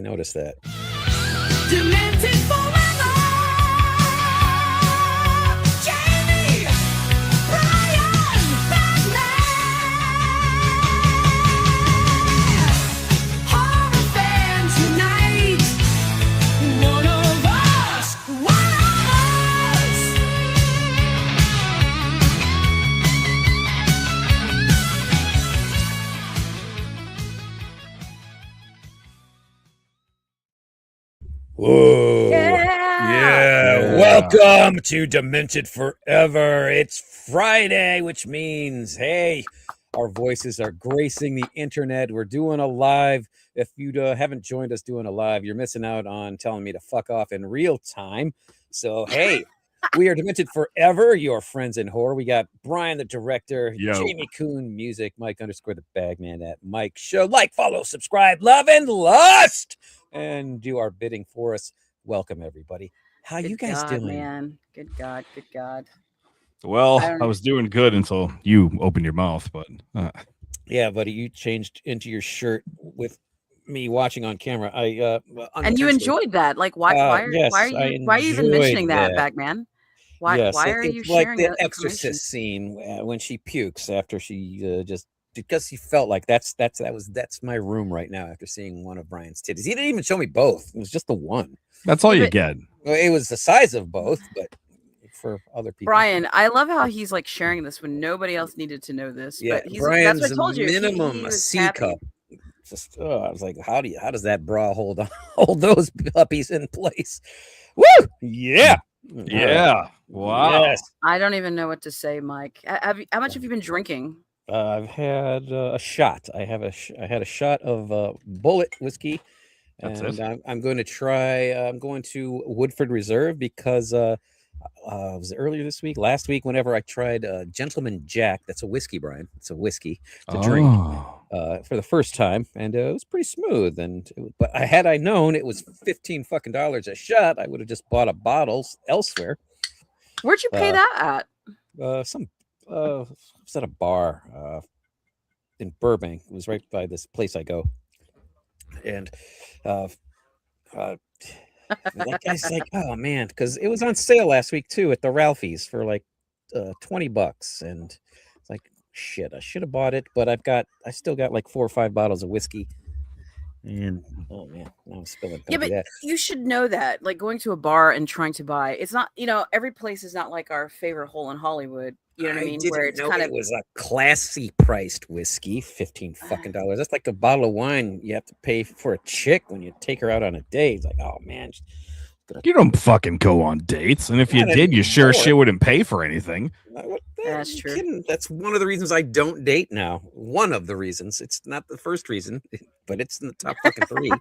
noticed that. Demented forever. Jamie, Brian, Batman. Horror fan tonight. One of us. One of us. Whoa. Yeah. Welcome to Demented Forever. It's Friday, which means, hey, our voices are gracing the internet. We're doing a live. If you haven't joined us doing a live, you're missing out on telling me to fuck off in real time. So, hey, we are Demented Forever, your friends in horror. We got Brian, the director, Yo. Jamie Kuhn, music, Mike _ the Bagman at Mike Show. Like, follow, subscribe, love, and lust, and do our bidding for us. Welcome, everybody. How Good you guys God, doing? man? Good God, good God. Well, I don't I was doing good until you opened your mouth, but Yeah, buddy, you changed into your shirt with me watching on camera. And you unintentionally- enjoyed that. Like, why yes, are I you even mentioning enjoyed that, that. Bagman? Why Yes, why are you it's like sharing the that information? Exorcist scene when she pukes after she just because he felt like that's my room right now after seeing one of Brian's titties. He didn't even show me both. It was just the one. that's all Yeah, you but- get. Well, it was the size of both, but for other people. Brian, I love how he's like sharing this when nobody else needed to know this. Yeah, but Brian's that's what I told you. minimum he a was C happy. cup. Just I was like, how does that bra hold those puppies in place? Woo! Yeah. Yeah. Wow. Yes. I don't even know what to say, Mike. How much have you been drinking? I've had a shot. I had a shot of Bullet whiskey, That's and it? I'm going to try. I'm going to Woodford Reserve because it was earlier this week, last week. Whenever I tried Gentleman Jack, that's a whiskey, Brian. It's a whiskey to drink for the first time, and it was pretty smooth. But had I known it was $15 a shot, I would have just bought a bottle elsewhere. Where'd you pay that at? It was at a bar in Burbank. It was right by this place I go, and that guy's like, oh man, because it was on sale last week too at the Ralphie's for like $20, and it's like shit. I should have bought it, but I still got like 4 or 5 bottles of whiskey. And oh man, now I'm spilling. Yeah, but you should know that. Like going to a bar and trying to buy, it's not. Every place is not like our favorite hole in Hollywood. You know what I mean? Where it's kind of it was a classy priced whiskey, $15. That's like a bottle of wine you have to pay for a chick when you take her out on a date. It's like, oh man, You don't fucking go on dates, and if you Not did, you sure anymore. shit wouldn't pay for anything. That's you true. kidding? That's one of the reasons I don't date now. One of the reasons. It's not the first reason, but it's in the top fucking 3.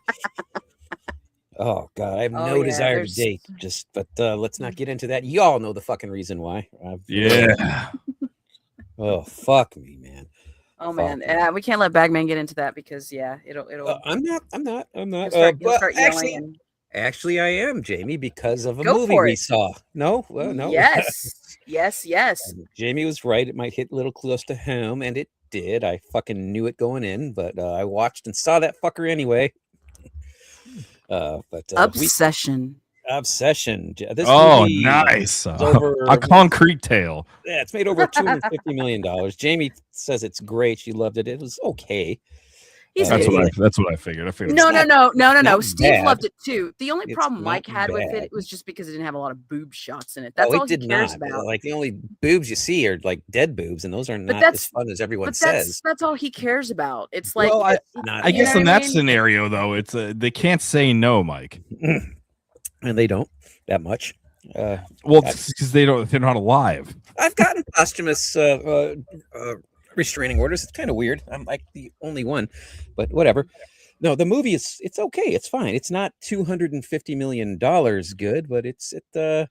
Oh god, I have Oh, no yeah, desire to there's- date. But let's not get into that. Y'all know the fucking reason why. Yeah. Oh fuck me, man. Oh man, we can't let Bagman get into that because it'll. I'm not. He'll start But yelling actually, and- actually, I am, Jamie, because of a Go movie for we it. saw. No, no. Yes. Jamie was right. It might hit a little close to home, and it did. I fucking knew it going in, but I watched and saw that fucker anyway. Obsession. Obsession. This Oh, movie nice. is over, A concrete tale. yeah, it's made over $250 million. Jamie says it's great. She loved it. It was okay. He's That's good. what I figured. I figured. No. not Steve bad. loved it too. The only It's problem not Mike had with bad. it was just because it didn't have a lot of boob shots in it. That's Oh, all it he did cares not. about. Like the only boobs you see are like dead boobs, and those are not that's- as fun as everyone But says. that's all he cares about. It's like Well, Not I You guess know in what I that mean? scenario, though, it's they can't say no, Mike. And they don't that much. Well, because they're not alive. I've gotten posthumous restraining orders. It's kind of weird. I'm like the only one, but whatever. No, the movie it's okay. It's fine. It's not $250 million good, but I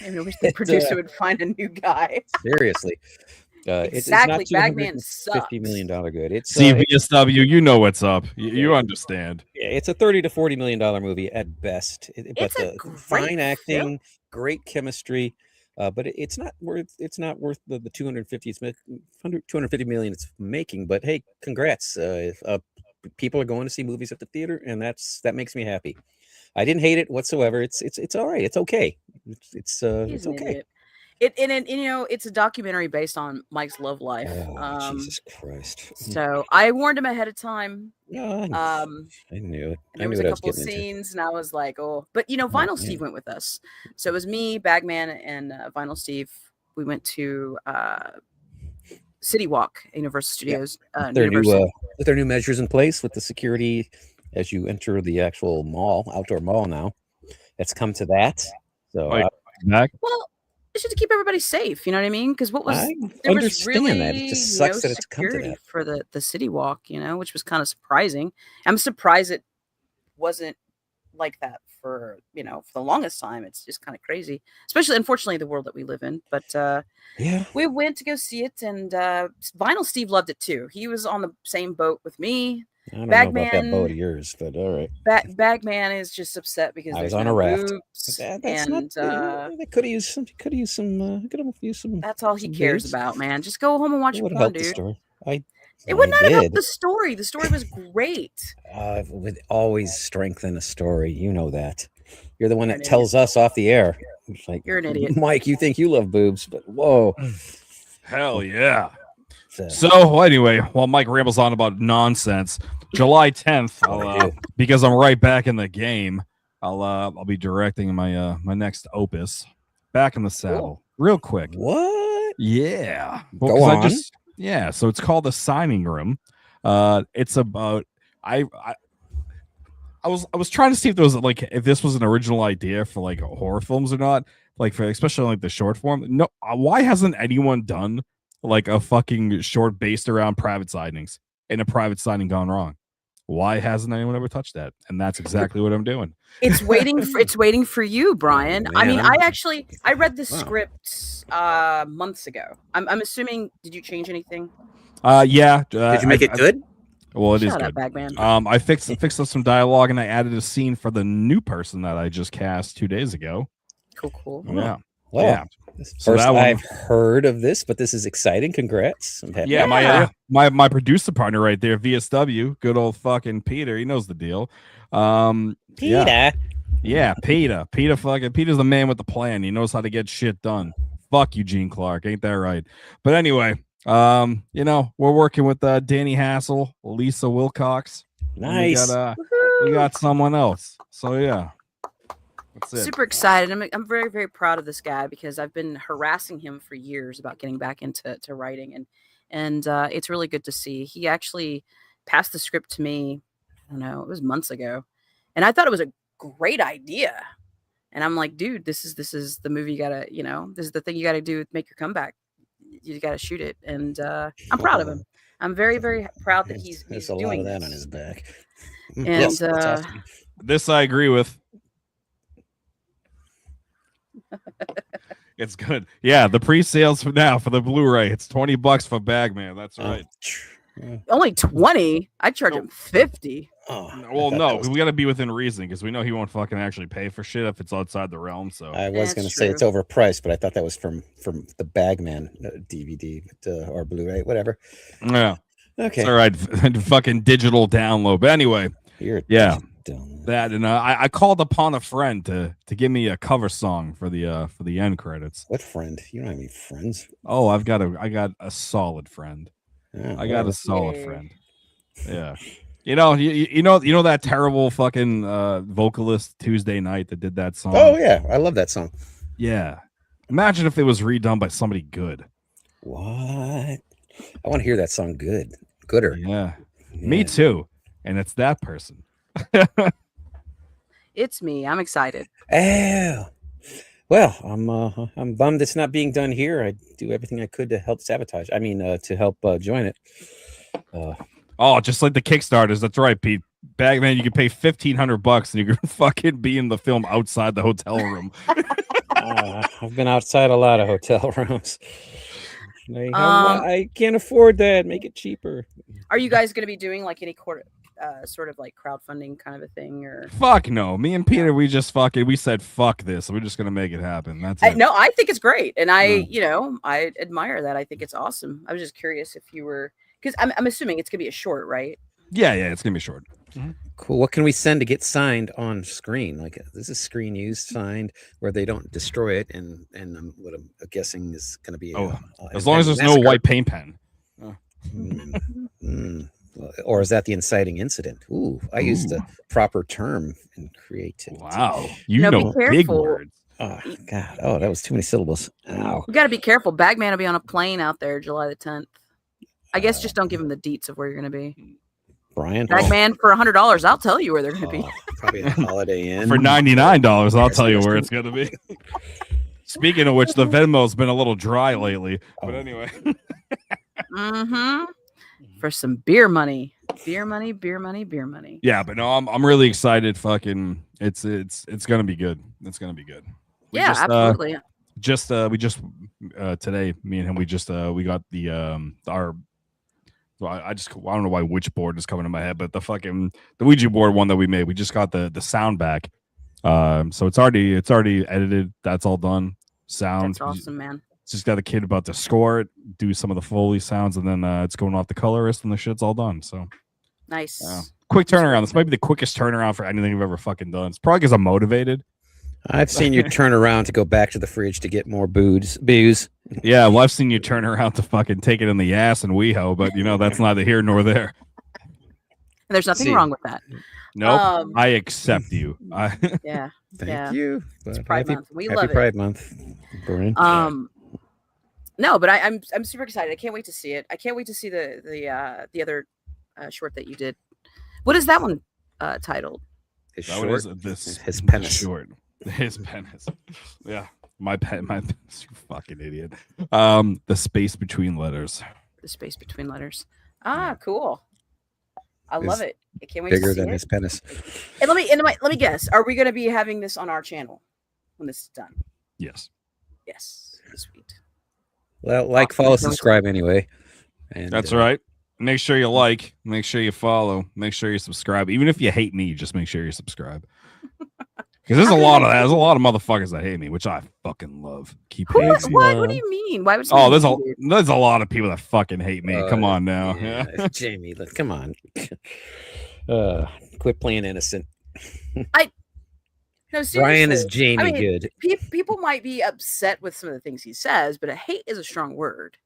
wish the producer would find a new guy. seriously. Exactly, It's not Bagman $250 million good. It's CVSW, you know what's up. You understand. it's a $30 to $40 million movie at best. But It's a great fine film. acting, great chemistry. But it's not worth the 250 million it's making. But hey, congrats. people are going to see movies at the theater, and that makes me happy. I didn't hate it whatsoever. It's all right. It's okay. He's It's an okay. idiot. And you know, it's a documentary based on Mike's love life. Oh, Jesus Christ. So I warned him ahead of time. No, I knew it. And I there was knew a what I was couple of getting into. scenes, and I was like, "Oh!" But you know, Oh, Vinyl man. Steve went with us, so it was me, Bagman, and Vinyl Steve. We went to City Walk, Universal Studios. Their new Universal. with their new measures in place with the security as you enter the actual mall, outdoor mall now. It's come to that. So Like, back. Well, it's just to keep everybody safe. You know what I mean? Because what was I there was understand really that. It just sucks that it's come to security that. for the City Walk. You know, which was kind of surprising. I'm surprised it wasn't like that for for the longest time. It's just kind of crazy, especially unfortunately the world that we live in. But Yeah. we went to go see it, and Vinyl Steve loved it too. He was on the same boat with me. I don't know about that Bagman, boat of yours, but all right. Bagman is just upset because I there's was on no a raft. boobs, That's not. and They could have used some. Could have used some. that's all he some cares boobs. about, man. Just go home and watch It your would have porn, helped the dude. story. It would not have helped did. the story. The story was great. It would always strengthen a story. You know that. You're the one You're that an tells us off the air. It's like, You're an idiot. Mike. You think you love boobs, but whoa. Hell yeah. So, So anyway, while Mike rambles on about nonsense, July 10th, because I'm right back in the game, I'll be directing my my next opus, Back in the Saddle, real quick. what? Yeah. Go on. So it's called The Signing Room. It's about I was trying to see if there was like if this was an original idea for like horror films or not, like for especially like the short form. No, why hasn't anyone done like a fucking short based around private signings and a private signing gone wrong? Why hasn't anyone ever touched that? And that's exactly what I'm doing. It's waiting for you, Brian. I mean, man. I read the Wow. script months ago. I'm assuming, did you change anything? Yeah. Did you make it good? Well, it is Shut up, good. Bagman. I fixed up some dialogue and I added a scene for the new person that I just cast 2 days ago. Cool. Yeah. Well, Yeah. So first that one- I've heard of this, but this is exciting. Congrats. I'm happy. Yeah, Yeah. my producer partner right there, VSW, good old fucking Peter. He knows the deal. Peter. Yeah, Peter. Peter's the man with the plan. He knows how to get shit done. Fuck Eugene Clark, ain't that right? But anyway, we're working with Danny Hassel, Lisa Wilcox. and Nice. We got someone else. So yeah. That's it. Super excited. I'm very, very proud of this guy because I've been harassing him for years about getting back into writing, and it's really good to see. He actually passed the script to me. I don't know, it was months ago, and I thought it was a great idea. And I'm like, dude, this is the movie you gotta, this is the thing you gotta do to make your comeback. You gotta shoot it, and I'm proud of him. I'm very, very proud that he's There's a doing lot of that this. on his back. And Yes, that's awesome. This I agree with. It's good. Yeah, the pre-sales for now for the Blu-ray. It's $20 for Bagman. That's right. only 20. I charge him 50. Oh, I Well, thought no, that was- we got to be within reason because we know he won't fucking actually pay for shit if it's outside the realm. So I was That's going to say it's true. overpriced, but I thought that was from the Bagman DVD or Blu-ray, whatever. yeah, Okay, it's all right. Fucking digital download. But anyway, you're Yeah. dumb. that and I called upon a friend to give me a cover song for the end credits. What friend? You don't have any friends. Oh, I got a solid friend. Oh, I got a well, solid Yay. friend. Yeah. You know that terrible fucking vocalist Tuesday Night that did that song. Oh yeah, I love that song. Yeah. Imagine if it was redone by somebody good. What? I want to hear that song gooder. Yeah. Yeah. Me too. And it's that person. It's me. I'm excited. Oh. Well, I'm bummed it's not being done here. I do everything I could to help sabotage. I mean, to help join it. Oh, just like the Kickstarters. That's right, Pete. Bagman, you can pay $1,500 and you can fucking be in the film outside the hotel room. I've been outside a lot of hotel rooms. I can't afford that. Make it cheaper. Are you guys going to be doing like any sort of like crowdfunding kind of a thing, or? Fuck no. Me and Peter, we said fuck this. We're just gonna make it happen. That's it. No, I think it's great, and I admire that. I think it's awesome. I was just curious if you were, because I'm assuming it's gonna be a short, right? Yeah, it's gonna be short. Cool. What can we send to get signed on screen? Like, this is screen used signed where they don't destroy it, and what I'm guessing is going to be Oh, an as long as there's massacre. no white paint pen. Or is that the inciting incident? Ooh, I used the proper term in creativity. Wow, you No, be know big careful. words. Oh God! Oh, that was too many syllables. Ow. You got to be careful. Bagman will be on a plane out there July the 10th. I guess just don't give him the deets of where you're going to be. Brian. Bagman for $100, I'll tell you where they're going to be. Probably a Holiday Inn For $99, I'll Gas tell you where station. it's gonna be. Speaking of which, the Venmo's been a little dry lately. But anyway, Mm-hmm. For some beer money. Beer money, beer money, beer money. yeah. But no, I'm really excited. Fucking, it's gonna be good. It's gonna be good. We Yeah, just, absolutely. we just today, me and him, we got the our. Well, I don't know why which board is coming to my head, but the Ouija board one that we made, we just got the sound back. So it's already edited. That's all done. Sound. That's awesome, man. Just got a kid about to score it, do some of the Foley sounds, and then it's going off the colorist, and the shit's all done. So Nice. quick turnaround. This might be the quickest turnaround for anything I've ever fucking done. It's probably because I'm motivated. I've seen you turn around to go back to the fridge to get more booze. Yeah, well, I've seen you turn around to fucking take it in the ass and WeHo, but that's neither here nor there. There's nothing wrong with that. Nope. I accept you. Yeah. Thank you. It's Pride Month. We happy love it. Pride Month, Brian. No, but I'm super excited. I can't wait to see it. I can't wait to see the other short that you did. What is that one titled? His That short, one is his penis. Short. His penis. Yeah. My you fucking idiot. The space between letters. The space between letters. Ah, cool. I Is love it. I can't wait to Bigger see than it. his penis. And let me guess. Are we going to be having this on our channel when this is done? Yes. Yes. Sweet. Well, like, follow, subscribe anyway. And That's right. Make sure you like, make sure you follow, make sure you subscribe. Even if you hate me, just make sure you subscribe. Because there's a lot of motherfuckers that hate me, which I fucking love. Keep hating me. What do you mean? Why would Oh, somebody hate you? there's a lot of people that fucking hate me. Come on now. Yeah, Jamie, look, come on. Quit playing innocent. No, Brian is seriously. Jamie I mean, good. People might be upset with some of the things he says, but hate is a strong word.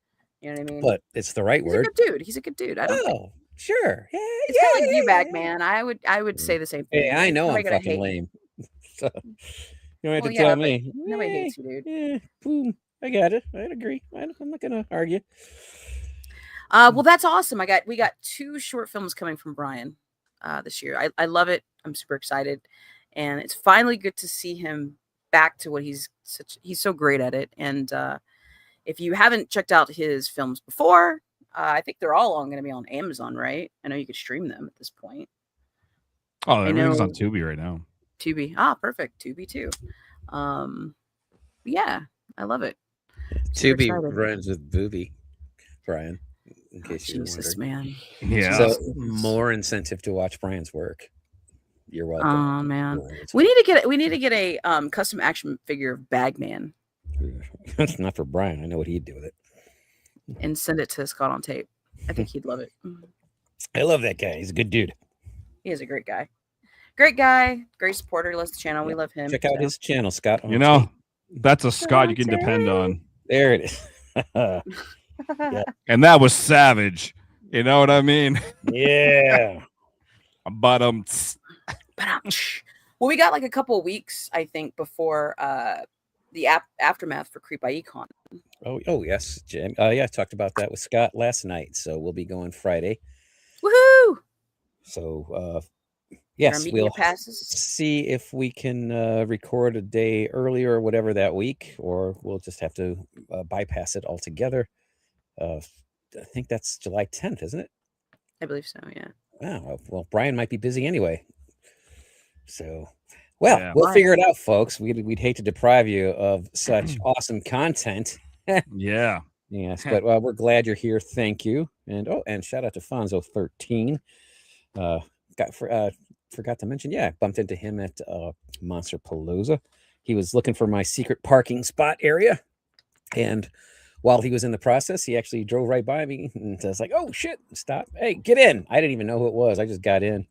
You know what I mean? But it's the right He's word. a good dude. He's a good dude. I don't think Oh, sure. Yeah, it's kind of like you, Bagman. I would say the same thing. Hey, I know Nobody I'm gonna fucking hate you. lame. So, you don't have Well, to yeah, tell but me. nobody hates you, dude. Yeah, boom. I got it. I agree. I'm not gonna argue. Well, that's awesome. We got 2 short films coming from Brian this year. I love it. I'm super excited, and it's finally good to see him back to what he's so great at it. And if you haven't checked out his films before, I think they're all going to be on Amazon, right? I know you could stream them at this point. Oh, everything's on Tubi right now. Tubi. Perfect. Tubi too. Yeah, I love it. Super Tubi excited. runs with Booby, Brian. In case you're Jesus, wondering. man. Yeah. So more incentive to watch Brian's work. You're welcome. Oh man, You're we need to get a custom action figure of Bagman That's not for Brian. I know what he'd do with it. and send it to Scott on tape. I think he'd love it. I love that guy. He's a good dude. He is a great guy. Great guy, great supporter. Loves the channel. We love him. Check out so. his channel, Scott. on You know, tape. that's a Scott you can depend on. There it is. And that was savage. You know what I mean? Yeah. But Well, we got like a couple of weeks, I think, before the aftermath for Creep by Econ. Oh yes, Jim. Yeah, I talked about that with Scott last night. So we'll be going Friday. Woohoo! So Our yes, media we'll passes. see if we can record a day earlier or whatever that week, or we'll just have to bypass it altogether. I think that's July 10th, isn't it? I believe so. Yeah. Wow. Well, Brian might be busy anyway. So, well, Yeah. we'll figure it out, folks. We'd hate to deprive you of such awesome content. yeah. Yes, but we're glad you're here. Thank you. And shout out to Fonzo13. Forgot to mention, I bumped into him at Monster Palooza. He was looking for my secret parking spot area. And while he was in the process, he actually drove right by me, and I was like, "Oh shit, stop! Hey, get in!" I didn't even know who it was. I just got in.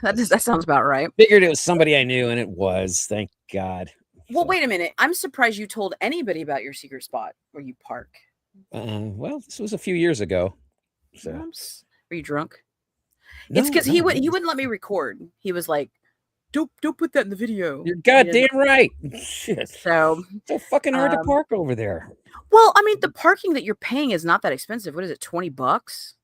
That sounds about right. Figured it was somebody I knew, and it was. Thank God. Well, So, wait a minute. I'm surprised you told anybody about your secret spot where you park. well, this was a few years ago. So Were you drunk? no, It's because no, he no. wouldn't let me record. He was like, don't put that in the video. You're He didn't- goddamn right. Shit. So, So fucking hard to Um, park over there. well, I mean, the parking that you're paying is not that expensive. What is it, $20?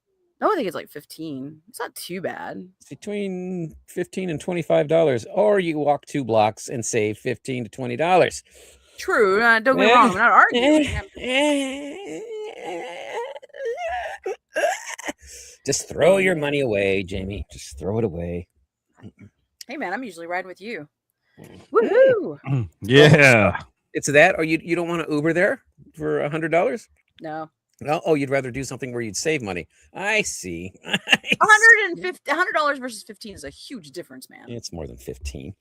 No, I think it's like 15. It's not too bad. It's between $15 and $25, or you walk 2 blocks and save $15 to $20. True. Don't get me wrong. I'm not arguing. Just throw your money away, Jamie. Just throw it away. Hey, man, I'm usually riding with you. Mm. Woohoo! Yeah. It's that, or you don't want to Uber there for $100? No, No, oh, you'd rather do something where you'd save money. I see. $100 versus 15 is a huge difference, man. It's more than 15.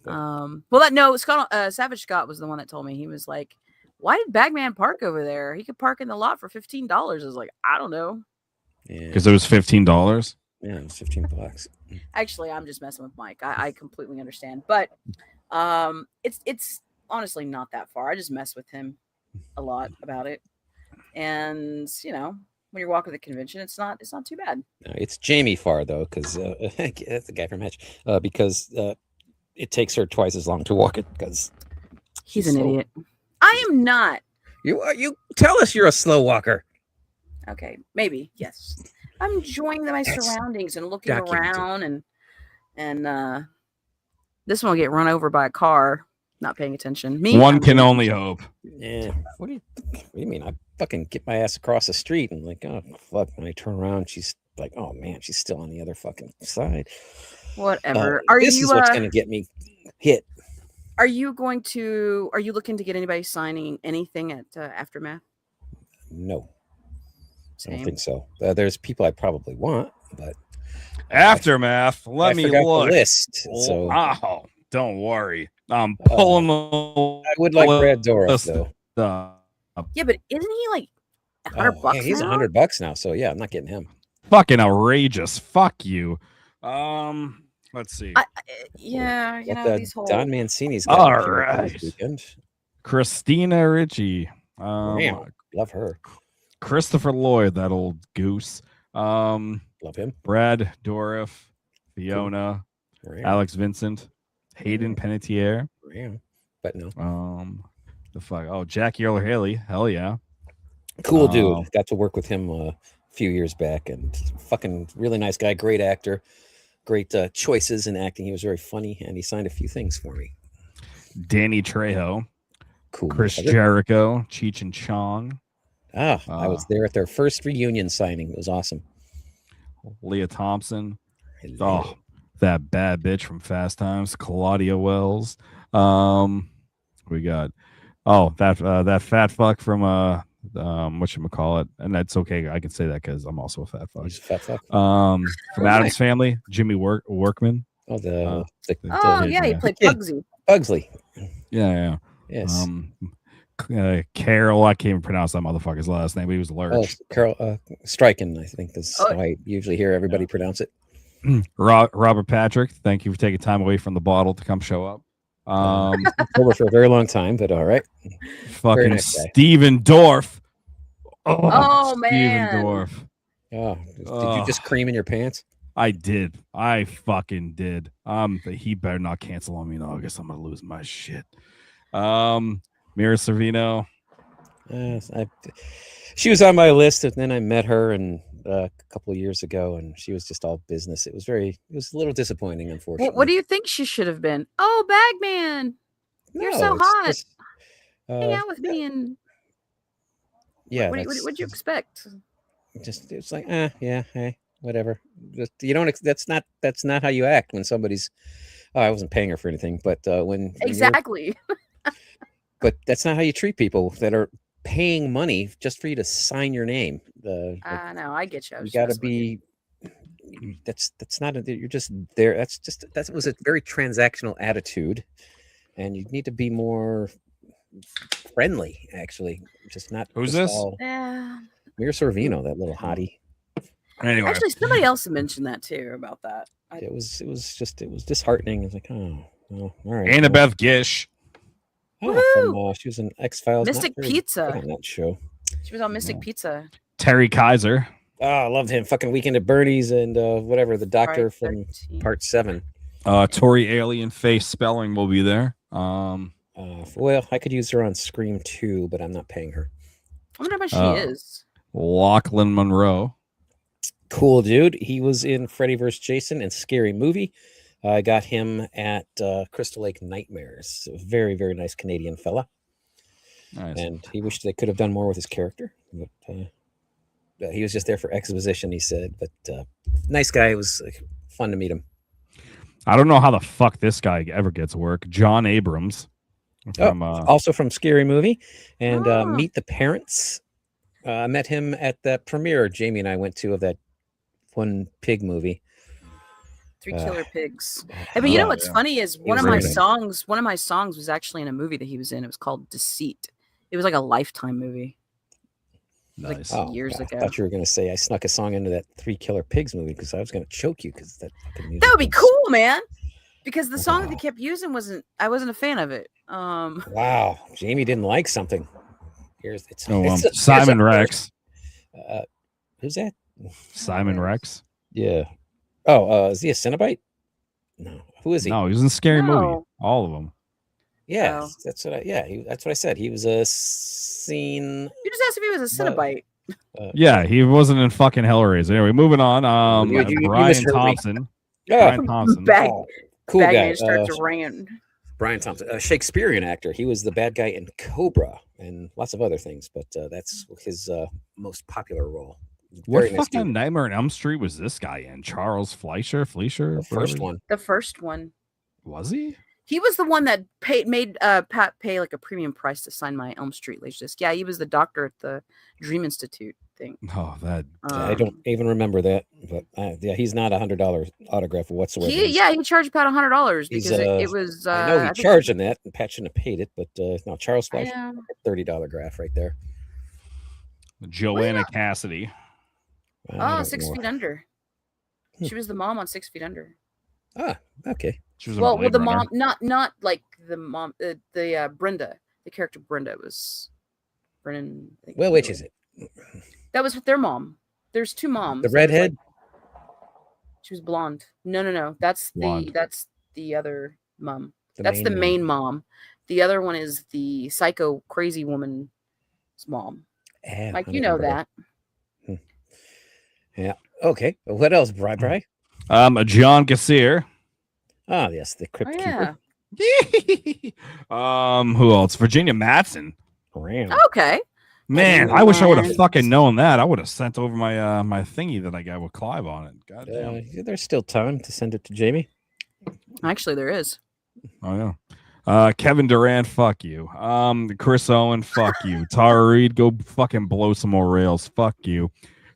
But Well, Scott, Savage Scott was the one that told me. He was like, "Why did Bagman park over there? He could park in the lot for $15." I was like, "I don't know." yeah, Because it was $15. yeah, it was $15. Actually, I'm just messing with Mike. I completely understand, but it's honestly not that far. I just mess with him a lot about it, and when you're walking the convention, it's not too bad. No, it's Jamie Farr though, because that's the guy from Hatch. Because it takes her twice as long to walk it. Because He's an idiot. I am not. You tell us you're a slow walker. Okay, maybe yes. I'm enjoying my That's surroundings and looking documented. around, and this one will get run over by a car. Not paying attention. Me, One I'm can paying only attention. hope. Yeah. What do you mean? I fucking get my ass across the street and like, oh fuck. When I turn around, she's like, oh man, she's still on the other fucking side. Whatever. This is what's gonna get me hit. Are you looking to get anybody signing anything at Aftermath? No, I don't Same. think so. There's people I probably want, but Aftermath. Let I me forgot look. the list. So Oh, don't worry. I'm pulling I would like Brad Dourif though. Yeah, but isn't he like $100 Yeah, he's now? $100 now. So yeah, I'm not getting him. Fucking outrageous. Fuck you. Let's see. Yeah, these whole Don Mancini's All got right. this weekend. Christina Ricci. Wow, love her. Christopher Lloyd, that old goose. Love him. Brad Dourif, Fiona, Wow. Alex Vincent, Hayden Panettiere. Wow. But no. The fuck. Oh, Jackie Earle Haley. Hell yeah. Cool dude. Got to work with him a few years back, and fucking really nice guy. Great actor. Great choices in acting. He was very funny, and he signed a few things for me. Danny Trejo, Cool. Chris motherfucker. Jericho, Cheech and Chong, I was there at their first reunion signing. It was awesome. Leah Thompson. Hello. Oh, that bad bitch from Fast Times, Claudia Wells. We got that fat fuck from whatchamacallit, and that's okay. I can say that because I'm also a fat fuck. He's a fat fuck. From Adam's Family, Jimmy Workman. Oh, yeah, he yeah. played Yeah. Bugsy. Bugsley. Yeah. Yes. Carol, I can't even pronounce that motherfucker's last name, but he was Oh, Lurch. Carol Stryken, I think is Oh. how I usually hear everybody pronounce it. Robert Patrick, thank you for taking time away from the bottle to come show up. Over for a very long time, but all right. Fucking nice guy. Steven Dorff. Oh, Steven man. Dorff. Oh, did you just cream in your pants? I did. I fucking did. He better not cancel on me in August. I'm gonna lose my shit. Mira Sorvino. She was on my list, and then I met her and a couple of years ago, and she was just all business. It was a little disappointing, unfortunately. What do you think she should have been? Oh, Bagman, you're so it's hot. just, hang out with me, and yeah. what'd you expect? Just it's like, yeah, hey, whatever. Just, you don't. That's not how you act when somebody's. Oh, I wasn't paying her for anything, but when Exactly. but that's not how you treat people that are paying money just for you to sign your name. No, I get you. I You was got to messing with you. be. That's not. You're just there. That was a very transactional attitude, and you need to be more friendly, actually. Just not. Who's just this? all- Yeah. Mira Sorvino, that little hottie. Anyway, Actually, somebody else mentioned that too about that. It was disheartening. It's like, oh, well, all right. Annabeth Gish. Oh, from she was in X Files. Mystic Pizza. On that show. She was on Mystic Pizza. Terry Kaiser. Oh, I loved him. Fucking Weekend at Bernie's and whatever, the doctor from Friday 13th. Part 7. Tori Alien Face Spelling will be there. Well, I could use her on Scream 2, but I'm not paying her. I wonder how much she is. Lachlan Monroe. Cool dude. He was in Freddy vs. Jason and Scary Movie. I got him at Crystal Lake Nightmares. A very, very nice Canadian fella. Nice. And he wished they could have done more with his character. But he was just there for exposition, he said. But nice guy. It was fun to meet him. I don't know how the fuck this guy ever gets work. John Abrams. From, Also from Scary Movie. And Ah. Meet the Parents. I met him at the premiere Jamie and I went to of that one pig movie. 3 Killer Pigs. I mean, you know what's funny is one of my songs was actually in a movie that he was in. It was called Deceit. It was like a Lifetime movie. nice. Like years I ago. thought you were going to say I snuck a song into that 3 Killer Pigs movie because I was going to choke you because that fucking music That would be was- cool, man. Because the song that they Wow. kept using I wasn't a fan of it. Wow, Jamie didn't like something. Here's it's Simon Rex. Who's that? Simon Rex. Yeah. Oh, is he a Cenobite? No. Who is he? No, he was in Scary Movie. No. All of them. Yeah, Oh. that's what I said. He was a scene. You just asked if he was a Cenobite. Yeah, he wasn't in fucking Hellraiser. Anyway, moving on. You Brian misheard me. Thompson. Yeah, Brian Thompson. Bag, cool bag guy. man starts ringing. Brian Thompson, a Shakespearean actor. He was the bad guy in Cobra and lots of other things, but that's his most popular role. What Very nice fucking dude. Nightmare on Elm Street was this guy in? Charles Fleischer? The first one. The first one. Was he? He was the one that made Pat pay like a premium price to sign my Elm Street Laserdisc. Yeah, he was the doctor at the Dream Institute thing. Oh, that. I don't even remember that, but yeah, he's not $100 autograph whatsoever. He charged Pat $100 He's, because it was. I know he think- charged him that, and Pat shouldn't have paid it, but no, Charles Fleischer, Yeah. $30 graph right there. Joanna Cassidy. I Oh, don't 6 know. Feet Under. She was the mom on 6 Feet Under. Ah, okay. She was in Well, Blade the Runner. mom, not like the mom, the Brenda, the character Brenda was Brennan. I think Well, which is it? That was their mom. There's two moms. The There was, like- redhead? she was blonde. No. That's Blonde. the other mom. The That's the main main mom. The other one is the psycho crazy woman's mom. Yeah, Like I you don't know remember that. Yeah. Okay. What else, Bri? John Gassier. Ah, yes, the Crypt Oh yeah. Keeper. Who else? Virginia Madsen. Ram. Okay. Man, I wish I would have Madsen. fucking known that. I would have sent over my my thingy that I got with Clive on it. God damn. Yeah, there's still time to send it to Jamie. Actually, there is. Oh yeah. Kevin Durant, fuck you. Chris Owen, fuck you. Tara Reid, go fucking blow some more rails. Fuck you.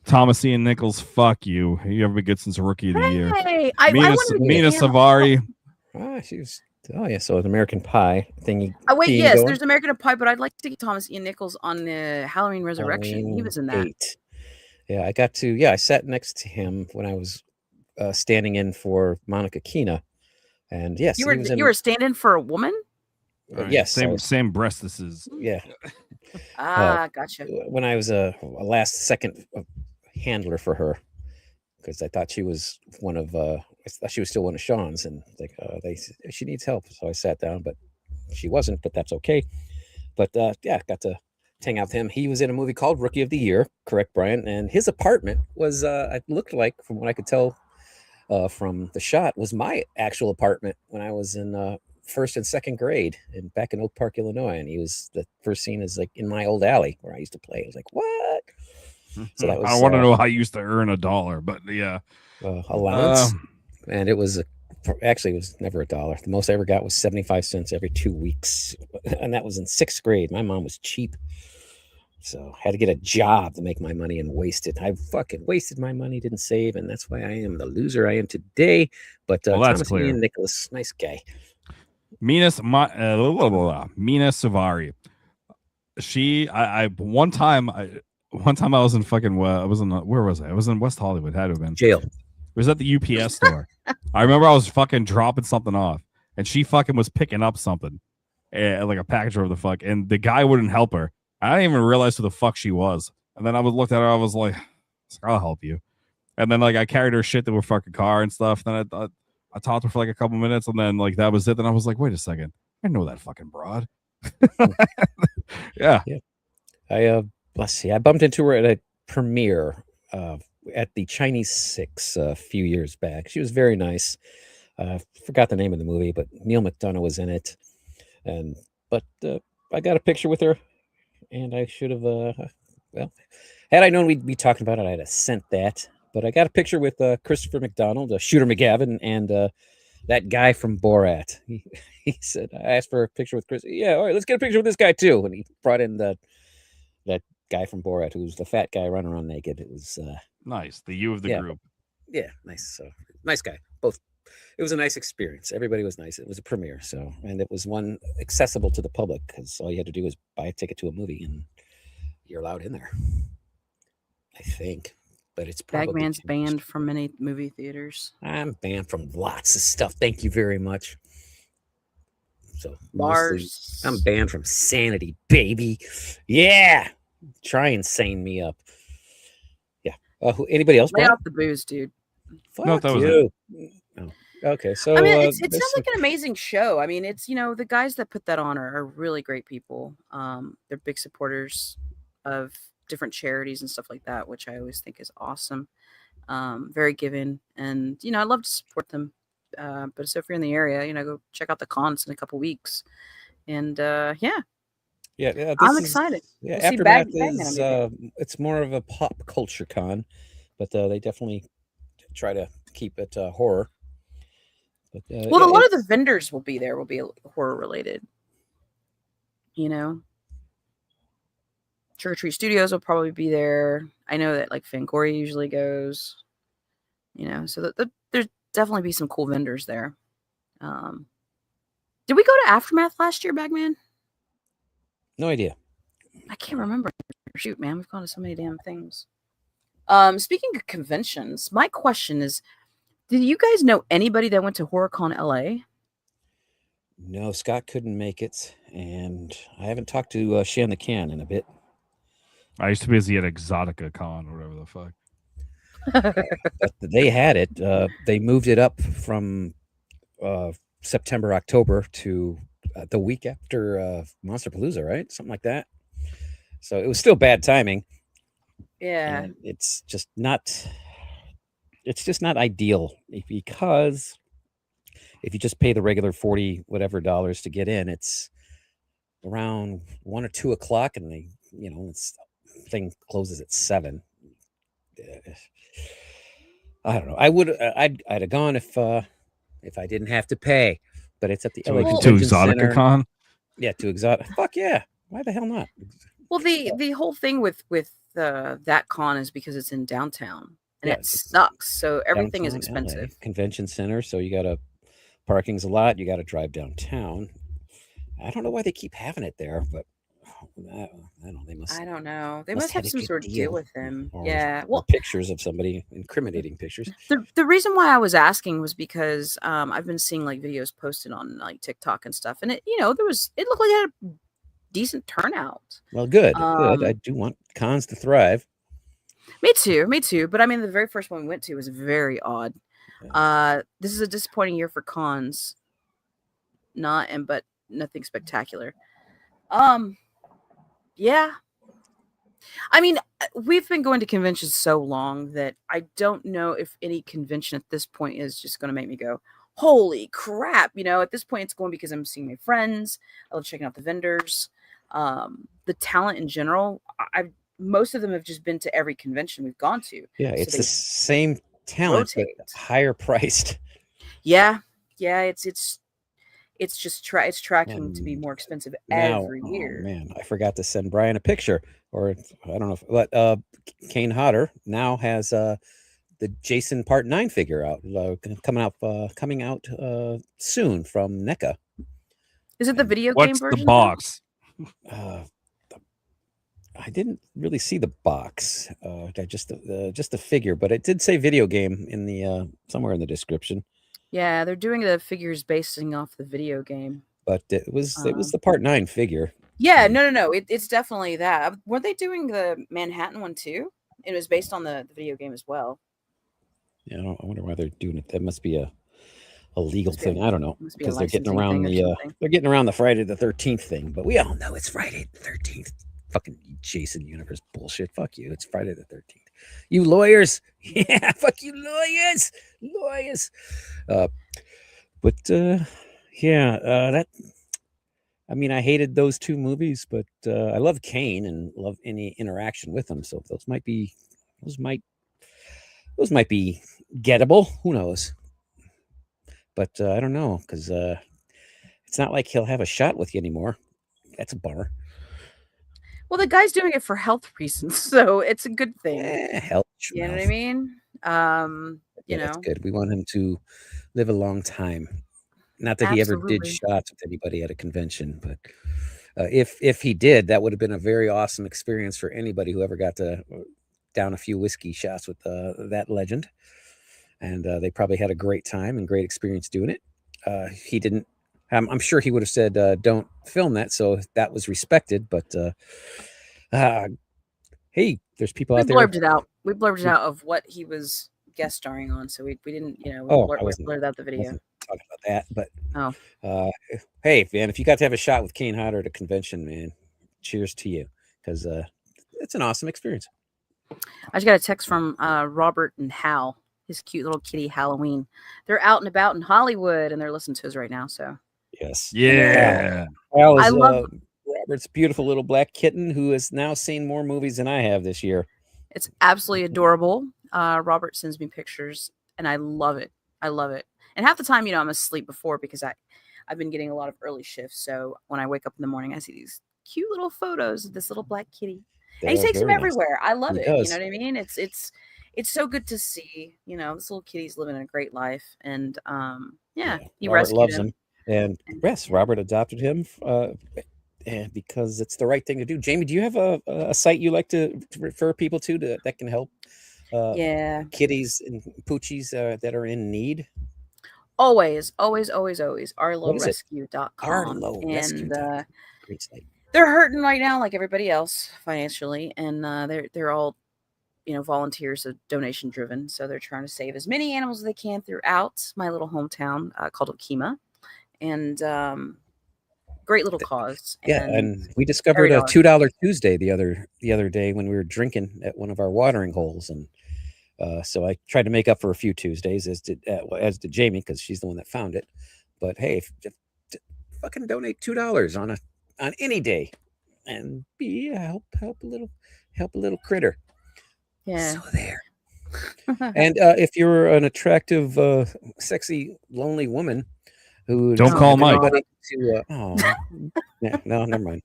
Thomas Ian Nichols, fuck you. You haven't been good since Rookie of the Year. Hey, I Mina, wanted to Mina cancel- Savari. Ah, she was. Oh yeah, so an American Pie thingy. Oh wait, theme yes, going. there's American Pie, but I'd like to get Thomas Ian Nichols on the Halloween Resurrection. He Halloween was in that. 8. Yeah, I got to. Yeah, I sat next to him when I was standing in for Monica Keena, and yes, You he were was in, you were standing for a woman? yes, I Same was- same breast this is. yeah. Gotcha. When I was a last second handler for her, because I thought she was one of I thought she was still one of Sean's, and like she needs help, so I sat down, but she wasn't, but that's okay. But yeah, got to hang out with him. He was in a movie called Rookie of the Year, correct, Brian? And his apartment was it looked like, from what I could tell from the shot, was my actual apartment when I was in first and second grade and back in Oak Park, Illinois. And he was, the first scene is like in my old alley where I used to play. I was like, what? So that was, I want to know how you used to earn $1, but yeah. Allowance. And it was actually, it was never $1. The most I ever got was 75 cents every 2 weeks. And that was in sixth grade. My mom was cheap. So I had to get a job to make my money and waste it. I fucking wasted my money, didn't save, and that's why I am the loser I am today. But Well, that's Thomas clear. Ian Nicholas, nice guy. Mina Savari. I one time I was in fucking I was in where was I? I was in West Hollywood. Had to have been. Jail. It was at the UPS store. I remember I was fucking dropping something off, and she fucking was picking up something, like a package or the fuck, and the guy wouldn't help her. I didn't even realize who the fuck she was, and then I was looked at her. I was like, "I'll help you," and then like I carried her shit to her fucking car and stuff. Then I talked to her for like a couple minutes, and then like that was it. Then I was like, "Wait a second, I know that fucking broad." Yeah. Let's see. I bumped into her at a premiere at the Chinese Six a few years back. She was very nice. Forgot the name of the movie, but Neil McDonough was in it. But I got a picture with her, and I should have. Well, had I known we'd be talking about it, I'd have sent that. But I got a picture with Christopher McDonald, Shooter McGavin, and that guy from Borat. He said, I asked for a picture with Chris. Yeah, all right, let's get a picture with this guy too. And he brought in that guy from Borat, who's the fat guy running around naked. It was Nice. The you of the group. yeah, nice. So nice guy. Both. It was a nice experience. Everybody was nice. It was a premiere, and it was one accessible to the public because all you had to do was buy a ticket to a movie and you're allowed in there. I think, but it's probably Bagman's too much. banned from many movie theaters. I'm banned from lots of stuff. Thank you very much. So mostly, Bars. I'm banned from Sanity, baby. Yeah, try and sane me up. Yeah. Anybody else? Lay Brian? off the booze, dude. Fuck No, that was you. Oh, okay, so I mean, it this- sounds like an amazing show. I mean, it's the guys that put that on are really great people. They're big supporters of different charities and stuff like that, which I always think is awesome. Very giving, and I love to support them. But so if you're in the area, go check out the cons in a couple weeks. And yeah, yeah, I'm this is- excited. Yeah, We'll see Aftermath Bagman is on it's more of a pop culture con, but they definitely try to keep it horror. But, Well, yeah, a lot of the it's- vendors will be there. Will be horror related. Trick or Treat Studios will probably be there. I know that like Fangoria usually goes. So that there's definitely be some cool vendors there. Did we go to Aftermath last year, Bagman? no idea. I can't remember. Shoot, man, we've gone to so many damn things. Speaking of conventions, my question is, did you guys know anybody that went to HorrorCon LA? No, Scott couldn't make it, and I haven't talked to Shan the Can in a bit. I used to be busy at Exotica Con or whatever the fuck. But they had it. They moved it up from September, October to the week after Monsterpalooza, right? Something like that. So it was still bad timing. Yeah. And it's just not ideal because if you just pay the regular 40 whatever dollars to get in, it's around 1 or 2 o'clock, and this thing closes at 7. I don't know. I'd have gone if I didn't have to pay, but it's at the LA To Convention Exotica Center. Con. Yeah, to Exotica. Fuck yeah! Why the hell not? Well, the whole thing with that con is because it's in downtown and Yeah, it it's sucks. So everything is Downtown LA expensive. Convention Center, so you gotta parking's a lot. You gotta drive downtown. I don't know why they keep having it there, but I don't know. They must. I don't know. They must must have a some good sort of deal with him. or- Yeah. or Well, pictures of somebody, incriminating pictures. the reason why I was asking was because I've been seeing like videos posted on like TikTok and stuff, and it looked like it had a decent turnout. Well, good, good. I Um, do want cons to thrive. Me too. But I mean, the very first one we went to was very odd. This is a disappointing year for cons. But nothing spectacular. Yeah. I mean, we've been going to conventions so long that I don't know if any convention at this point is just going to make me go, holy crap. At this point, it's going because I'm seeing my friends. I love checking out the vendors. The talent in general, most of them have just been to every convention we've gone to. Yeah, So it's they the same talent, rotate. but higher priced. Yeah. It's just it's tracking to be And more expensive Now, every oh year. man, I forgot to send Brian a picture, or I don't know, but Kane Hodder now has the Jason Part 9 figure out, coming out soon from NECA. Is it the video game What's version? the though? box? The I didn't really see the box. I just the figure, but it did say video game in the somewhere in the description. Yeah, they're doing the figures basing off the video game. But it was Um, the Part 9 figure. Yeah, And, no. It's definitely that. Were they doing the Manhattan one too? It was based on the video game as well. I wonder why they're doing it. That must be a legal Must be a, thing. I don't know, must be a because they're getting licensing around thing or something. they're getting around the Friday the 13th thing. But we all know it's Friday the 13th. Fucking Jason Universe bullshit. Fuck you. It's Friday the 13th. You lawyers. Yeah, fuck you lawyers. Lawyers. But yeah, that I mean, I hated those two movies, but I love Kane and love any interaction with him. So those might be those might gettable. Who knows? But I don't know, because it's not like he'll have a shot with you anymore. That's a bummer. Well, the guy's doing it for health reasons, so it's a good thing. Health. You know what I schmouth. mean? You Yeah, that's know, good. We want him to live a long time. Not that he ever did absolutely. shots with anybody at a convention, but if he did, that would have been a very awesome experience for anybody who ever got to down a few whiskey shots with that legend. And they probably had a great time and great experience doing it. He didn't. I'm sure he would have said, "Don't film that," so that was respected. But hey, there's people We out there. blurbed it out. We blurbed it out of what he was guest starring on, so we didn't, we I wasn't blurred out the video. talking about that, but Oh, hey, man, if you got to have a shot with Kane Hodder at a convention, man, cheers to you, because it's an awesome experience. I just got a text from Robert and Hal, his cute little kitty Halloween. They're out and about in Hollywood, and they're listening to us right now. So Yes. Yeah. Al I is love- Robert's beautiful little black kitten who has now seen more movies than I have this year. it's absolutely adorable. Robert sends me pictures, and I love it. I love it. And half the time, I'm asleep before because I've been getting a lot of early shifts. So when I wake up in the morning, I see these cute little photos of this little black kitty. And he They're takes them very nice. everywhere. I love He it. does. You know what I mean? It's so good to see. This little kitty's living a great life, and he Robert rescued loves him. him. And yes, Robert adopted him and because it's the right thing to do. Jamie, do you have a site you like to refer people to that can help Yeah, kitties and poochies that are in need? always. What is it? arlorescue.com. Arlorescue.com. And Great site. they're hurting right now, like everybody else, financially, and they're all volunteers, so donation driven. So they're trying to save as many animals as they can throughout my little hometown called Okima, and great little cause. Yeah, and we discovered a $2 Tuesday the other day when we were drinking at one of our watering holes, and so I tried to make up for a few Tuesdays, as did Jamie, because she's the one that found it. But hey, if fucking donate $2 on any day, and help a little critter. Yeah. So there. And if you're an attractive, sexy, lonely woman who Don't call Mike. No, never mind.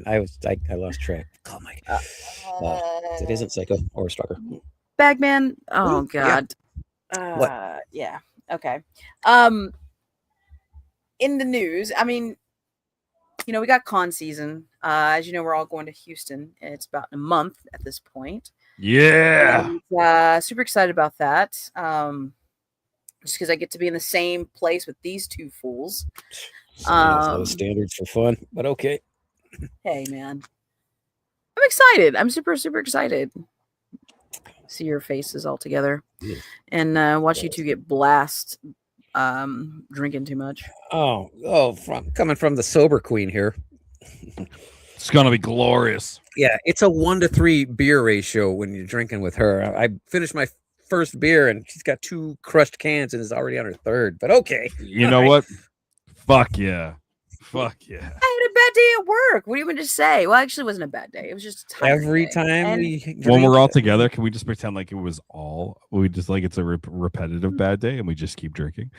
I lost track. Call Mike. It isn't Psycho or Stalker. Bagman. Oh Yeah. God. What? Yeah. Okay. In the news, I mean, we got con season. As you know, we're all going to Houston. It's about a month at this point. Yeah. And, super excited about that. Just because I get to be in the same place with these two fools. Low standards for fun, but okay. Hey, man. I'm excited. I'm super, super excited. See your faces all together. Yeah. And watch you two get blast drinking too much. Coming from the sober queen here. It's gonna be glorious. Yeah, it's a 1-to-3 beer ratio when you're drinking with her. I finished my first beer and she's got 2 crushed cans and is already on her third. But okay, You know what? Fuck yeah. Fuck yeah. I had a bad day at work. What do you want to say? Well, actually, it wasn't a bad day. It was just a tiring every day. time And When we're drink, all together, can we just pretend like it was all? We just like it's a repetitive bad day, and we just keep drinking.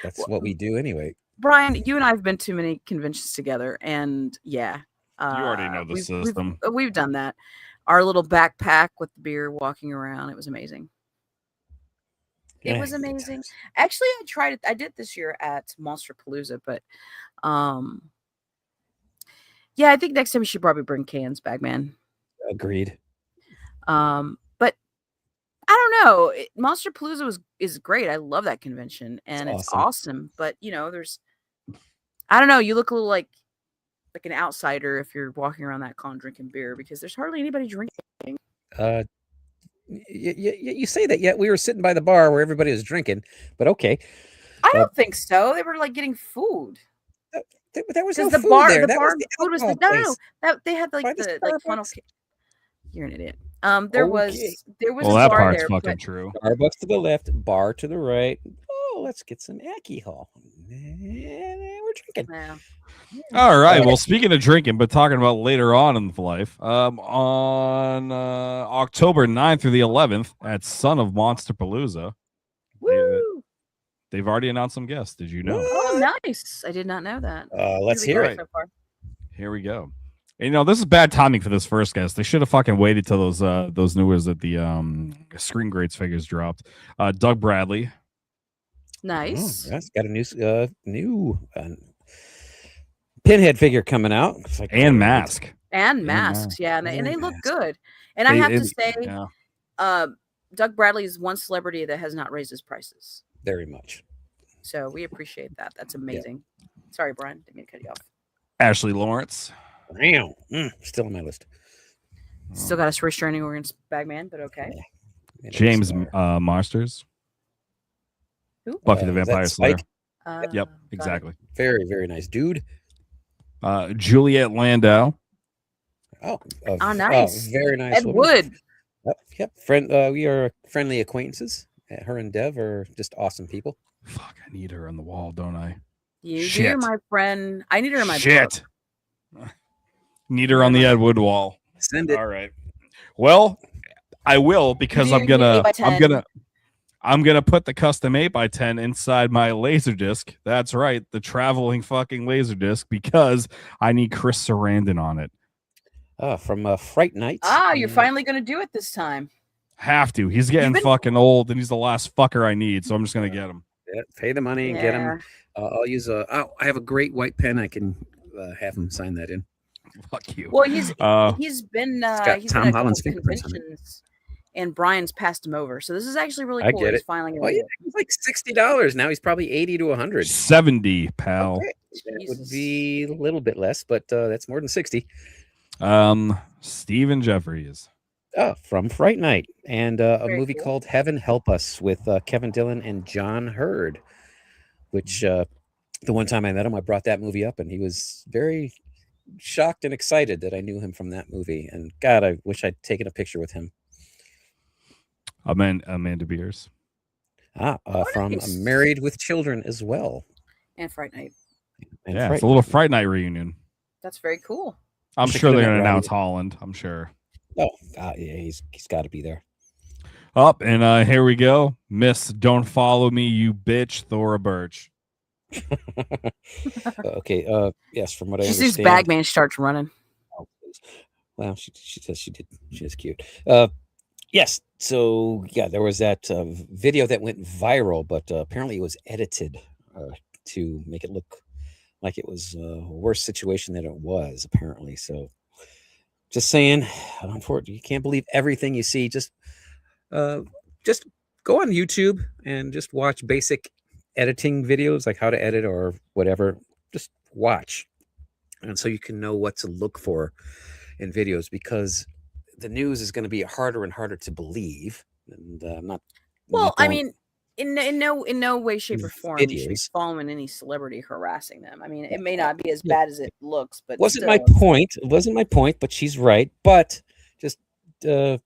that's what we do anyway. Brian, you and I have been to many conventions together, and yeah, You already know the system. We've done that. Our little backpack with the beer, walking around. It was amazing. It Yeah, was good amazing. times. Actually, I tried it. I did this year at Monster Palooza, but Yeah, I think next time you should probably bring cans, Bagman. Agreed. But I don't know. Monster Palooza is great. I love that convention, and it's awesome. awesome. But there's, I don't know. You look a little like an outsider if you're walking around that con drinking beer because there's hardly anybody drinking. You say that, yet we were sitting by the bar where everybody was drinking, but okay. I don't think so. They were like getting food. There was no the food bar, there. the That bar was the food was alcohol no, place. that they had like By the the like funnel. Starbucks. You're an idiot. There was Okay. Well, a that bar part's there, fucking but true. Starbucks to the left, bar to the right. Oh, let's get some alcohol. We're drinking. yeah. All right. Well, speaking of drinking, but talking about later on in life, on October 9th through the 11th at Son of Monster Palooza, Woo! they've already announced some guests. Did you know? Oh, nice. I did not know that. Let's Really hear good it. so far. Here we go. And, this is bad timing for this first guest. They should have fucking waited till those news that the Screen Greats figures dropped. Doug Bradley. Nice. Oh, that's got a new Pinhead figure coming out. It's like, And Mask. And masks, yeah, and they look Masks. good. And I have to say, yeah. Doug Bradley is one celebrity that has not raised his prices. Very much. So we appreciate that. That's amazing. Sorry, Brian, didn't mean to cut you off. Ashley Lawrence. Still on my list. Still got us restraining organs, Bagman, but okay. James Marsters. Who? Buffy the Is that Vampire Slayer. Spike? Yep, Got exactly. Very, very nice dude. Juliet Landau. Oh, nice. Very nice. Ed woman. Wood. Yep. Friend. We are friendly acquaintances. Her and Dev are just awesome people. Fuck, I need her on the wall, don't I? You Shit. are my friend. I need her in my Shit. book. Need her on the Ed Wood wall. Send it. All right. Well, I will because I'm gonna put the custom 8x10 inside my laser disc. That's right, the traveling fucking laser disc, because I need Chris Sarandon on it. From Fright Night. You're finally gonna do it this time. Have to. He's getting fucking old, and he's the last fucker I need, so I'm just gonna get him. Yeah, pay the money and get him. I'll use I have a great white pen. I can have him sign that in. Fuck you. Well, he's been he's been got at Tom a couple Holland's fingerprints on it. conventions, and Brian's passed him over. So this is actually really I cool. get He's it. finally Oh gonna yeah, do it. he's like $60 now. He's probably 80 to 100. 70, pal. Okay. That would Jesus. be a little bit less, but that's more than 60. Stephen Jeffries. From Fright Night, and a Very movie cool. called Heaven Help Us with Kevin Dillon and John Hurd, which the one time I met him, I brought that movie up, and he was very shocked and excited that I knew him from that movie. And God, I wish I'd taken a picture with him. Amanda Beers. From nice. Married with Children as well. And Fright Night. And Yeah, Fright it's a little Fright Night reunion. That's very cool. I'm Wish I sure could've they're met gonna Robbie. announce Holland. I'm sure. Oh, yeah, he's got to be there. Up and here we go. Miss Don't Follow Me, You Bitch, Thora Birch. Okay. Yes, from what I She sees understand. Bagman starts running. Oh, please. Well, she says she did. She is cute. Yes. So yeah, there was that video that went viral, but apparently it was edited to make it look like it was a worse situation than it was. Apparently, so just saying. Unfortunately, you can't believe everything you see. Just go on YouTube and just watch basic editing videos, like how to edit or whatever. Just watch, and so you can know what to look for in videos, because the news is going to be harder and harder to believe. And I'm not. Well, I mean, in no way, shape, or form you should be Videos. following any celebrity harassing them. I mean, it may not be as bad as it looks, but wasn't still, my point. It wasn't my point, but she's right. But just, but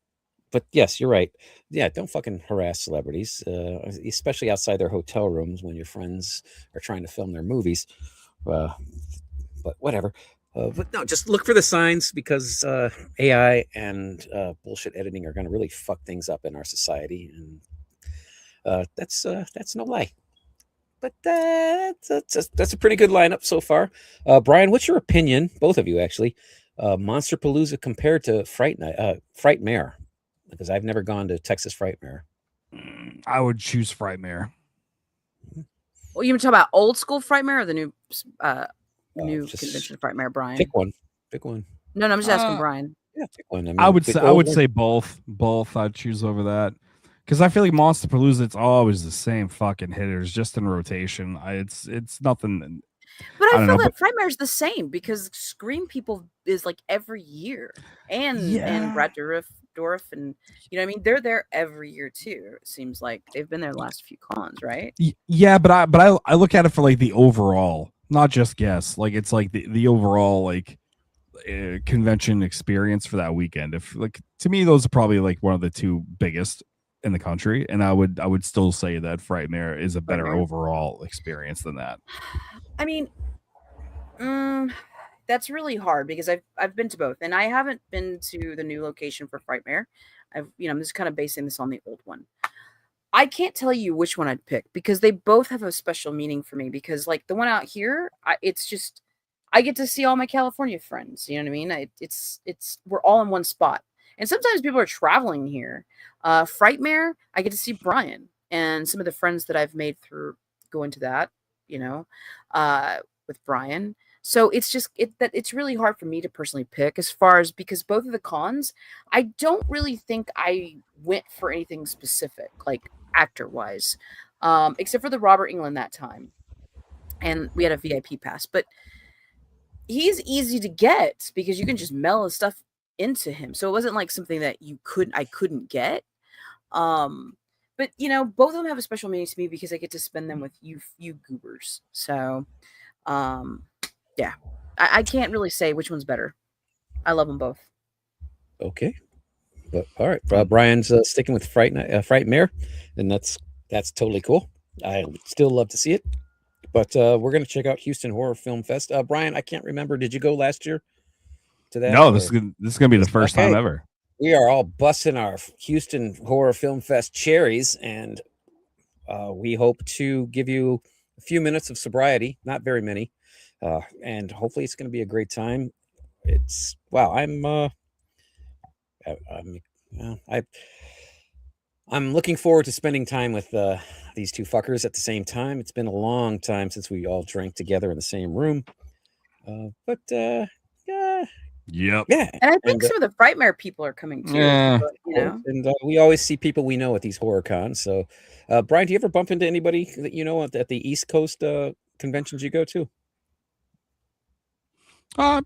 yes, you're right. Yeah, don't fucking harass celebrities, especially outside their hotel rooms when your friends are trying to film their movies. But whatever. But no, just look for the signs, because AI and bullshit editing are going to really fuck things up in our society, and that's no lie. But that's a pretty good lineup so far. Brian, what's your opinion, both of you actually, Monster Palooza compared to Frightmare? Because I've never gone to Texas Frightmare. I would choose Frightmare. Well, you talking about old school Frightmare or the new just convention Frightmare, Brian? Pick one. Pick one. No, I'm just asking Uh, Brian. Yeah, pick one. I would the say I old would one- say both. Both I'd choose over that. Because I feel like Monsterpalooza, it's always the same fucking hitters, just in rotation. It's nothing. But I I don't feel know, that but Frightmare's the same because Scream People is like every year, and yeah, Brad Dourif, and you know what I mean. They're there every year too. It seems like they've been there the last few cons, right? yeah, but I look at it for like the overall, not just guess. Like it's like the overall like convention experience for that weekend. If like to me, those are probably like one of the two biggest in the country, and I would still say that Frightmare is a better Frightmare. overall experience than that. I mean, that's really hard because I've been to both, and I haven't been to the new location for Frightmare. I'm just kind of basing this on the old one. I can't tell you which one I'd pick because they both have a special meaning for me. Because like the one out here, it's just I get to see all my California friends. You know what I mean? It's we're all in one spot, and sometimes people are traveling here. Frightmare, I get to see Brian and some of the friends that I've made through going to that. You know, with Brian. So it's just it's really hard for me to personally pick as far as because both of the cons, I don't really think I went for anything specific, like actor wise, except for the Robert England that time, and we had a VIP pass. But he's easy to get because you can just mail his stuff into him, so it wasn't like something that I couldn't get. Um, but both of them have a special meaning to me because I get to spend them with you goobers. So, yeah, I can't really say which one's better. I love them both. Okay. But all right, Brian's sticking with Frightmare, and that's totally cool. I still love to see it, but we're gonna check out Houston Horror Film Fest. Brian, I can't remember. Did you go last year to that? No, or- this is gonna be the first time Okay. ever. We are all busting our Houston Horror Film Fest cherries, and we hope to give you a few minutes of sobriety, not very many, and hopefully it's going to be a great time. It's wow. I'm looking forward to spending time with these two fuckers at the same time. It's been a long time since we all drank together in the same room, but yeah, Yep. yeah. And I think And, some of the Frightmare people are coming too. Yeah. But, And we always see people we know at these horror cons. So, Brian, do you ever bump into anybody that you know at the East Coast conventions you go to? Uh,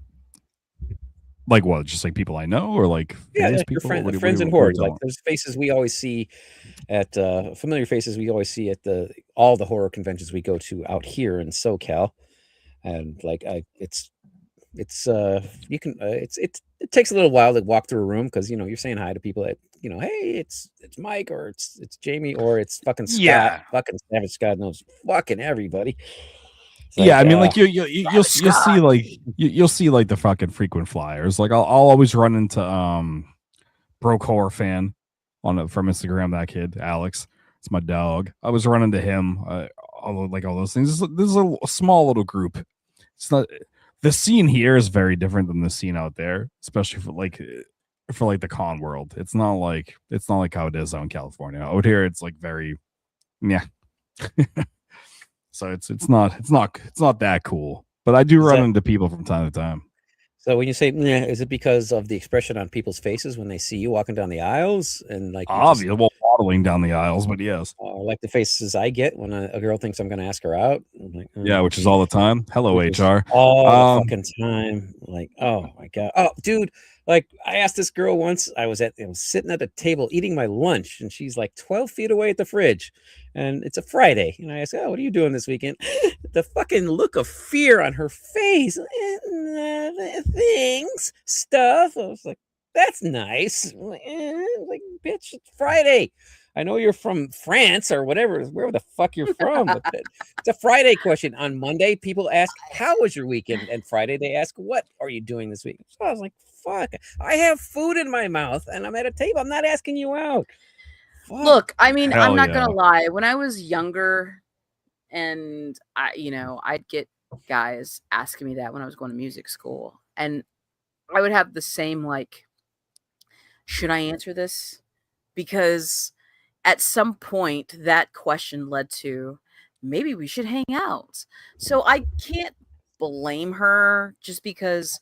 like what? Just like people I know, or like Yeah, famous like your people? What do- friends what in do you- what horror. are you Like talking those faces we always see at familiar faces we always see at all the horror conventions we go to out here in SoCal. And like it's you can it takes a little while to walk through a room because you're saying hi to people that hey, it's Mike, or it's Jamie, or it's fucking Scott. Yeah. Fucking Savage Scott knows fucking everybody. It's Yeah, I like, mean, like you'll see like you'll see like the fucking frequent flyers. Like I'll always run into Broke Horror Fan from Instagram. That kid Alex, it's my dog. I was running to him. All those things. This is a small little group. It's not the scene here is very different than the scene out there, especially for like the con world. It's not like how it is out in California. Out here, it's like very yeah. So it's not that cool. But I do run into people from time to time. So when you say "Meh," is it because of the expression on people's faces when they see you walking down the aisles, and like Obviously, well, waddling down the aisles, but yes. like the faces I get when a girl thinks I'm going to ask her out? I'm like, Yeah, which is all the time. Hello, Which is HR. all the fucking time. Like, oh my god, oh dude, like I asked this girl once. I was sitting at a table eating my lunch, and she's like 12 feet away at the fridge, and it's a Friday, and I asked, oh, what are you doing this weekend? The fucking look of fear on her face. Things, stuff. I was like, that's nice. Like, bitch, it's Friday. I know you're from France or wherever the fuck you're from, but it's a Friday question. On Monday, people ask, how was your weekend? And Friday, they ask, what are you doing this week? So I was like, fuck, I have food in my mouth and I'm at a table. I'm not asking you out. Fuck. Look, I mean, Hell I'm not yeah. gonna lie. When I was younger, and I'd get guys asking me that when I was going to music school, and I would have the same like, should I answer this? Because at some point that question led to maybe we should hang out. So I can't blame her just because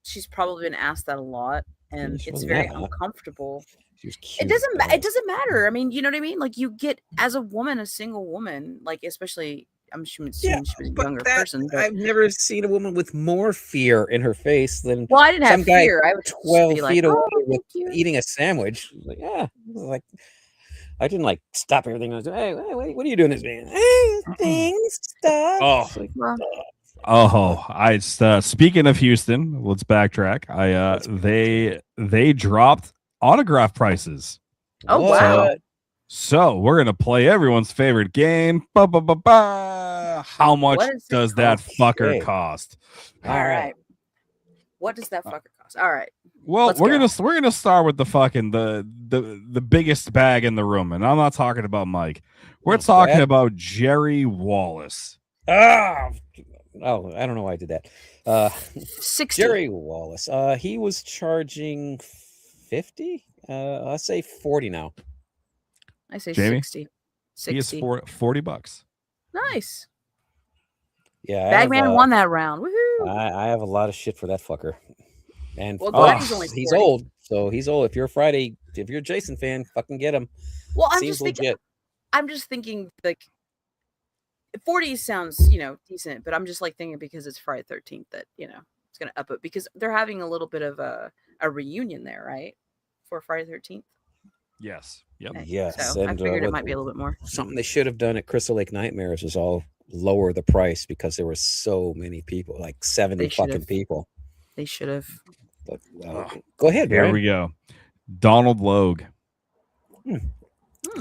she's probably been asked that a lot, and she it's wasn't very that hot. uncomfortable. She was cute. It doesn't matter. I mean, you know what I mean? Like you get as a woman, a single woman, like especially I'm assuming she was a but younger that, person, but I've never seen a woman with more fear in her face than well, I didn't have some guy fear. I would just 12 be like, feet away oh, with thank you. eating a sandwich. Like, yeah, it was like I didn't like stop everything. I was like, hey, what are you doing this man? Hey, things, stuff. Oh. It's like, Well, Oh, I speaking of Houston, let's backtrack. They dropped autograph prices. Oh, what? wow. So we're gonna play everyone's favorite game. Ba, ba, ba, ba. How much What is it does that called? fucker Okay. cost? All right. What does that fucker cost? All right. Well, Let's we're go. gonna start with the fucking the biggest bag in the room, and I'm not talking about Mike. We're talking Brad? about Jerry Wallace. Oh, I don't know why I did that. 60. Jerry Wallace. He was charging 50. I'll say 40 now. I say Jamie? 60. He is 60. $40. Nice. Yeah, Bagman won that round. Woohoo. I have a lot of shit for that fucker. And Well, glad he's only 40. he's old, so he's old. If you're a Jason fan, fucking get him. Well, Seems legit. I'm just thinking like 40 sounds, decent, but I'm just like thinking because it's Friday 13th that, it's going to up it because they're having a little bit of a reunion there, right? For Friday 13th. Yes. Yep. Okay, Yes, so I and figured it might be a little bit more. Something they should have done at Crystal Lake Nightmares was all lower the price because there were so many people, like 70 They should fucking have. people. They should have. But go ahead, Here Brian. we go. Donald Logue.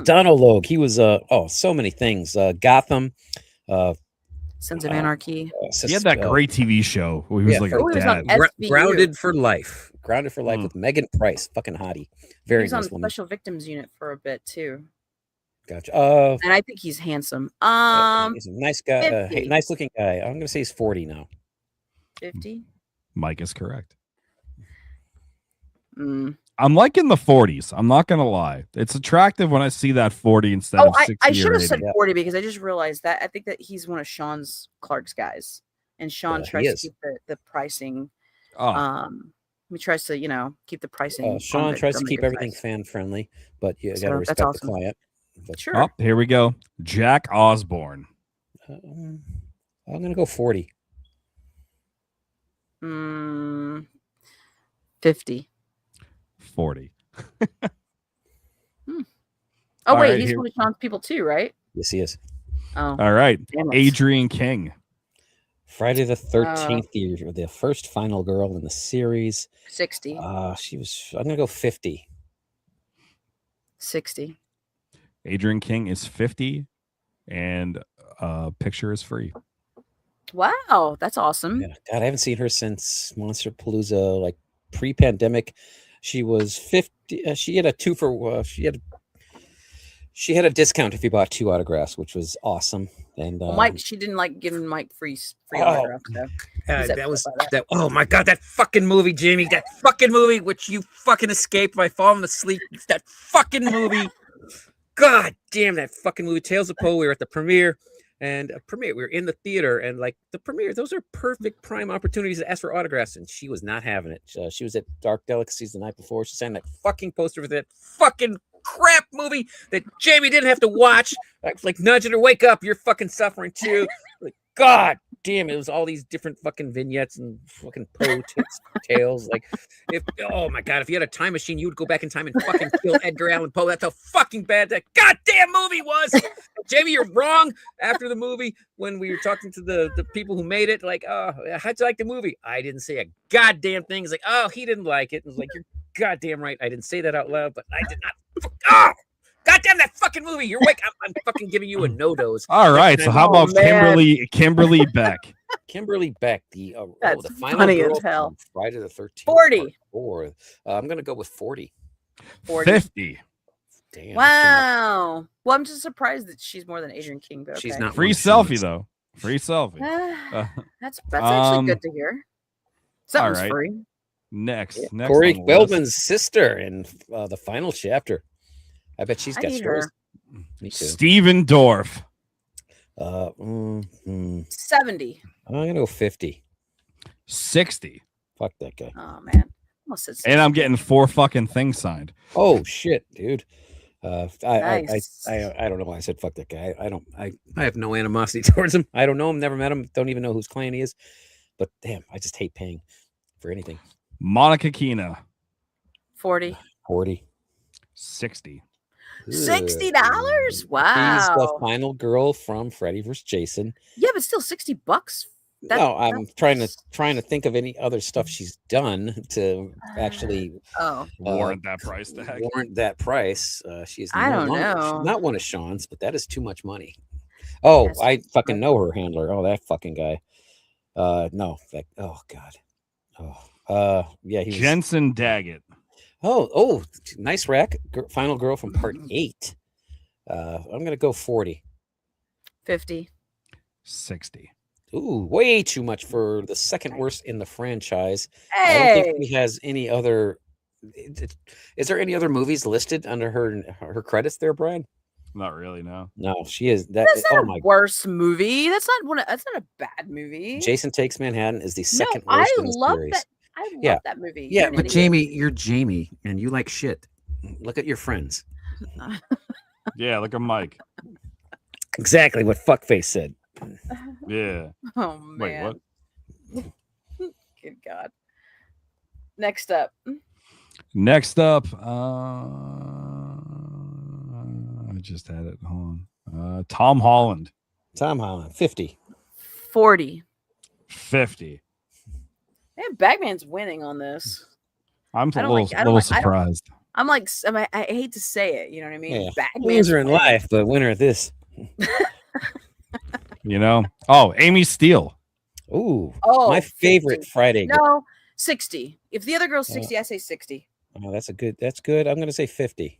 Donald Logue. He was so many things. Gotham. Sons of Anarchy. He had that great TV show where he was like he was a on dad. SVU. Grounded for Life. Grounded for Life with Megan Price. Fucking hottie. He Very was on nice woman. Special Victims Unit for a bit too. Gotcha. And I think he's handsome. He's a nice guy. 50. Nice looking guy. I'm gonna say he's 40 now. 50. Mike is correct. Mm. I'm liking the 40s. I'm not gonna lie. It's attractive when I see that 40 instead of 60 I should or have 80. said 40 because I just realized that I think that he's one of Sean's Clark's guys, and Sean he tries to is. keep the pricing. Oh, He tries to keep the pricing. Sean tries to on the keep good everything side. fan friendly, but you So gotta that's respect awesome. the client. But, Sure. oh, here we go. Jack Osborne. I'm gonna go 40. 50. 40. Oh All wait, right, he's here- one of Sean's people too, right? Yes, he is. Oh, All right. damn it. Adrian King. Friday the 13th, the first final girl in the series. 60. She was. I'm gonna go 50. 60. Adrian King is 50 and picture is free. Wow, that's awesome. Yeah, God, I haven't seen her since Monster Palooza, like pre-pandemic. She was 50. She had a two for. She had a discount if you bought 2 autographs, which was awesome. And Well, Mike, she didn't like giving Mike free Oh, autographs. So. He's that upset was by that. Oh my God, that fucking movie, Jamie, that fucking movie which you fucking escaped by falling asleep. That fucking movie. God damn that fucking movie. Tales of Poe. We were at the premiere. And we were in the theater, and like the premiere, those are perfect prime opportunities to ask for autographs. And she was not having it. She was at Dark Delicacies the night before. She signed that fucking poster for that fucking crap movie that Jamie didn't have to watch. Like nudging her, wake up, you're fucking suffering too. Like, God damn, it was all these different fucking vignettes and fucking Poe tales. Like, oh my God, if you had a time machine, you would go back in time and fucking kill Edgar Allan Poe. That's how fucking bad that goddamn movie was. Jamie, you're wrong. After the movie, when we were talking to the people who made it, like, oh, how'd you like the movie? I didn't say a goddamn thing. It's like, oh, he didn't like it. It was like, you're goddamn right. I didn't say that out loud, but I did not. Oh, goddamn that fucking movie. You're awake. I'm fucking giving you a no-dose. All right. So how about man. Kimberly Beck? Kimberly Beck, the That's final funny girl as hell. from Friday the 13th. 40. Or I'm gonna go with 40. 40. 50. Damn. Wow. Well, I'm just surprised that she's more than Adrian King, but okay. She's not Free one she selfie was. though. Free selfie. That's actually Um, good to hear. Something's all right. free. Next Corey on the list. Feldman's sister in the final chapter. I bet she's I got need stories. her. Me too. Steven Dorff. 70. I'm gonna go 50. 60. Fuck that guy. Oh man, almost said And I'm 60. getting 4 fucking things signed. Oh shit, dude. Nice. I don't know why I said fuck that guy. I have no animosity towards him. I don't know him, never met him, don't even know whose clan he is. But damn, I just hate paying for anything. Monica Keena, 40. 40. 60. $60? She's the Wow. final girl from Freddy vs. Jason. Yeah, but still $60. No, I'm trying to think of any other stuff she's done to actually Oh, Warrant that price tag. warrant that price. She's I no don't longer, know. she's not one of Sean's, but that is too much money. Oh, Yes. I fucking know her handler. Oh, that fucking guy. No, that. Oh God. Yeah, he was. Jensen Daggett. Oh, nice rack. Final girl from part 8. I'm gonna go 40. 50. 60. Ooh, way too much for the second worst in the franchise. I don't Hey, think he has any other. Is there any other movies listed under her credits there, Brian? Not really, no. No, she is. That. that's not Oh a my. worst movie. That's not a bad movie. Jason Takes Manhattan is the second no, I worst in the love series. that. I love Yeah. that movie. Yeah, You're an but idiot. Jamie, you're Jamie, and you like shit. Look at your friends. Yeah, look at Mike. Exactly what fuckface said. Yeah. Oh Wait, man. what? Good God. Next up, Next up, I just had it. Hold on. Tom Holland, Tom Holland, 50. 40. 50. Man, Bagman's winning on this. I'm I a don't little, like- I don't like- I don't- surprised. I'm like, I hate to say it. You know what I mean? Yeah. Bagman's Loser in winning. life, but winner at this. You know? Oh, Amy Steele. Ooh, Oh, my 50. favorite Friday. No, 60. If the other girl's 60, I say 60. Oh, that's good. I'm gonna say 50.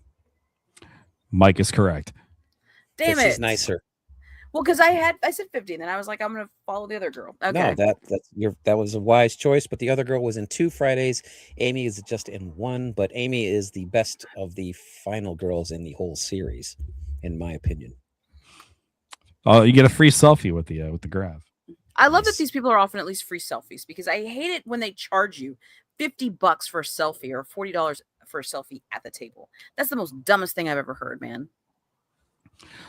Mike is correct. 'Cause Damn it. she's nicer. Well, because I said 50, and then I was like, I'm gonna follow the other girl. Okay. No, that was a wise choice, but the other girl was in 2 Fridays. Amy is just in 1, but Amy is the best of the final girls in the whole series, in my opinion. Oh, you get a free selfie with the graph. I love that Nice. these people are offering at least free selfies because I hate it when they charge you $50 for a selfie or $40 for a selfie at the table. That's the most dumbest thing I've ever heard, man.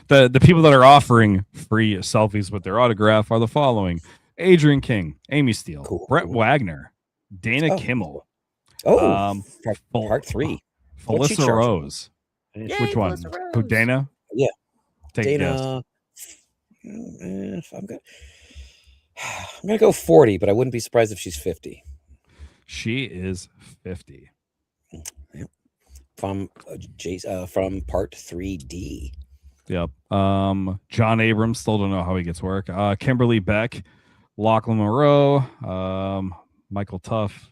The people that are offering free selfies with their autograph are the following: Adrian King, Amy Steele, Cool. Brett Wagner, Dana Oh. Kimmel, Oh, Fel- part 3. What's she Felissa charging? Rose. Yay, Which one? Felissa Who, Rose. Dana? Yeah. Take a guess. Dana. I'm gonna go 40, but I wouldn't be surprised if she's 50. She is 50. From from part 3D. Yep. John Abrams, still don't know how he gets work. Kimberly Beck, Lachlan Monroe, Michael Tuff,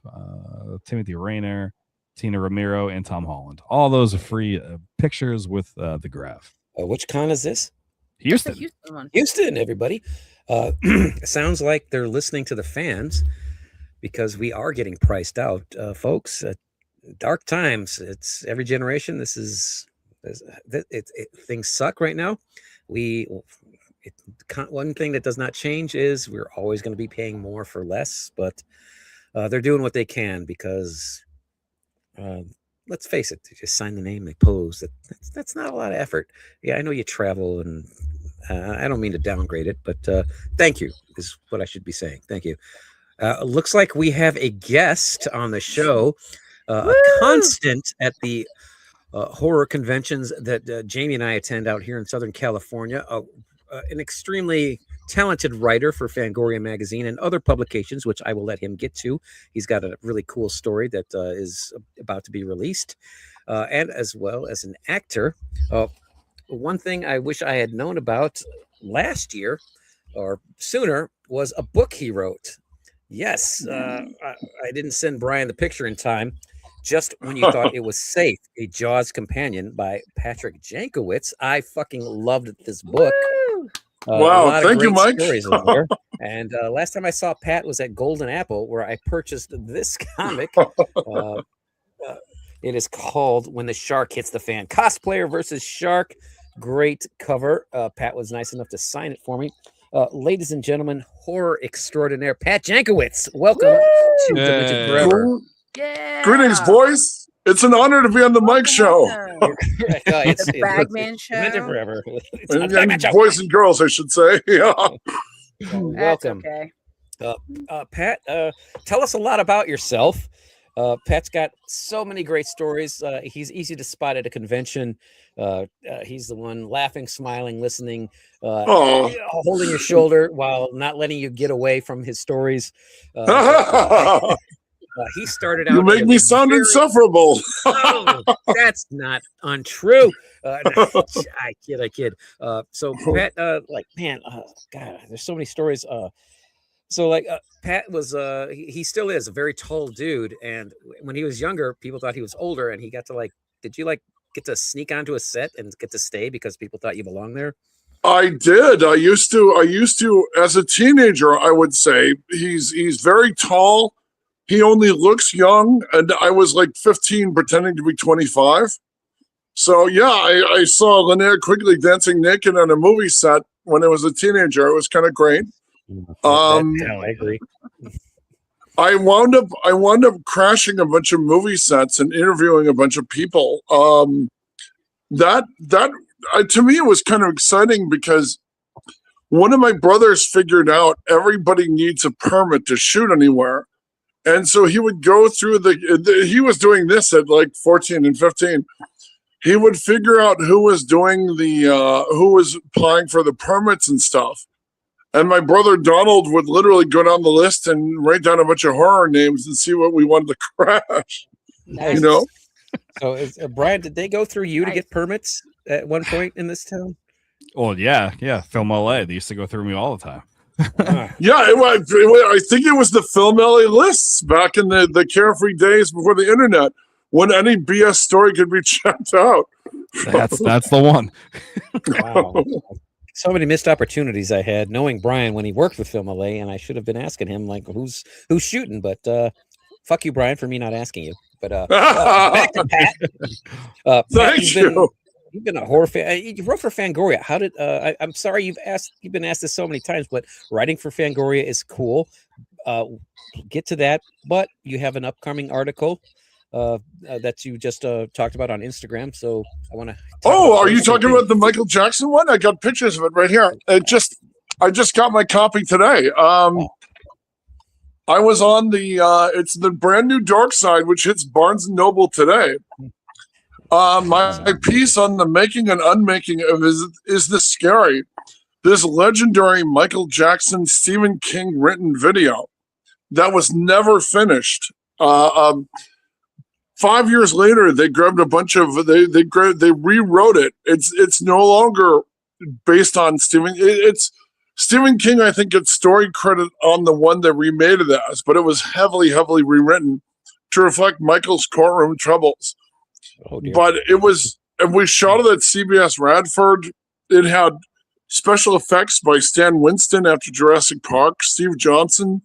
Timothy Rayner, Tina Ramiro, and Tom Holland. All those are free pictures with the graph. Which con is this? That's the Houston. Houston one. Houston, everybody. Sounds like they're listening to the fans because we are getting priced out, folks. Dark times. It's every generation. Things suck right now. One thing that does not change is we're always going to be paying more for less, but they're doing what they can because let's face it, they just sign the name, they pose. That's not a lot of effort. Yeah, I know you travel, and I don't mean to downgrade it, but thank you is what I should be saying. Thank you. Looks like we have a guest on the show, a Woo! constant at the horror conventions that Jamie and I attend out here in Southern California. An extremely talented writer for Fangoria magazine and other publications, which I will let him get to. He's got a really cool story that is about to be released, and as well as an actor. One thing I wish I had known about last year or sooner was a book he wrote. Yes, I didn't send Brian the picture in time. Just when you thought it was safe, A Jaws Companion by Patrick Jankowitz. I fucking loved this book. Woo! A Wow, lot of thank you, great Mike. stories in there. And last time I saw Pat was at Golden Apple, where I purchased this comic. It is called When the Shark Hits the Fan. Cosplayer versus Shark. Great cover. Pat was nice enough to sign it for me. ladies and gentlemen, horror extraordinaire Pat Jankowicz. Welcome to Demented Hey. Forever. Yeah. Greetings, boys. It's an honor to be on the Mike Show. Welcome. It's The Bagman Show. Demented Forever. It's And, not the Bagman and Show. boys and girls, I should say. Yeah. That's Welcome. okay. Pat, tell us a lot about yourself. Pat's got so many great stories. He's easy to spot at a convention. He's the one laughing, smiling, listening, Oh. holding your shoulder while not letting you get away from his stories. He started out. You make as me a sound very- insufferable. Oh, that's not untrue. I kid. So Pat, God, there's so many stories. Pat was, he still is a very tall dude, and when he was younger, people thought he was older, and he got to did you get to sneak onto a set and get to stay because people thought you belonged there? I did. I used to as a teenager, I would say. He's very tall. He only looks young, and I was like 15 pretending to be 25. So yeah, I saw Linnea Quigley dancing naked on a movie set when I was a teenager. It was kind of great. I agree. I wound up crashing a bunch of movie sets and interviewing a bunch of people. To me, it was kind of exciting because one of my brothers figured out everybody needs a permit to shoot anywhere. And so he would go through he was doing this at like 14 and 15. He would figure out who was doing who was applying for the permits and stuff. And my brother Donald would literally go down the list and write down a bunch of horror names and see what we wanted to crash. Nice. You know? So, Brian, did they go through you to Nice. get permits at one point in this town? Oh yeah. Film LA. They used to go through me all the time. Yeah, I think it was the Film LA lists back in the carefree days before the internet, when any BS story could be checked out. That's the one. Wow. So many missed opportunities I had knowing Brian when he worked with Film LA, and I should have been asking him who's shooting, but fuck you, Brian, for me not asking you. But back to Pat. Pat, Thank you. You've been a horror fan. You wrote for Fangoria. How did I'm sorry you've been asked this so many times, but writing for Fangoria is cool. Get to that, but you have an upcoming article that you just talked about on Instagram. So I want to. Oh, are you talking about the Michael Jackson one? I got pictures of it right here. I just got my copy today. I was on it's the brand new Dark Side, which hits Barnes and Noble today. My piece on the making and unmaking of is this scary. This legendary Michael Jackson, Stephen King written video that was never finished. 5 years later, they grabbed a bunch of they rewrote it. It's no longer based on Stephen. It's Stephen King. I think gets story credit on the one that remade it as, but it was heavily rewritten to reflect Michael's courtroom troubles. Oh, dear. But and we shot it at CBS Radford. It had special effects by Stan Winston after Jurassic Park, Steve Johnson.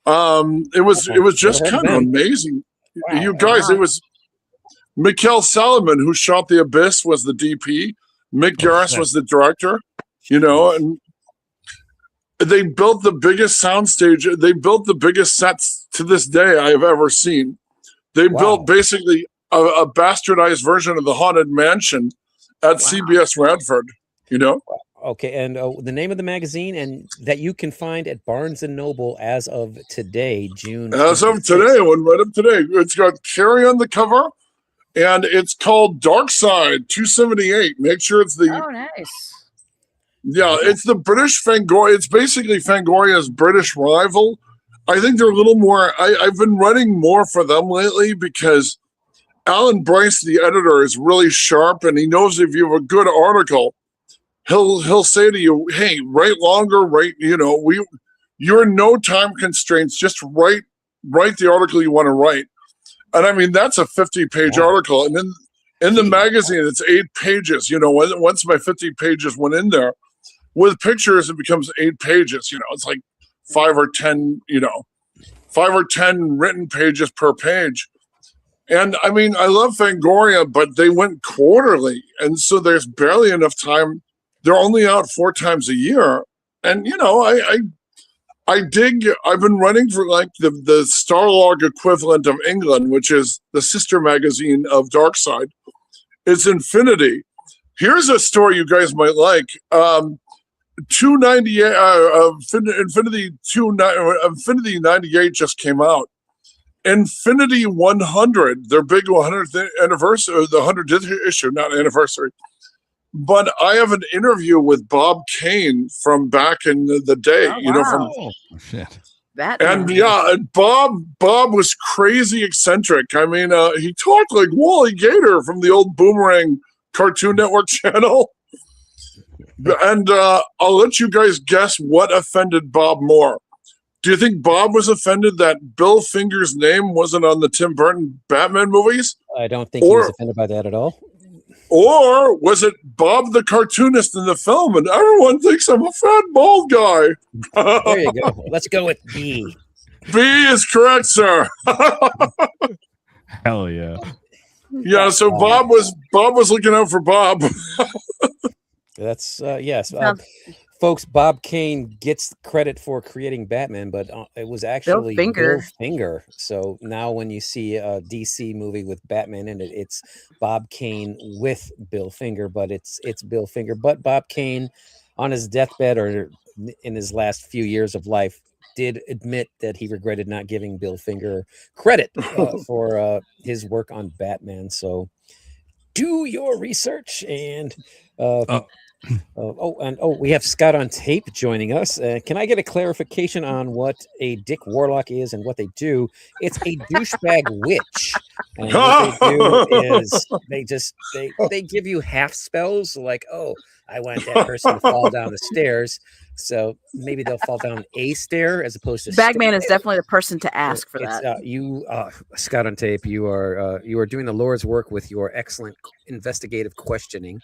It was just kind of amazing. Wow. You guys, it was Mikhail Salomon who shot The Abyss was the DP. Mick Garris was the director, and they built the biggest soundstage. They built the biggest sets to this day I have ever seen. They built basically a bastardized version of the Haunted Mansion at CBS Radford, Okay, and the name of the magazine and that you can find at Barnes and Noble as of today, June. As of 26th. today, I went right up today. It's got Carrie on the cover, and it's called Dark Side 278. Make sure it's the Oh, nice. it's the British Fangoria. It's basically Fangoria's British rival. I think they're a little more. I've been writing more for them lately because Alan Bryce, the editor, is really sharp, and he knows if you have a good article, he'll say to you, "Hey, write longer, write. You're no time constraints. Just write the article you want to write." And I mean, that's a 50-page article, and then in the magazine, it's 8 pages. Once my 50 pages went in there, with pictures, it becomes 8 pages. It's like 5 or 10 written pages per page. And I mean, I love Fangoria, but they went quarterly. And so there's barely enough time. They're only out 4 times a year. and I dig. I've been running for like the Starlog equivalent of England, which is the sister magazine of Darkside. It's Infinity. Here's a story you guys might like. 298 Infinity 98 just came out. Infinity 100, their big 100th anniversary, the 100th issue, not anniversary. But I have an interview with Bob Kane from back in the day, from Oh, shit. Batman. and Bob was crazy eccentric. I mean, he talked like Wally Gator from the old Boomerang Cartoon Network channel. And I'll let you guys guess what offended Bob more. Do you think Bob was offended that Bill Finger's name wasn't on the Tim Burton Batman movies? I don't think he was offended by that at all. Or was it Bob the cartoonist in the film and everyone thinks I'm a fat bald guy? There you go. Let's go with B. B is correct, sir. Hell yeah. Yeah, so Bob was looking out for Bob. That's yes. Folks, Bob Kane gets credit for creating Batman, but it was actually Bill Finger. So now when you see a DC movie with Batman in it, it's Bob Kane with Bill Finger, but it's Bill Finger. But Bob Kane, on his deathbed or in his last few years of life, did admit that he regretted not giving Bill Finger credit for his work on Batman. So do your research and we have Scott on tape joining us. Can I get a clarification on what a Dick Warlock is and what they do? It's a douchebag witch, and what they do is they give you half spells, like, oh, I want that person to fall down the stairs, so maybe they'll fall down a stair as opposed to. Bagman is definitely the person to ask for that. Scott on tape. You are doing the Lord's work with your excellent investigative questioning.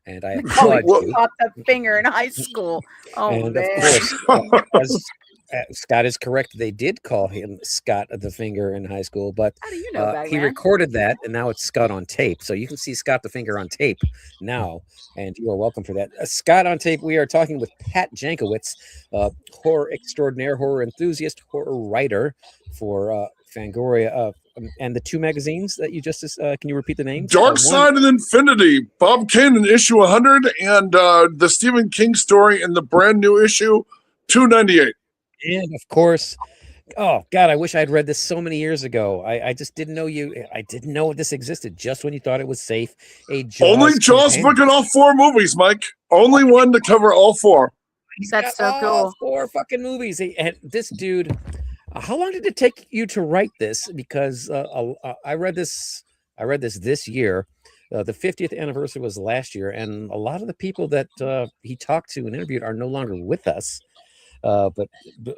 And I applaud you. Caught the finger in high school. Oh, and man. Of course, Scott is correct. They did call him Scott the Finger in high school, but how do you know, he recorded that, and now it's Scott on tape. So you can see Scott the Finger on tape now, and you are welcome for that. Scott on tape. We are talking with Pat Jankowitz, horror extraordinaire, horror enthusiast, horror writer for Fangoria. And the two magazines that you just can you repeat the names? Darkside and Infinity, Bob Kane in issue 100, and the Stephen King story in the brand new issue 298. And of course, oh God, I wish I'd read this so many years ago. I just didn't know I didn't know this existed just when you thought it was safe. Only Jaws book in all 4 movies, Mike. Only one to cover all 4. That's so cool. 4 fucking movies. And this dude. How long did it take you to write this? Because I read this year. The 50th anniversary was last year, and a lot of the people that he talked to and interviewed are no longer with us. But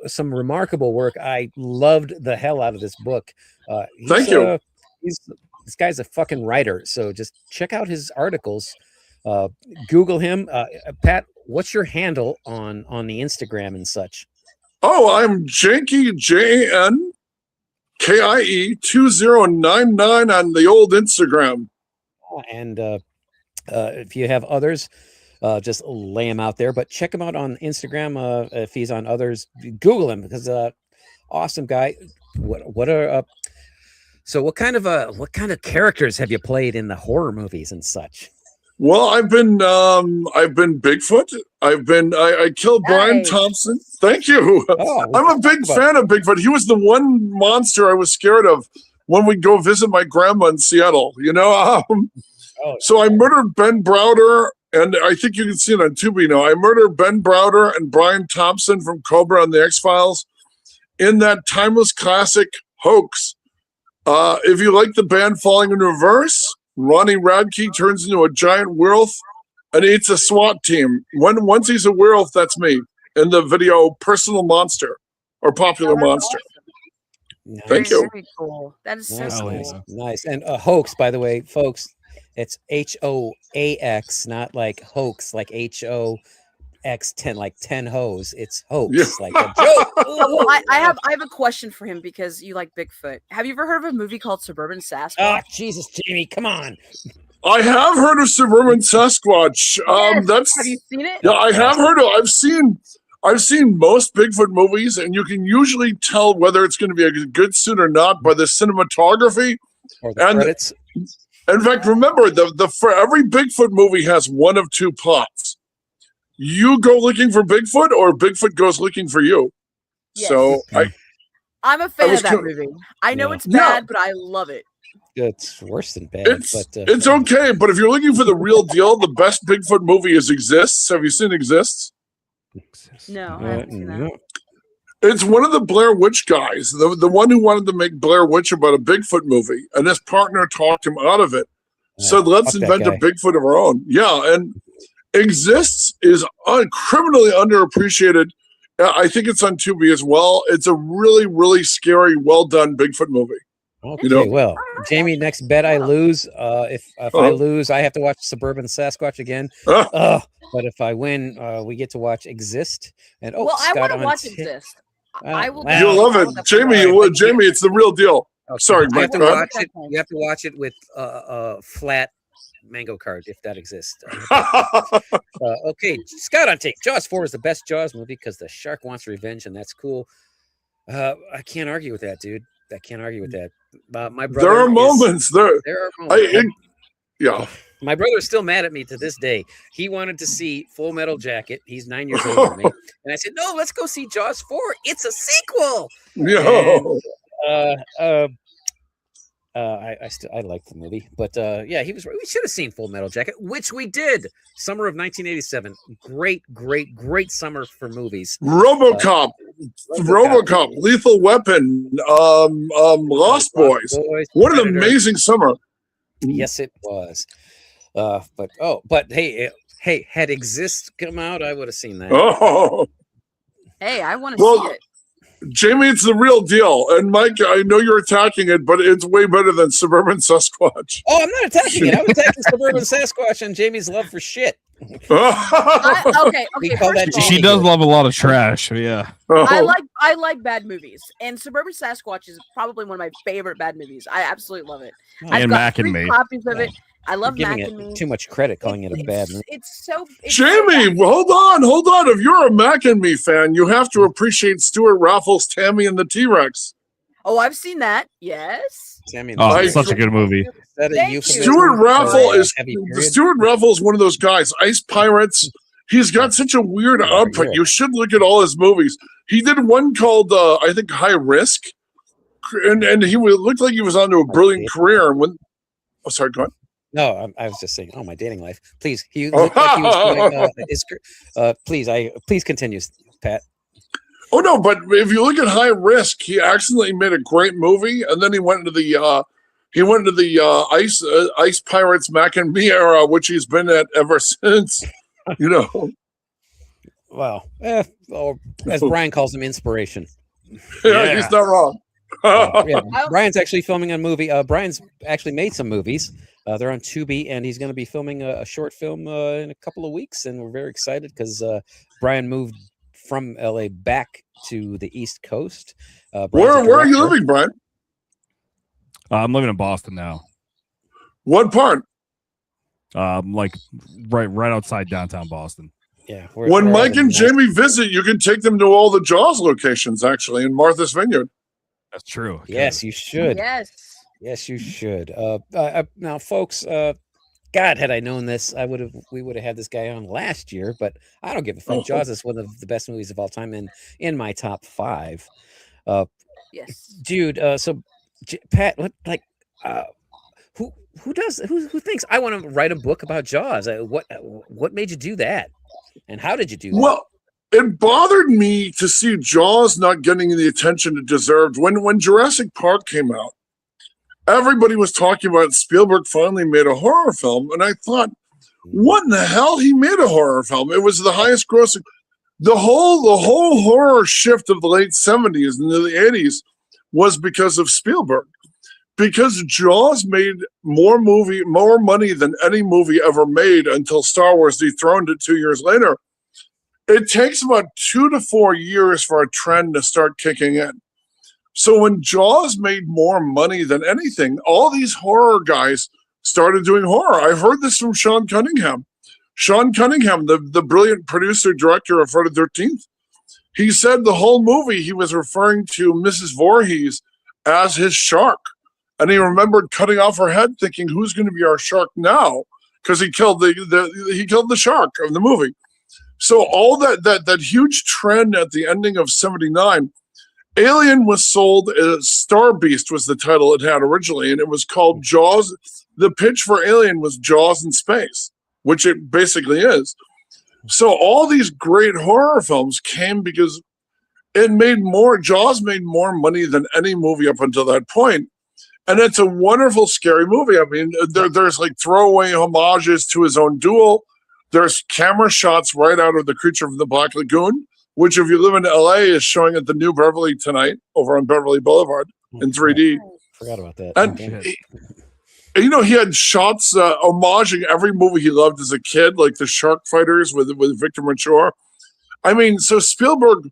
some remarkable work. I loved the hell out of this book. Thank you. This guy's a fucking writer, so just check out his articles. Google him. Pat, what's your handle on the Instagram and such? Oh, I'm Janky JNKIE 2099 on the old Instagram. And if you have others, just lay him out there. But check him out on Instagram. If he's on others, Google him because awesome guy. What kind of characters have you played in the horror movies and such? Well, I've been Bigfoot. I killed Brian Thompson. Thank you. Oh, I'm a big fan of Bigfoot. He was the one monster I was scared of when we go visit my grandma in Seattle. So I murdered Ben Browder, and I think you can see it on Tubi now. I murdered Ben Browder and Brian Thompson from Cobra and the X-Files in that timeless classic Hoax. If you like the band Falling in Reverse, Ronnie Radke turns into a giant werewolf and eats a SWAT team. Once he's a werewolf, that's me in the video Personal Monster or Popular Monster. Nice. Thank you. Very cool. That is so cool. Nice. And Hoax, by the way, folks, it's HOAX, not like hoax, like HOX10, like 10 hoes. It's hoax, like a joke. Well, I have a question for him because you like Bigfoot. Have you ever heard of a movie called Suburban Sasquatch? Oh, Jesus, Jamie, come on. I have heard of Suburban Sasquatch. Yes. Have you seen it? Yeah, I have heard of. I've seen most Bigfoot movies, and you can usually tell whether it's going to be a good suit or not by the cinematography. Or the And credits. in fact, remember for every Bigfoot movie has one of two plots. You go looking for Bigfoot, or Bigfoot goes looking for you. Yes. So I'm a fan was of that co- movie. I know Yeah. it's Yeah. bad, but I love it. It's worse than bad. it's okay, but if you're looking for the real deal, the best Bigfoot movie is Exists. Have you seen Exists? No, I haven't seen that. no. It's one of the Blair Witch guys, the one who wanted to make Blair Witch about a Bigfoot movie, and his partner talked him out of it. Said, let's fuck that invent a guy. Bigfoot of our own. Yeah, and Exists is criminally underappreciated. I think it's on Tubi as well. It's a really, really scary, well done Bigfoot movie. Okay, You know? well, Jamie, next bet I lose. If I Uh-huh. lose, I have to watch Suburban Sasquatch again. Uh, But if I win, we get to watch Exist. And well, I Scott want to on watch Ti- Exist. Well, I will. well, You'll love I it, will definitely Jamie. All right, Jamie, it's the real deal. Sorry, you have Mike. to go ahead. watch it. You have to watch it with a flat mango card if that exists. Okay, Scott on tape. Jaws 4 is the best Jaws movie because the shark wants revenge, and that's cool. I can't argue with that, dude. I can't argue with that. My brother. There are moments. There are moments. Yeah. My brother's still mad at me to this day. He wanted to see Full Metal Jacket. He's 9 years older than me, and I said, "No, let's go see Jaws 4. It's a sequel." Yo. I like the movie, but yeah, he was right. We should have seen Full Metal Jacket, which we did. Summer of 1987. Great summer for movies. RoboCop, Lethal Weapon, Lost Boys. What an Predator. amazing summer. Yes, it was. But hey, had Exist come out, I would have seen that. Oh, Hey, I want to Well, see it. Jamie, it's the real deal. And Mike, I know you're attacking it, but it's way better than Suburban Sasquatch. Oh, I'm not attacking it. I'm attacking Suburban Sasquatch and Jamie's love for shit. Okay, We okay. call First that of all, She does love a lot of trash. Yeah. I like bad movies, and Suburban Sasquatch is probably one of my favorite bad movies. I absolutely love it. I've And got Mac and 3 Me. copies of it. I love You're Mac giving and it Me. too much credit, calling it a bad movie. It's so. Jamie, hold on. If you're a Mac and Me fan, you have to appreciate Stuart Raffles, Tammy, and the T-Rex. Oh, I've seen that. Yes. Sammy, Oh, I- it's such a good movie. Is that a Thank you. euphemism Stuart for Raffle a is heavy period? Stuart Raffle is one of those guys. Ice Pirates. He's got such a weird output. yeah. You should look at all his movies. He did one called I think High Risk, and he looked like he was onto a brilliant career. And when sorry, go on. No, I was just saying. Oh, my dating life. Please, he looked like he was doing. Please continue, Pat. Oh no, but if you look at High Risk, he accidentally made a great movie, and then he went into the Ice Pirates Mac and Me era, which he's been at ever since. You know, Well, or as Brian calls them, inspiration. yeah, he's not wrong. Yeah, Brian's actually filming a movie. Brian's actually made some movies. They're on Tubi, and he's going to be filming a short film in a couple of weeks, and we're very excited because Brian moved from LA back to the East Coast. Where are you living, Brian? I'm living in Boston now. What part? Like right outside downtown Boston. Yeah. When Mike and Jamie visit, you can take them to all the Jaws locations, actually, in Martha's Vineyard. That's true. Yes, you should. Yes. Yes, you should. Now, folks, God, had I known this, we would have had this guy on last year. But I don't give a fuck. Jaws is one of the best movies of all time, and in my top 5. Yes. Dude. Pat, who thinks I want to write a book about Jaws? What made you do that, and how did you do that? Well, it bothered me to see Jaws not getting the attention it deserved. When Jurassic Park came out, everybody was talking about Spielberg finally made a horror film, and I thought, what in the hell? He made a horror film. It was the highest grossing. The whole horror shift of the late 70s and the 80s was because of Spielberg. Because Jaws made more money than any movie ever made until Star Wars dethroned it 2 years later. It takes about 2 to 4 years for a trend to start kicking in. So when Jaws made more money than anything, all these horror guys started doing horror. I heard this from Sean Cunningham. Sean Cunningham, the brilliant producer, director of Friday the 13th, he said the whole movie he was referring to Mrs. Voorhees as his shark. And he remembered cutting off her head, thinking, "Who's going to be our shark now?" Because he killed the shark of the movie. So all that huge trend at the ending of '79, Alien was sold as Star Beast was the title it had originally, and it was called Jaws. The pitch for Alien was Jaws in space, which it basically is. So all these great horror films came because Jaws made more money than any movie up until that point. And it's a wonderful, scary movie. I mean, there's like throwaway homages to his own duel. There's camera shots right out of The Creature from the Black Lagoon, which, if you live in LA, is showing at the New Beverly tonight over on Beverly Boulevard in 3D. Forgot about that. And he had shots homaging every movie he loved as a kid, like the Shark Fighters with Victor Mature. I mean, so Spielberg,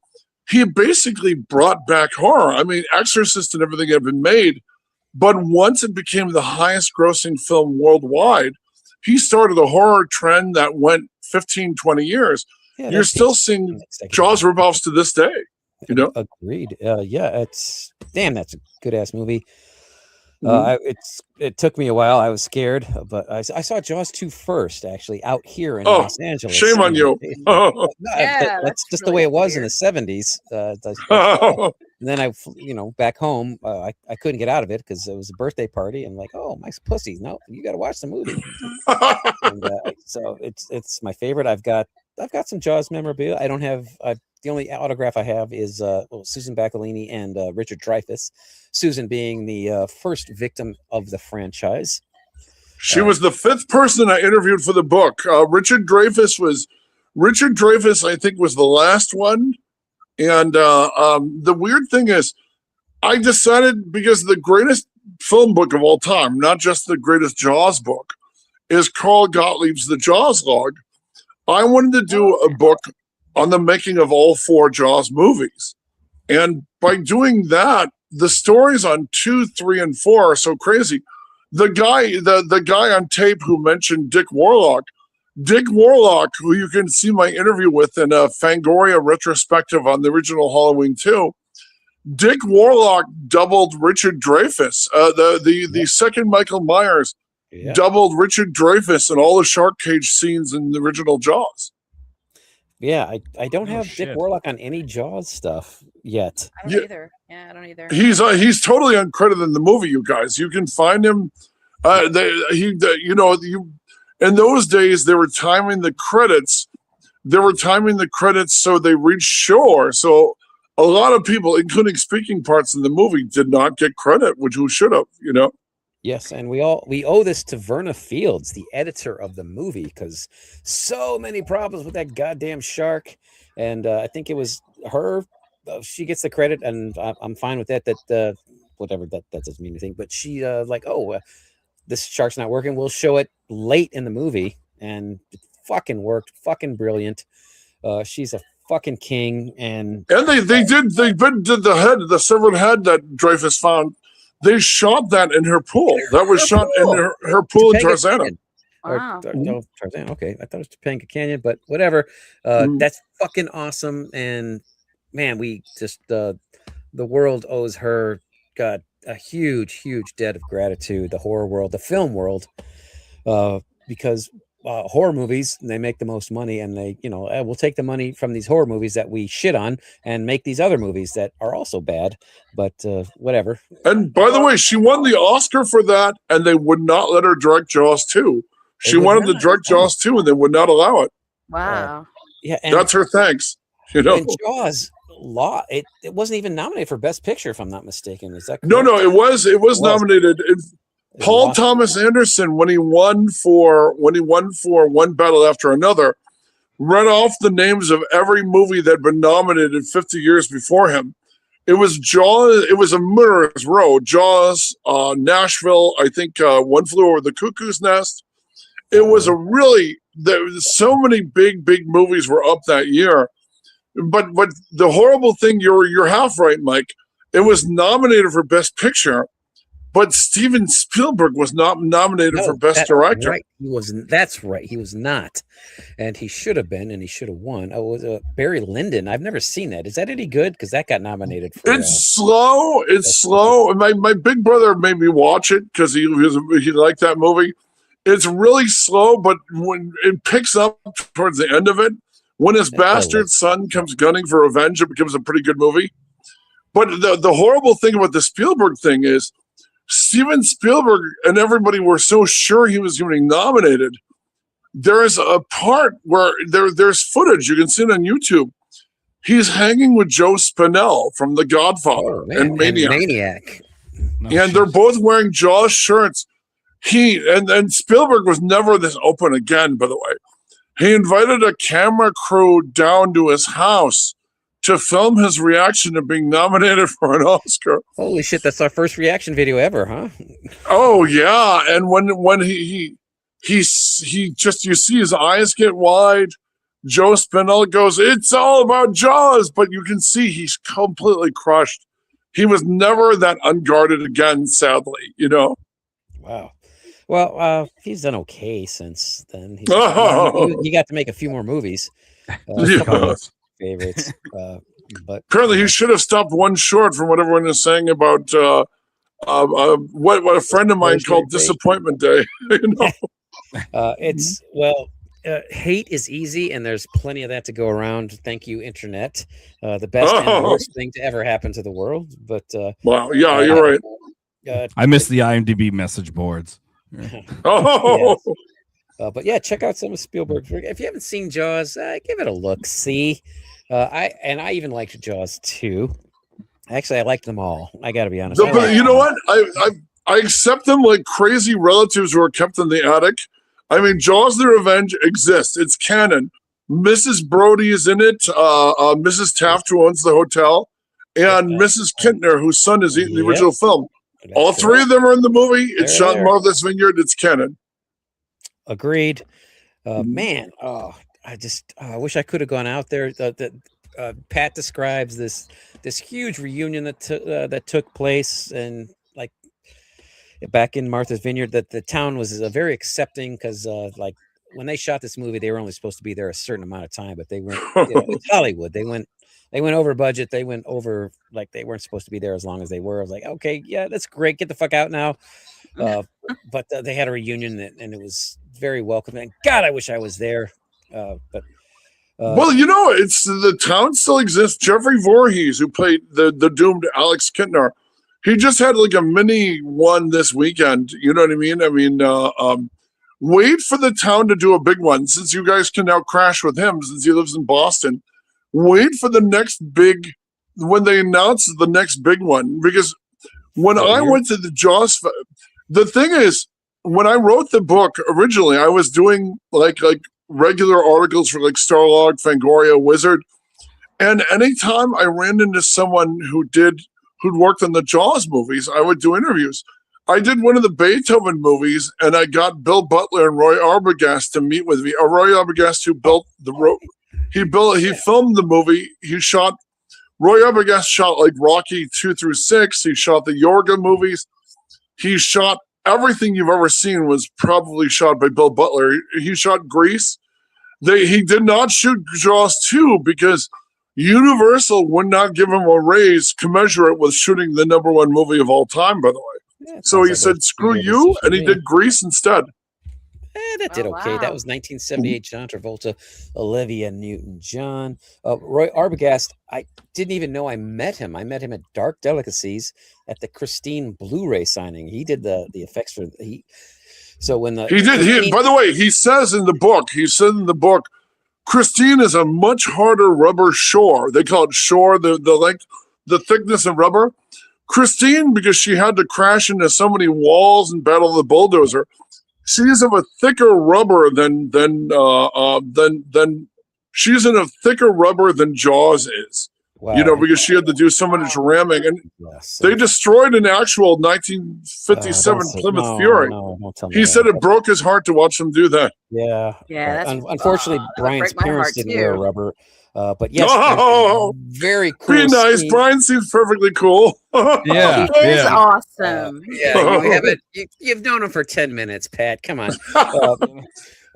he basically brought back horror. I mean, Exorcist and everything had been made, but once it became the highest grossing film worldwide, he started a horror trend that went 15, 20 years. Yeah, You're still seeing Jaws ripoffs to this day. You know? Agreed. That's a good ass movie. Mm-hmm. It took me a while. I was scared, but I saw Jaws 2 first, actually, out here in Los Angeles. Shame on you. That's just the way it was in the 70s. And then back home, I couldn't get out of it because it was a birthday party. And like, oh, my pussy. No, you got to watch the movie. And, so it's my favorite. I've got some Jaws memorabilia. I don't have the only autograph I have is Susan Bacalini and Richard Dreyfuss. Susan being the first victim of the franchise. She was the fifth person I interviewed for the book. Richard Dreyfuss, I think, was the last one. And the weird thing is, I decided, because the greatest film book of all time, not just the greatest Jaws book, is Carl Gottlieb's The Jaws Log. I wanted to do a book on the making of all 4 Jaws movies. And by doing that, the stories on 2, 3, and 4 are so crazy. The guy on tape who mentioned Dick Warlock, who you can see my interview with in a Fangoria retrospective on the original Halloween 2, Dick Warlock doubled Richard Dreyfuss. The second Michael Myers doubled Richard Dreyfuss in all the shark cage scenes in the original Jaws. Yeah, I don't have Dick Warlock on any Jaws stuff yet. I don't either. Yeah, I don't either. He's totally uncredited in the movie, you guys. You can find him. In those days, they were timing the credits. So they reached shore. So a lot of people, including speaking parts in the movie, did not get credit, which we should have. Yes, and we owe this to Verna Fields, the editor of the movie, because so many problems with that goddamn shark, and I think it was her. She gets the credit, and I'm fine with that. That whatever that doesn't mean anything, but she this shark's not working. We'll show it late in the movie, and it fucking worked, fucking brilliant. She's a fucking king, and they did the severed head that Dreyfuss found. They shot that in her pool. That was shot in her pool in Tarzana. Wow. No, Tarzana. Okay, I thought it was Topanga Canyon, but whatever. That's fucking awesome. And man, we just the world owes her a huge, huge debt of gratitude. The horror world, the film world, because horror movies, they make the most money, and they, we'll take the money from these horror movies that we shit on and make these other movies that are also bad, but whatever. And by the way, she won the Oscar for that, and they would not let her direct Jaws 2. She wanted to direct Jaws 2, and they would not allow it. Wow. Yeah, and that's her thanks. And Jaws it wasn't even nominated for Best Picture, if I'm not mistaken. Is that correct? No, it was nominated. Paul Thomas Anderson, when he won for One Battle After Another, read off the names of every movie that had been nominated 50 years before him. It was Jaws. It was a murderer's row. Jaws, Nashville. I think One Flew Over the Cuckoo's Nest. It was so many big movies were up that year. But the horrible thing, you're half right, Mike. It was nominated for Best Picture. but Steven Spielberg was not nominated for Best Director. Right. He wasn't. That's right. He was not, and he should have been, and he should have won. Oh, it was Barry Lyndon. I've never seen that. Is that any good? Because that got nominated for. It's slow. It's slow. My big brother made me watch it because he liked that movie. It's really slow, but when it picks up towards the end of it, when his bastard son comes gunning for revenge, it becomes a pretty good movie. But the horrible thing about the Spielberg thing is Steven Spielberg and everybody were so sure he was getting nominated. There is a part where there's footage. You can see it on YouTube. He's hanging with Joe Spinell from The Godfather and Maniac. And they're both wearing Jaws shirts. And Spielberg was never this open again, by the way. He invited a camera crew down to his house to film his reaction to being nominated for an Oscar. Holy shit, that's our first reaction video ever, huh? Oh yeah, and when he just, you see his eyes get wide. Joe Spinell goes, "It's all about Jaws," but you can see he's completely crushed. He was never that unguarded again, sadly, you know. Wow. Well, he's done okay since then. He got to make a few more movies. Favorites, but apparently he should have stopped one short from what everyone is saying about what a friend of mine called Disappointment Day. You know? It's hate is easy, and there's plenty of that to go around. Thank you, internet. The best and worst thing to ever happen to the world. But wow, yeah, you're right. I miss the IMDb message boards. Oh. Yes. But yeah, check out some of Spielberg's work. If you haven't seen Jaws, give it a look. See, I even liked Jaws 2. Actually, I liked them all. I got to be honest. You know what? I accept them like crazy relatives who are kept in the attic. I mean, Jaws: The Revenge exists. It's canon. Mrs. Brody is in it. Mrs. Taft, who owns the hotel, and Mrs. Kintner, whose son is in the original film. All three of them are in the movie. It's shot in Martha's Vineyard. It's canon. Agreed. Man, I wish I could have gone out there. Pat describes this huge reunion that took place, and like back in Martha's Vineyard, that the town was very accepting because like when they shot this movie, they were only supposed to be there a certain amount of time, but they went. It's Hollywood. They went over budget. They went over, like, they weren't supposed to be there as long as they were. I was like, okay, yeah, that's great. Get the fuck out now. But they had a reunion and it was very welcoming. God, I wish I was there. Well, you know, it's the town still exists. Jeffrey Voorhees, who played the doomed Alex Kintner, he just had like a mini one this weekend. You know what I mean? I mean, wait for the town to do a big one, since you guys can now crash with him since he lives in Boston. Wait for the next big, when they announce the next big one, because when I went to the Jaws, the thing is, when I wrote the book originally, I was doing like regular articles for like Starlog, Fangoria, Wizard, and anytime I ran into someone who'd worked on the Jaws movies, I would do interviews. I did one of the Beethoven movies, and I got Bill Butler and Roy Arbogast to meet with me. Roy Arbogast, who built the road. He filmed the movie. Roy Arbogast shot like Rocky 2 through 6. He shot the Yorga movies. He shot everything you've ever seen was probably shot by Bill Butler. He shot Grease. He did not shoot Jaws 2 because Universal would not give him a raise commensurate with shooting the #1 movie of all time, by the way. Yeah, so he said, screw you, and he did Grease instead. That did okay. Wow. That was 1978. John Travolta, Olivia Newton-John. Roy Arbogast, I didn't even know I met him. I met him at Dark Delicacies at the Christine Blu-ray signing. He did the effects for by the way, he says in the book, Christine is a much harder rubber shore. They call it shore, the length, the thickness of rubber. Christine, because she had to crash into so many walls and battle the bulldozer, she's of a thicker rubber than she's in a thicker rubber than Jaws is. Wow. You know, because she had to do so much ramming, and they destroyed an actual 1957 Plymouth Fury. He said it broke his heart to watch them do that. Yeah. Unfortunately, Brian's parents didn't wear rubber. But yes, there's a Oh, very cool. be nice. scene. Brian seems perfectly cool. Yeah, He is yeah. awesome. Yeah, you haven't. You've known him for 10 minutes, Pat. Come on. Yes,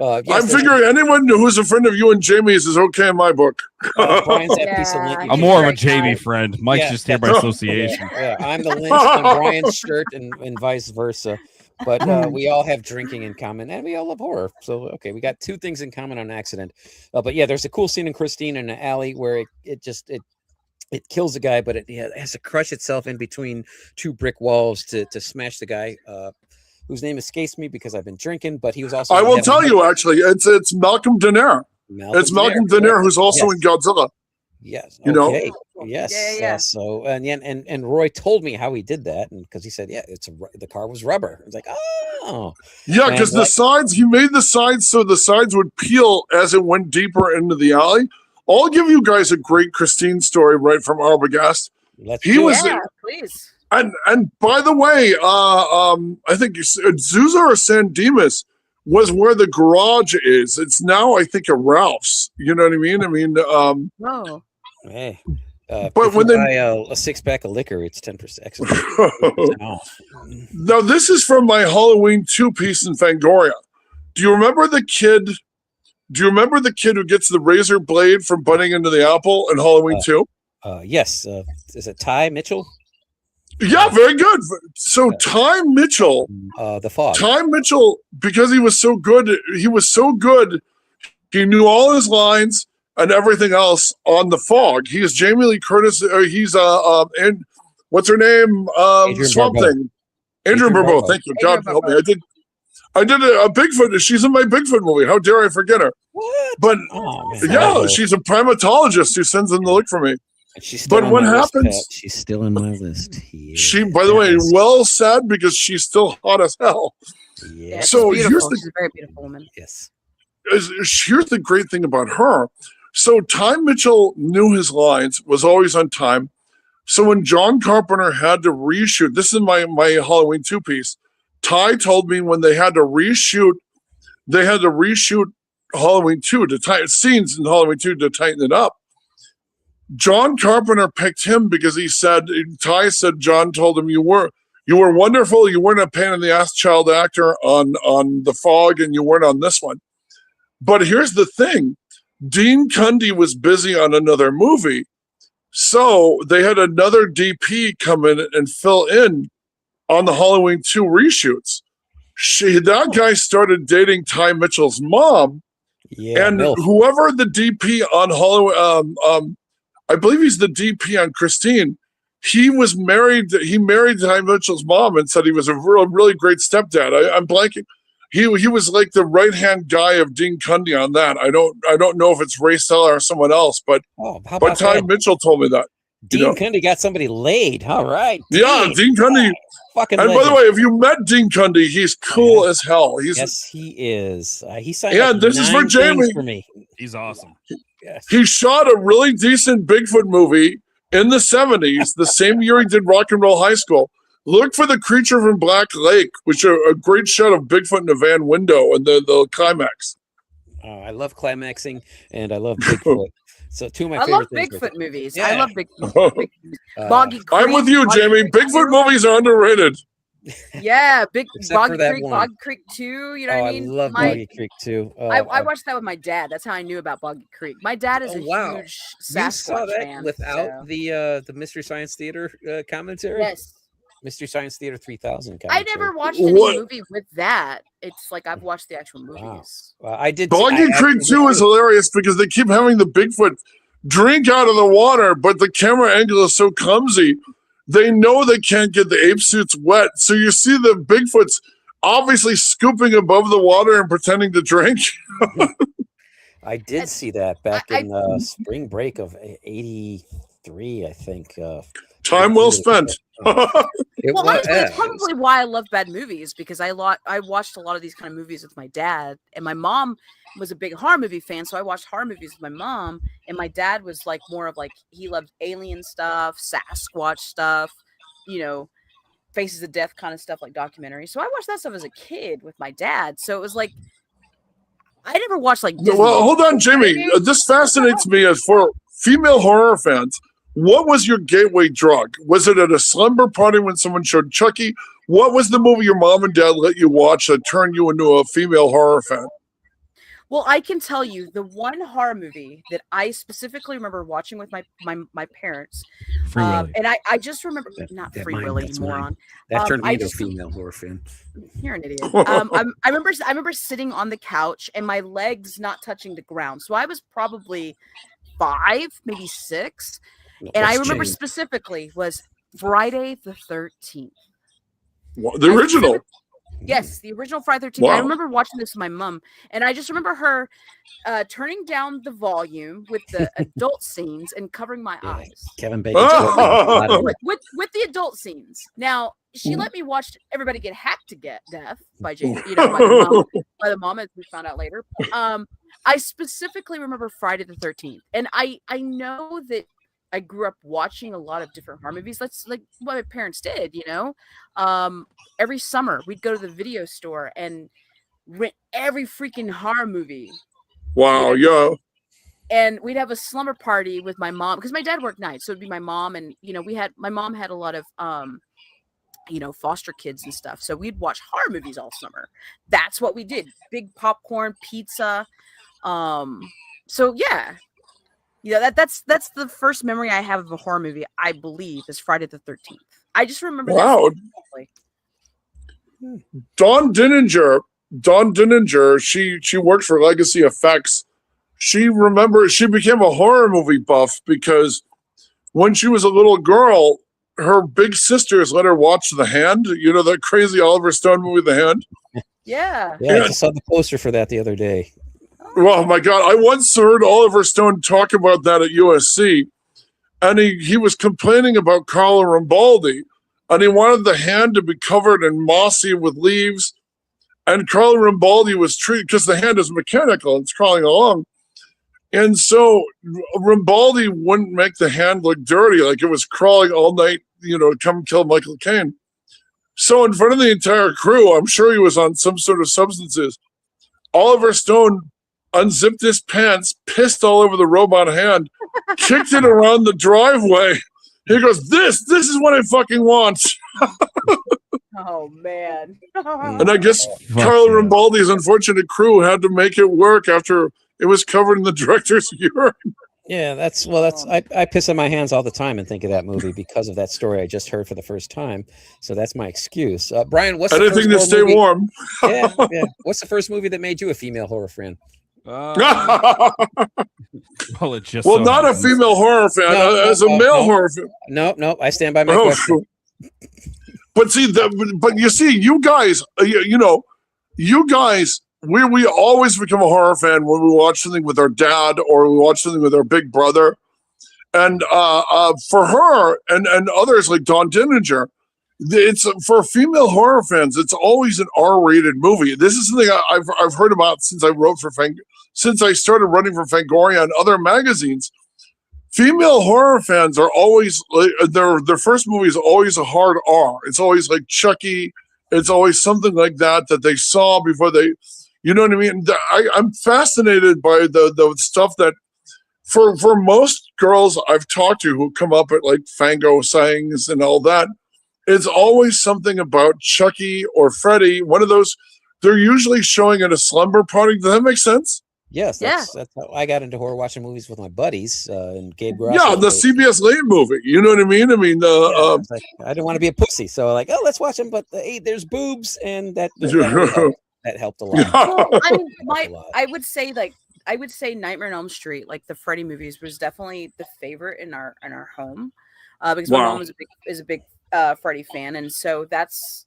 I'm there's figuring anyone who's a friend of you and Jamie's is okay in my book. Brian's that piece of Yeah, link. I'm he's more of a very Jamie kind. friend. Mike's Yeah, just here by that's- association. Yeah, I'm the lynch on Brian's shirt and vice versa. But we all have drinking in common and we all love horror. So, okay, we got two things in common on accident. But yeah, there's a cool scene in Christine in an alley where it kills the guy, but it has to crush itself in between two brick walls to smash the guy, whose name escapes me because I've been drinking, but he was also. I will tell you, actually, it's Malcolm Danner. It's Malcolm Danner, who's also in Godzilla. Yes. You know? Okay. Yes. Yeah. So and Roy told me how he did that, and because he said, yeah, the car was rubber. I was like, oh. Yeah, And because the like- sides, he made the sides so the sides would peel as it went deeper into the alley. I'll give you guys a great Christine story right from Arbogast. Let's He do was- it. Yeah, please. And by the way, I think Zuza or San Dimas was where the garage is. It's now, I think, a Ralph's. You know what I mean? Whoa. Hey. But If when you they- buy a 6-pack of liquor, it's 10% off. Now, this is from my Halloween 2-piece in Fangoria. Do you remember the kid? Do you remember the kid who gets the razor blade from butting into the apple in Halloween 2? Yes. Is it Ty Mitchell? Yeah, very good. So Ty Mitchell, The Fog. because he was so good, he knew all his lines and everything else on The Fog. He is Jamie Lee Curtis. He's and what's her name? Adrian Swamp Barbeau. Thing. Adrian Barbeau. Thank you. God help me. I did a Bigfoot. She's in my Bigfoot movie. How dare I forget her? What? But Oh, man. yeah, she's a primatologist who sends them to look for me. She's still but on what my list, happens- Pat. She's still in my list. She, by the way, well said because she's still hot as hell. Yeah, Yes. So she's here's beautiful. the- She's a very beautiful woman. Yes. Here's the great thing about her. So Ty Mitchell knew his lines, was always on time. So when John Carpenter had to reshoot, this is my Halloween 2-piece. Ty told me when they had to reshoot Halloween 2 to tighten scenes in Halloween 2 to tighten it up. John Carpenter picked him because Ty said John told him you were wonderful. You weren't a pain in the ass child actor on The Fog, and you weren't on this one. But here's the thing. Dean Cundy was busy on another movie. So they had another DP come in and fill in on the Halloween 2 reshoots. That guy started dating Ty Mitchell's mom. Yeah. And MILF. whoever the DP on Halloween, I believe he's the DP on Christine. He married Ty Mitchell's mom and said he was a really great stepdad. I'm blanking. He was like the right-hand guy of Dean Cundy on that. I don't know if it's Ray Stella or someone else, but How about Ty that? Mitchell told me that. Dean you know? Cundy got somebody laid. All right. Yeah, Dean Cundy. Fucking And by the legend. way, if you met Dean Cundy, he's cool as hell. Yes, he is. He signed Yeah, up this is for 9 things Jamie. for me. He's awesome. Yes. He shot a really decent Bigfoot movie in the 70s, the same year he did Rock and Roll High School. Look for The Creature from Black Lake, which are a great shot of Bigfoot in a van window and the climax. I love climaxing and I love Bigfoot. So two of my I favorite love things. Bigfoot movies. Yeah. I love Bigfoot. Boggy Creek. I'm with you, Boggy Jamie. Creek Bigfoot 2. movies are underrated. Yeah, Except for Boggy that Creek, one. Boggy Creek 2. You know what I mean? love Boggy Creek too. I watched that with my dad. That's how I knew about Boggy Creek. My dad is Oh, a wow. huge You saw Sasquatch that fan. without so- the Mystery Science Theater commentary? Yes. Mystery Science Theater 3000 I commentary. never watched any What? movie with that. It's like I've watched the actual movies. I did. Boggy I Creek actually 2 is hilarious because they keep having the Bigfoot drink out of the water, but the camera angle is so clumsy. They know they can't get the ape suits wet. So you see the Bigfoots obviously scooping above the water and pretending to drink. I did see that back I- in spring break of '83, I think. Time well spent. It Well, was, honestly, it's probably why I love bad movies because I watched a lot of these kind of movies with my dad, and my mom was a big horror movie fan, so I watched horror movies with my mom, and my dad was like more of like he loved alien stuff, Sasquatch stuff, Faces of Death kind of stuff, like documentaries. So I watched that stuff as a kid with my dad. So it was like I never watched like No, Disney. well, hold on, Jamie. This fascinates me as for female horror fans. What was your gateway drug? Was it at a slumber party when someone showed Chucky? What was the movie your mom and dad let you watch that turned you into a female horror fan? Well, I can tell you the one horror movie that I specifically remember watching with my parents, Free Willy. and I just remember not That Free mine, Willy, that's you mine. moron. That turned I me into a just- female horror fan. You're an idiot. I remember sitting on the couch and my legs not touching the ground. So I was probably 5, maybe 6, No, and I that's remember Jane. specifically was Friday the 13th. The original. Yes, the original Friday 13th. I Wow. remember watching this with my mom, and I just remember her turning down the volume with the adult scenes and covering my Yeah. eyes Kevin Bacon. with the adult scenes. Now she let me watch everybody get hacked to get death by Jane, by the mom, as we found out later. I specifically remember Friday the 13th, and I know that I grew up watching a lot of different horror movies. That's like what my parents did, every summer we'd go to the video store and rent every freaking horror movie. Wow, yeah. And we'd have a slumber party with my mom because my dad worked nights, so it'd be my mom, and my mom had a lot of foster kids and stuff, so we'd watch horror movies all summer. That's what we did. Big popcorn, pizza. So that's the first memory I have of a horror movie, I believe, is Friday the 13th. I just remember Wow. that. Dawn Dininger, she worked for Legacy Effects. She became a horror movie buff because when she was a little girl, her big sisters let her watch The Hand. You know that crazy Oliver Stone movie, The Hand? Yeah. Yeah, I just saw the poster for that the other day. Oh my God. I once heard Oliver Stone talk about that at USC, and he was complaining about Carlo Rambaldi, and he wanted The Hand to be covered in mossy with leaves. And Carlo Rambaldi was treated, because The Hand is mechanical, it's crawling along. And so Rambaldi wouldn't make The Hand look dirty, like it was crawling all night, to come kill Michael Caine. So in front of the entire crew, I'm sure he was on some sort of substances, Oliver Stone unzipped his pants, pissed all over the robot hand, kicked it around the driveway. He goes, this is what I fucking want. Oh man. And I guess Fuck Carlo yeah. Rambaldi's unfortunate crew had to make it work after it was covered in the director's urine. Yeah, that's I piss on my hands all the time and think of that movie because of that story I just heard for the first time. So that's my excuse. Brian, what's the Anything to first stay horror movie? warm. Yeah. What's the first movie that made you a female horror fan? Well, it just Well, so not a happens. female horror fan, as a male horror fan. No, I stand by my Oh, question. but you see, you guys, you guys, we always become a horror fan when we watch something with our dad or we watch something with our big brother. And for her and others like Dawn Dininger, it's for female horror fans. It's always an R-rated movie. This is something I've heard about since since I started running for Fangoria and other magazines. Female horror fans are always their first movie is always a hard R. It's always like Chucky. It's always something like that they saw before they, you know what I mean? I'm fascinated by the stuff that for most girls I've talked to who come up at like Fango sayings and all that, it's always something about Chucky or Freddy. One of those, they're usually showing at a slumber party. Does that make sense? Yes, that's how I got into horror watching movies with my buddies and Gabe Grosso. Yeah, the CBS Late movie. You know what I mean? I mean, It's like, I didn't want to be a pussy, so like, oh, let's watch them. But hey, there's boobs, and that helped a lot. Well, I mean, Helped a lot. I would say Nightmare on Elm Street, like the Freddy movies, was definitely the favorite in our home, because my Wow. mom is a big Freddy fan, and so that's,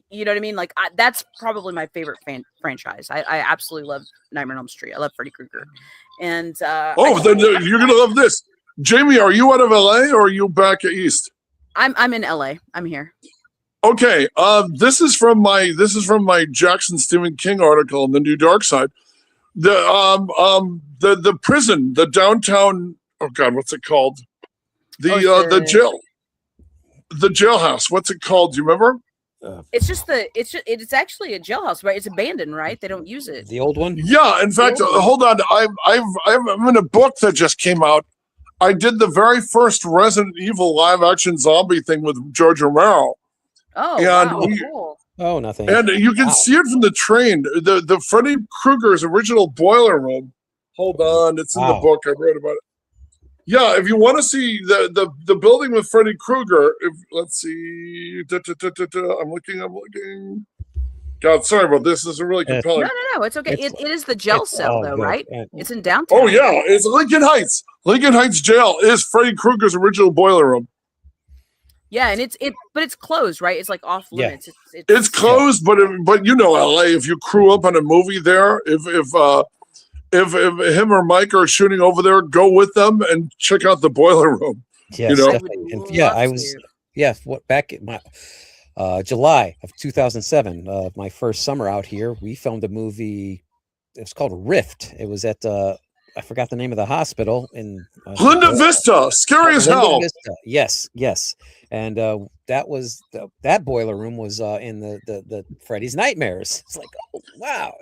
you know what I mean. Like that's probably my favorite franchise. I absolutely love Nightmare on Elm Street. I love Freddy Krueger, and then you're gonna love this. Jamie, are you out of LA or are you back east? I'm in LA. I'm here. Okay, this is from my Jackson Stephen King article in the New Dark Side. The prison, the downtown. Oh God, what's it called? The jailhouse. What's it called? Do you remember? It's just it's actually a jailhouse, right? It's abandoned, right? They don't use it. the old one. Yeah, in fact, hold on. I'm in a book that just came out. I did the very first Resident Evil live action zombie thing with George Romero, Oh, and wow, cool. Oh, nothing. and you can see it from the train. The Freddy Krueger's original boiler room. Hold on, it's in the Wow. book. I wrote about it. Yeah, if you want to see the building with Freddy Krueger, let's see. I'm looking. God, sorry about this. This is really Yeah. compelling. No, it's okay. It's- It is the jail it's cell, all though, good. right? And- It's in downtown. Oh yeah, it's Lincoln Heights. Lincoln Heights Jail is Freddy Krueger's original boiler room. Yeah, and but it's closed, right? It's like off Yeah. limits. It's closed, but you know LA. If you crew up on a movie there, if him or Mike are shooting over there, go with them and check out the boiler room. Yes, know? I definitely. would And yeah, I love was. to. Yeah, back in my July of 2007, my first summer out here, we filmed a movie. It was called Rift. It was at I forgot the name of the hospital in Linda Vista, scary as Linda hell. Vista. Yes, and that was that boiler room was in the Freddy's Nightmares. It's like, oh wow,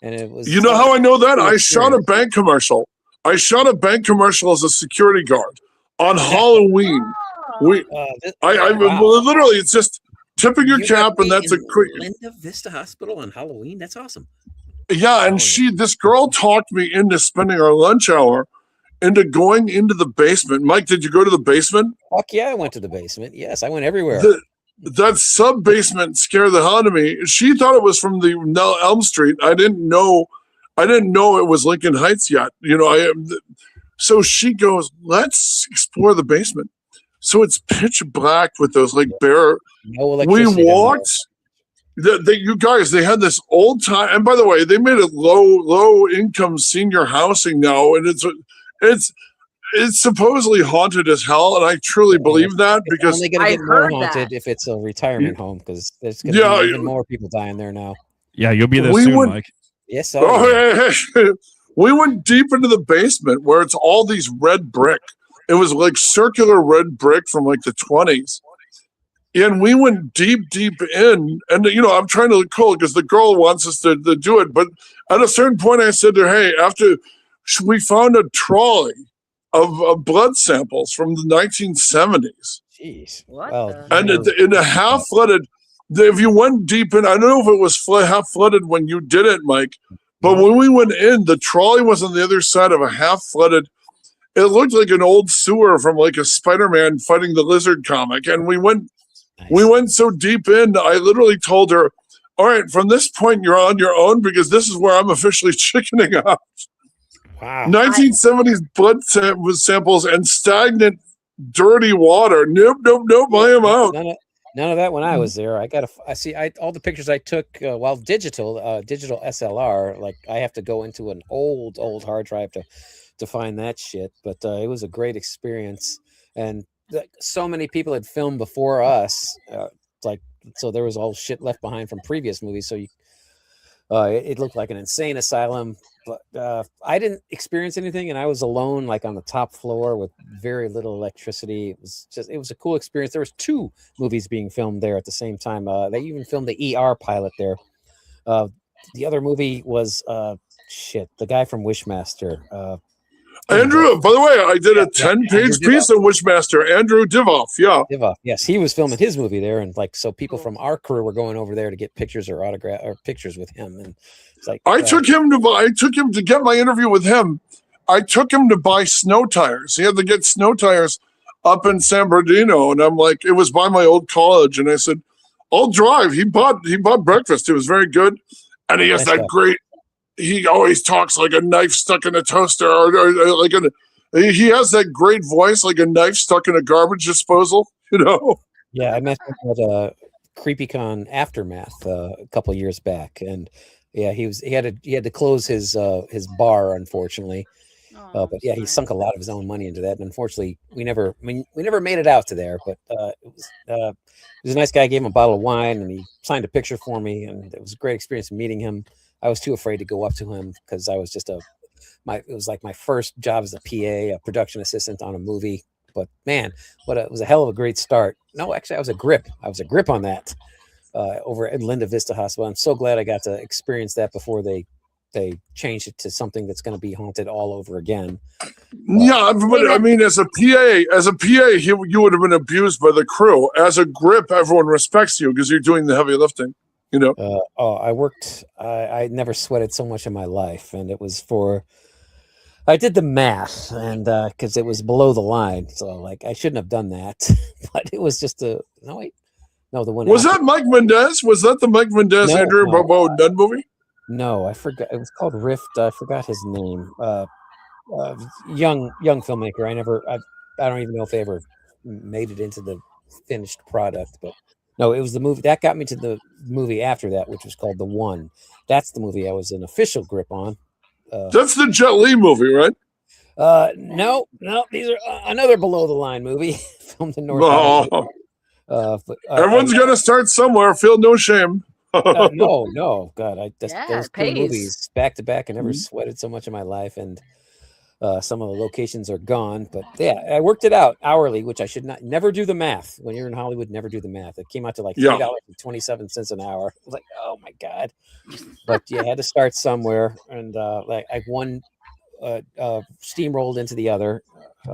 and it was. You know how I know that? cool I shot a bank commercial. I shot a bank commercial as a security guard on Halloween. We, I wow. literally, it's just tipping your You got cap, and me that's a in quick. Linda Vista Hospital on Halloween. That's awesome. Yeah, and this girl talked me into spending our lunch hour into going into the basement. Mike, did you go to the basement? Fuck yeah, I went to the basement. Yes, I went everywhere. That sub basement scared the hell out of me. She thought it was from the Elm Street. I didn't know it was Lincoln Heights yet. You know, so she goes, "Let's explore the basement." So it's pitch black with those like bare. No We electricity. down walked. You guys, they had this old time, and by the way, they made it low income senior housing now, and it's supposedly haunted as hell, and I truly believe that there. It's because only going to I get more heard haunted that. if it's a retirement home because there's going to Yeah, be even more people dying there now. Yeah, you'll be there We soon, would- Mike. Yes, we went deep into the basement where it's all these red brick. It was like circular red brick from like the 20s. And we went deep in. And, you know, I'm trying to look cool because the girl wants us to do it. But at a certain point, I said to her, hey, after we found a trolley of blood samples from the 1970s. Jeez. What Well, the- And you're- in a half flooded, if you went deep in, I don't know if it was half flooded when you did it, Mike, but when we went in, the trolley was on the other side of a half flooded. It looked like an old sewer from like a Spider-Man fighting the lizard comic. And we went so deep in, I literally told her, all right, from this point, you're on your own because this is where I'm officially chickening out. Wow. 1970s blood samples and stagnant, dirty water. Nope, I am out. None of that when I was there. All the pictures I took while digital SLR, like I have to go into an old hard drive to find that shit. But it was a great experience, and so many people had filmed before us. So there was all shit left behind from previous movies. So it looked like an insane asylum. But I didn't experience anything, and I was alone, like on the top floor with very little electricity. It was a cool experience. There was 2 movies being filmed there at the same time. They even filmed the ER pilot there. The other movie was the guy from Wishmaster. Andrew, by the way, I did a Yeah, 10-page Andrew piece on Wishmaster. Andrew Divoff, yeah. Divoff, yes, he was filming his movie there, and so people from our crew were going over there to get pictures or autograph or pictures with him, and it's like I took him to get my interview with him. I took him to buy snow tires. He had to get snow tires up in San Bernardino, and I'm like, it was by my old college, and I said, I'll drive. He bought breakfast. It was very good, and he has Nice that guy. great. He always talks like a knife stuck in a toaster, or like he has that great voice, like a knife stuck in a garbage disposal. You know. Yeah, I met him at CreepyCon Aftermath a couple of years back, and yeah, he had to close his bar, unfortunately. Oh, But yeah, he sorry. sunk a lot of his own money into that, and unfortunately, we never made it out to there. But he was a nice guy. I gave him a bottle of wine, and he signed a picture for me, and it was a great experience meeting him. I was too afraid to go up to him because I was just it was like my first job as a PA, a production assistant on a movie. But man, it was a hell of a great start. No, actually, I was a grip on that. over at Linda Vista Hospital. I'm so glad I got to experience that before they changed it to something that's going to be haunted all over again. Yeah, but I mean, as a PA, you would have been abused by the crew. As a grip, everyone respects you because you're doing the heavy lifting. You know. I worked. I never sweated so much in my life, and it was for. I did the math, and because it was below the line, so like I shouldn't have done that, but it was just the one. Was that Mike Mendez? Was that the Mike Mendez Andrew Bobo Dunn movie? No, I forgot. It was called Rift. I forgot his name. Young filmmaker. I don't even know if they ever made it into the finished product, but no, it was the movie that got me to the movie after that, which was called The One. That's the movie I was an official grip on. That's the Jet Li movie, right? No, these are another below the line movie filmed in North. Everyone's gonna start somewhere. Feel no shame. No, God, those two pays. movies back to back. I never sweated so much in my life, and some of the locations are gone. But yeah, I worked it out hourly, which I should never do the math. When you're in Hollywood, never do the math. It came out to like $3.27 an hour. I was like, oh my God. But you had to start somewhere, and like I one steamrolled into the other.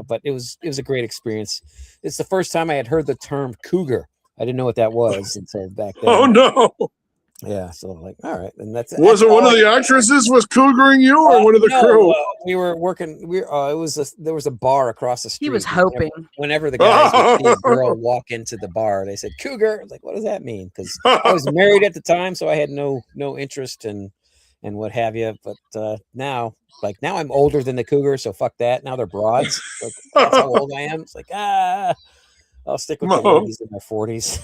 But it was a great experience. It's the first time I had heard the term cougar. I didn't know what that was until back then. Oh no. Yeah, so like, all right, and that's it. One of the actresses was cougaring you, or one of the crew? We were working. There was a bar across the street. He was hoping. Whenever the guys would see a girl walk into the bar, they said cougar. I was like, what does that mean? Because I was married at the time, so I had no interest in what have you. But now I'm older than the cougar, so fuck that. Now they're broads. Like, that's how old I am. It's like I'll stick with the ladies in their 40s.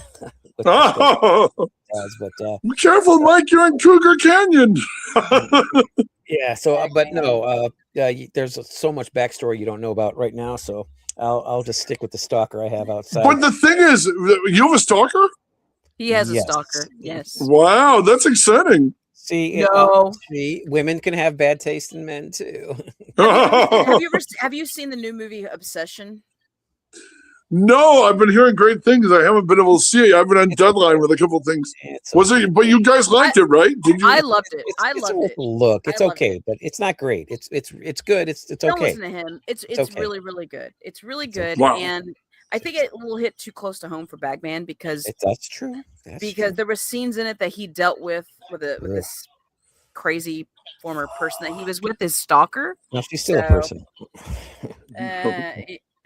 Be careful, Mike. You're in Cougar Canyon. Yeah. So, but no. There's so much backstory you don't know about right now. So I'll just stick with the stalker I have outside. But the thing is, you have a stalker? He has a stalker. Yes. Wow, that's exciting. See, women can have bad taste in men too. Have you seen the new movie Obsession? No, I've been hearing great things. I haven't been able to see it. I've been on deadline with a couple things. Was it? But you guys liked it, right? Did you? I loved it. I loved it. Look, it's okay, but it's not great. It's good. It's okay. Don't listen to him. It's okay. Really good. It's really good, and I think it will hit too close to home for Bagman because that's true. There were scenes in it that he dealt with this crazy former person that he was with, his stalker. No, she's still a person.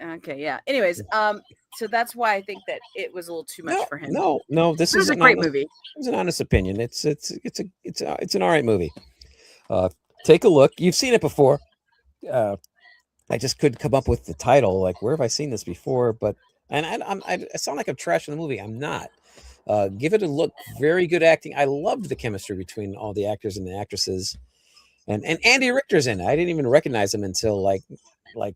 Okay, yeah. Anyways, so that's why I think that it was a little too much for him. No, this is a great movie. It's an honest opinion. It's an all right movie. Take a look. You've seen it before. I just couldn't come up with the title. Like, where have I seen this before? But I sound like I'm trashing the movie. I'm not. Give it a look. Very good acting. I loved the chemistry between all the actors and the actresses. And Andy Richter's in it. I didn't even recognize him until like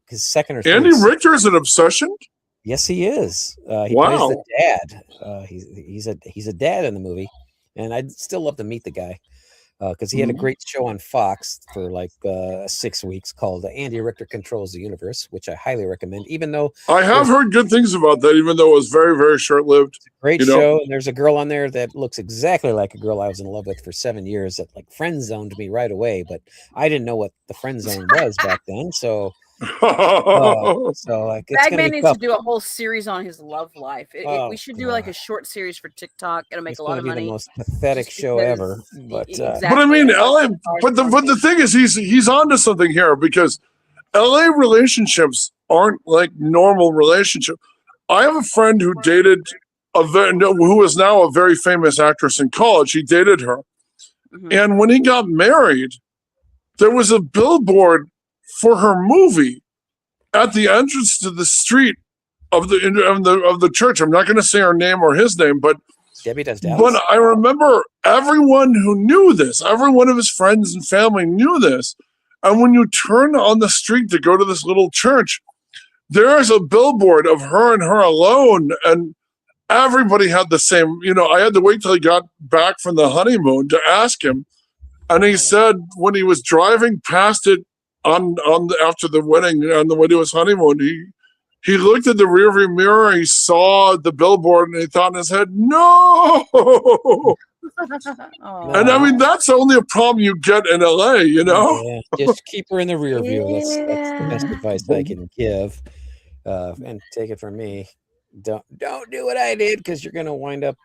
his second or third. Andy Richter is an Obsession? Yes, he is. He plays the dad. He's a dad in the movie, and I'd still love to meet the guy because he had a great show on Fox for like 6 weeks called Andy Richter Controls the Universe, which I highly recommend. Even though I have heard good things about that, even though it was very, very short lived. Great show, and there's a girl on there that looks exactly like a girl I was in love with for 7 years that like friend zoned me right away, but I didn't know what the friend zone was back then, so. Like Bagman needs to do a whole series on his love life. We should do like a short series for TikTok. It'll make a lot of money. The most pathetic show ever. But but I mean, LA. But the thing is, he's onto something here because LA relationships aren't like normal relationships. I have a friend who dated who is now a very famous actress in college. He dated her, and when he got married, there was a billboard for her movie at the entrance to the street of the church. I'm not going to say her name or his name, but Debbie Does Dallas. But I remember everyone who knew this, every one of his friends and family knew this. And when you turn on the street to go to this little church, there is a billboard of her and her alone, and everybody had the same. I had to wait till he got back from the honeymoon to ask him, and he said when he was driving past it after the wedding on the way to his honeymoon, he looked at the rearview mirror, he saw the billboard, and he thought in his head, "No!" Aw. And I mean, that's only a problem you get in LA, you know? Yeah, just keep her in the rear view. That's the best Yeah. advice I can give. And take it from me. Don't do what I did because you're gonna wind up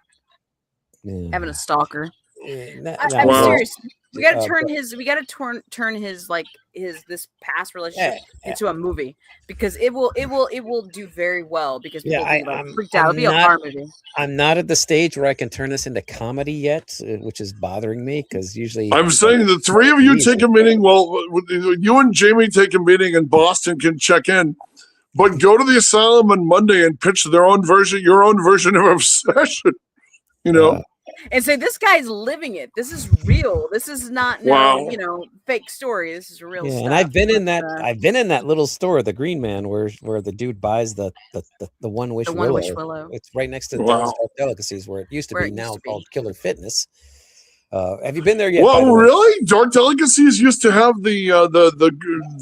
Having a stalker. not I'm Wow. serious. We got to turn but- his. We got to turn his like his this past relationship Yeah, into a movie because it will do very well because people Yeah, will be like I'm- freaked out. It'll I'm be a not- horror movie. I'm not at the stage where I can turn this into comedy yet, which is bothering me because usually I'm saying the three of you take a meeting. Well, you and Jamie take a meeting in Boston can check in, but go to the asylum on Monday and pitch your own version of Obsession. You know, Uh, And say this guy's living it. This is real. This is not Wow. fake story. This is real yeah, stuff. and I've been in But, that. I've been in that little store, the Green Man, where the dude buys the One Wish the Willow. One Wish Willow. It's right next to Wow. Don's Dark Delicacies, where it used to Where be. it used Now to be. called Killer Fitness. Have you been there yet? by well, the way? really, Dark Delicacies used to have the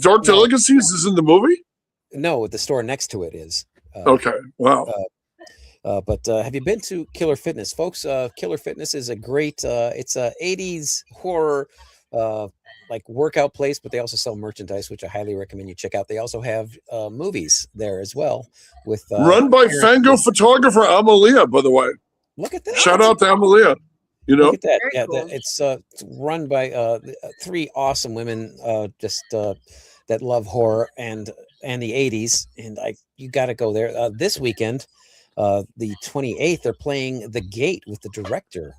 Dark No. Delicacies is in the movie. No, the store next to it is. Okay, wow. But have you been to Killer Fitness, folks? Killer Fitness is a great. It's a '80s horror, like workout place, but they also sell merchandise, which I highly recommend you check out. They also have movies there as well. With Run by Fango photographer Amalia, by the way. Look at that! Shout out to Amalia. You know, Look at that! Very Yeah, cool. it's run by three awesome women, that love horror and the '80s, and you got to go there this weekend. The 28th, they're playing The Gate with the director.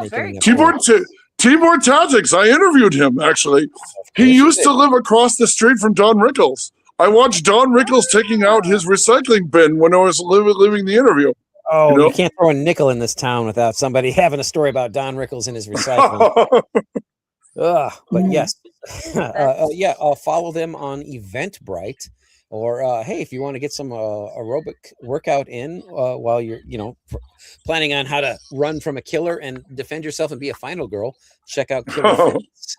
very making cool. an Tibor Tadžiks. I interviewed him actually. He used to live across the street from Don Rickles. I watched Don Rickles taking out his recycling bin when I was living the interview. Oh, You know? you can't throw a nickel in this town without somebody having a story about Don Rickles and his recycling. But yes, follow them on Eventbrite, or hey, if you want to get some aerobic workout in while you're planning on how to run from a killer and defend yourself and be a final girl, check out Killer Fitness.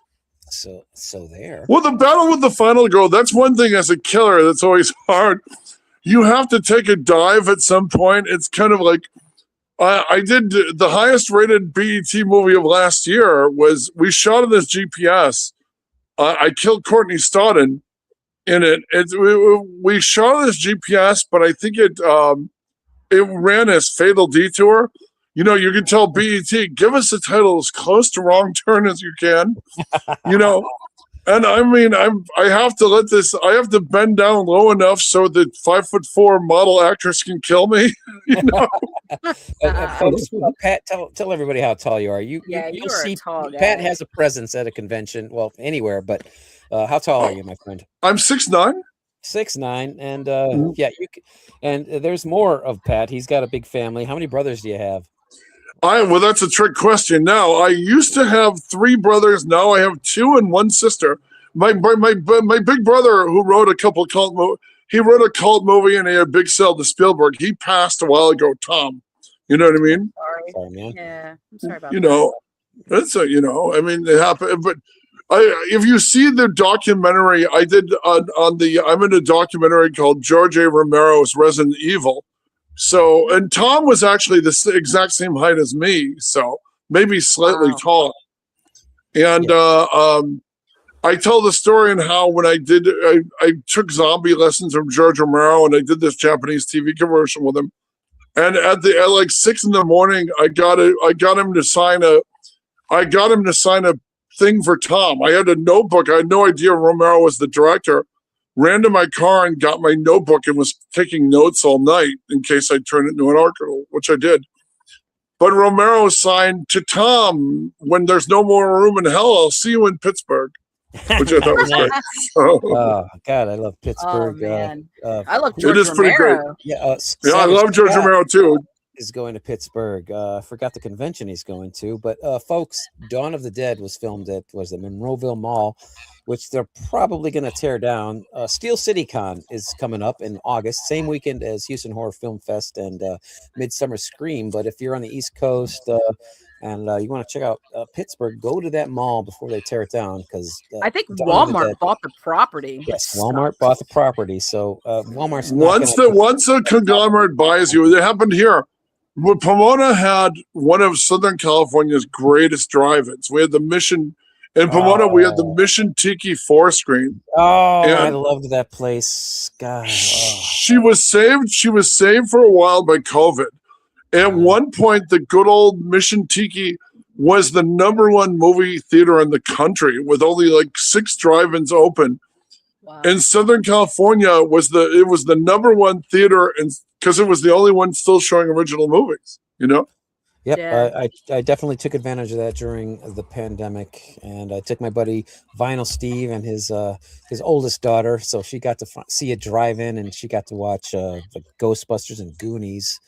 So there. Well, the battle with the final girl, that's one thing as a killer that's always hard. You have to take a dive at some point. It's kind of like I did the highest rated BET movie of last year was we shot in this GPS. I killed Courtney Stodden in it. We shot this GPS, but I think it ran as Fatal Detour. You know, you can tell BET, give us a title as close to Wrong Turn as you can. You know, and I mean, I have to bend down low enough so that 5'4" model actress can kill me. You know, Folks, Pat, tell everybody how tall you are. You You'll are a see tall guy. Pat has a presence at a convention, well, anywhere. But how tall are you, my friend? I'm 6'9". 6'9", and and there's more of Pat. He's got a big family. How many brothers do you have? Well, that's a trick question. Now, I used to have 3 brothers. Now I have 2 and 1 sister. My big brother, who wrote a couple of cult movies, he wrote a cult movie and he had a big sell to Spielberg. He passed a while ago. Tom, you know what I mean? Sorry, man. Yeah, I'm sorry about You know, it's I mean, it happened. But if you see the documentary I did I'm in a documentary called George A. Romero's Resident Evil. So, and Tom was actually the exact same height as me, so maybe slightly Wow. taller. And I tell the story on how when I took zombie lessons from George Romero, and I did this Japanese TV commercial with him. And at like 6 a.m, I got him to sign a thing for Tom. I had a notebook. I had no idea Romero was the director. Ran to my car and got my notebook and was taking notes all night in case I turned it into an article, which I did. But Romero signed to Tom, when there's no more room in hell, I'll see you in Pittsburgh, which I thought was great. So, Oh God, I love Oh Pittsburgh. man, uh, I love It George is pretty great. Romero. yeah, yeah, I Savage love George Scott Romero too. is going to Pittsburgh. I forgot the convention he's going to, but folks, Dawn of the Dead was filmed at the Monroeville Mall which they're probably going to tear down. Steel City Con is coming up in August, same weekend as Houston Horror Film Fest and Midsummer Scream. But if you're on the East Coast and you want to check out Pittsburgh, go to that mall before they tear it down, because I think Walmart bought the property. Yes, Walmart bought the property, so Walmart's not once a conglomerate buys you. It happened here. Well, Pomona had one of Southern California's greatest drive-ins. We had the Mission in Pomona. We had the Mission Tiki 4-screen. Oh, I loved that place. God, she was saved. She was saved for a while by COVID. At one point, the good old Mission Tiki was the #1 movie theater in the country, with only like 6 drive-ins open. Wow. In Southern California, it was the #1 theater, and because it was the only one still showing original movies. You know. Yep, Yeah. I definitely took advantage of that during the pandemic, and I took my buddy Vinyl Steve and his oldest daughter, so she got to see a drive-in, and she got to watch the Ghostbusters and Goonies.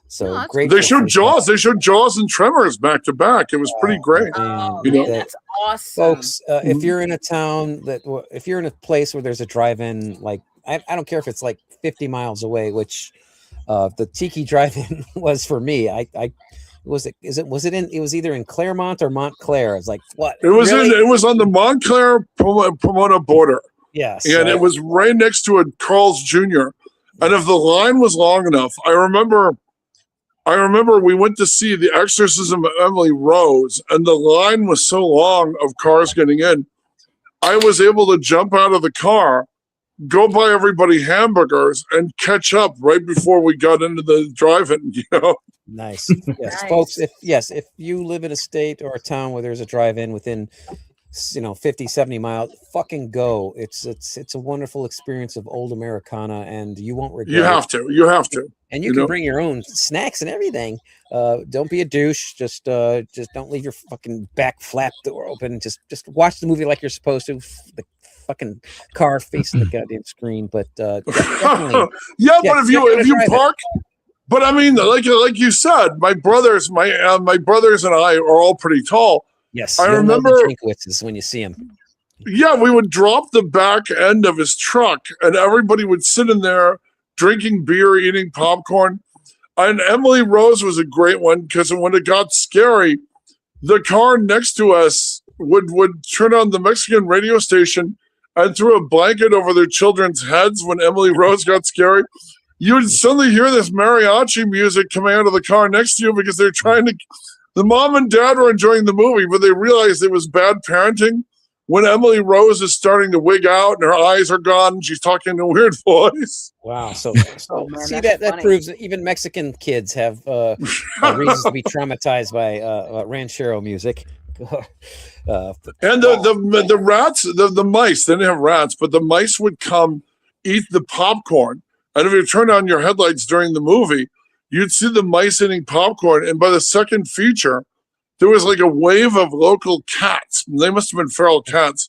So that's great. They showed Jaws. They showed Jaws and Tremors back to back. It was pretty great. Oh, You know? man, that's awesome. Folks, if you're in a town if you're in a place where there's a drive-in, like I don't care if it's like 50 miles away, which the Tiki drive-in was for me. It was either in Claremont or Montclair. It's like, what? It was Really? it was on the Montclair Pomona border. Yes. And it was right next to a Carl's Jr. And if the line was long enough, I remember we went to see The Exorcism of Emily Rose, and the line was so long of cars getting in. I was able to jump out of the car, go buy everybody hamburgers, and catch up right before we got into the drive-in. You know. Nice. Yes, Nice. folks. If you live in a state or a town where there's a drive-in within 50, 70 miles, fucking go. It's a wonderful experience of old Americana, and you won't regret You it. have to. And you you can know? bring your own snacks and everything. Don't be a douche. Just don't leave your fucking back flap door open. Just watch the movie like you're supposed to. The fucking car facing the goddamn screen. But definitely, Yeah, Yeah, but if check out a you drive-in. park, but I mean, like you said, my brothers and I are all pretty tall. yes. I you'll know the remember- Drinkwitzes when you see them. Yeah, we would drop the back end of his truck, and everybody would sit in there drinking beer, eating popcorn. And Emily Rose was a great one, because when it got scary, the car next to us would turn on the Mexican radio station and threw a blanket over their children's heads when Emily Rose got scary. You would suddenly hear this mariachi music coming out of the car next to you, because they're trying to. The mom and dad were enjoying the movie, but they realized it was bad parenting. When Emily Rose is starting to wig out and her eyes are gone, and she's talking in a weird voice. Wow. So Oh, man, see that's that funny. proves that even Mexican kids have reasons to be traumatized by ranchero music. And the rats, the mice, they didn't have rats, but the mice would come eat the popcorn. And if you turn on your headlights during the movie, you'd see the mice eating popcorn. And by the second feature, there was like a wave of local cats. They must have been feral cats.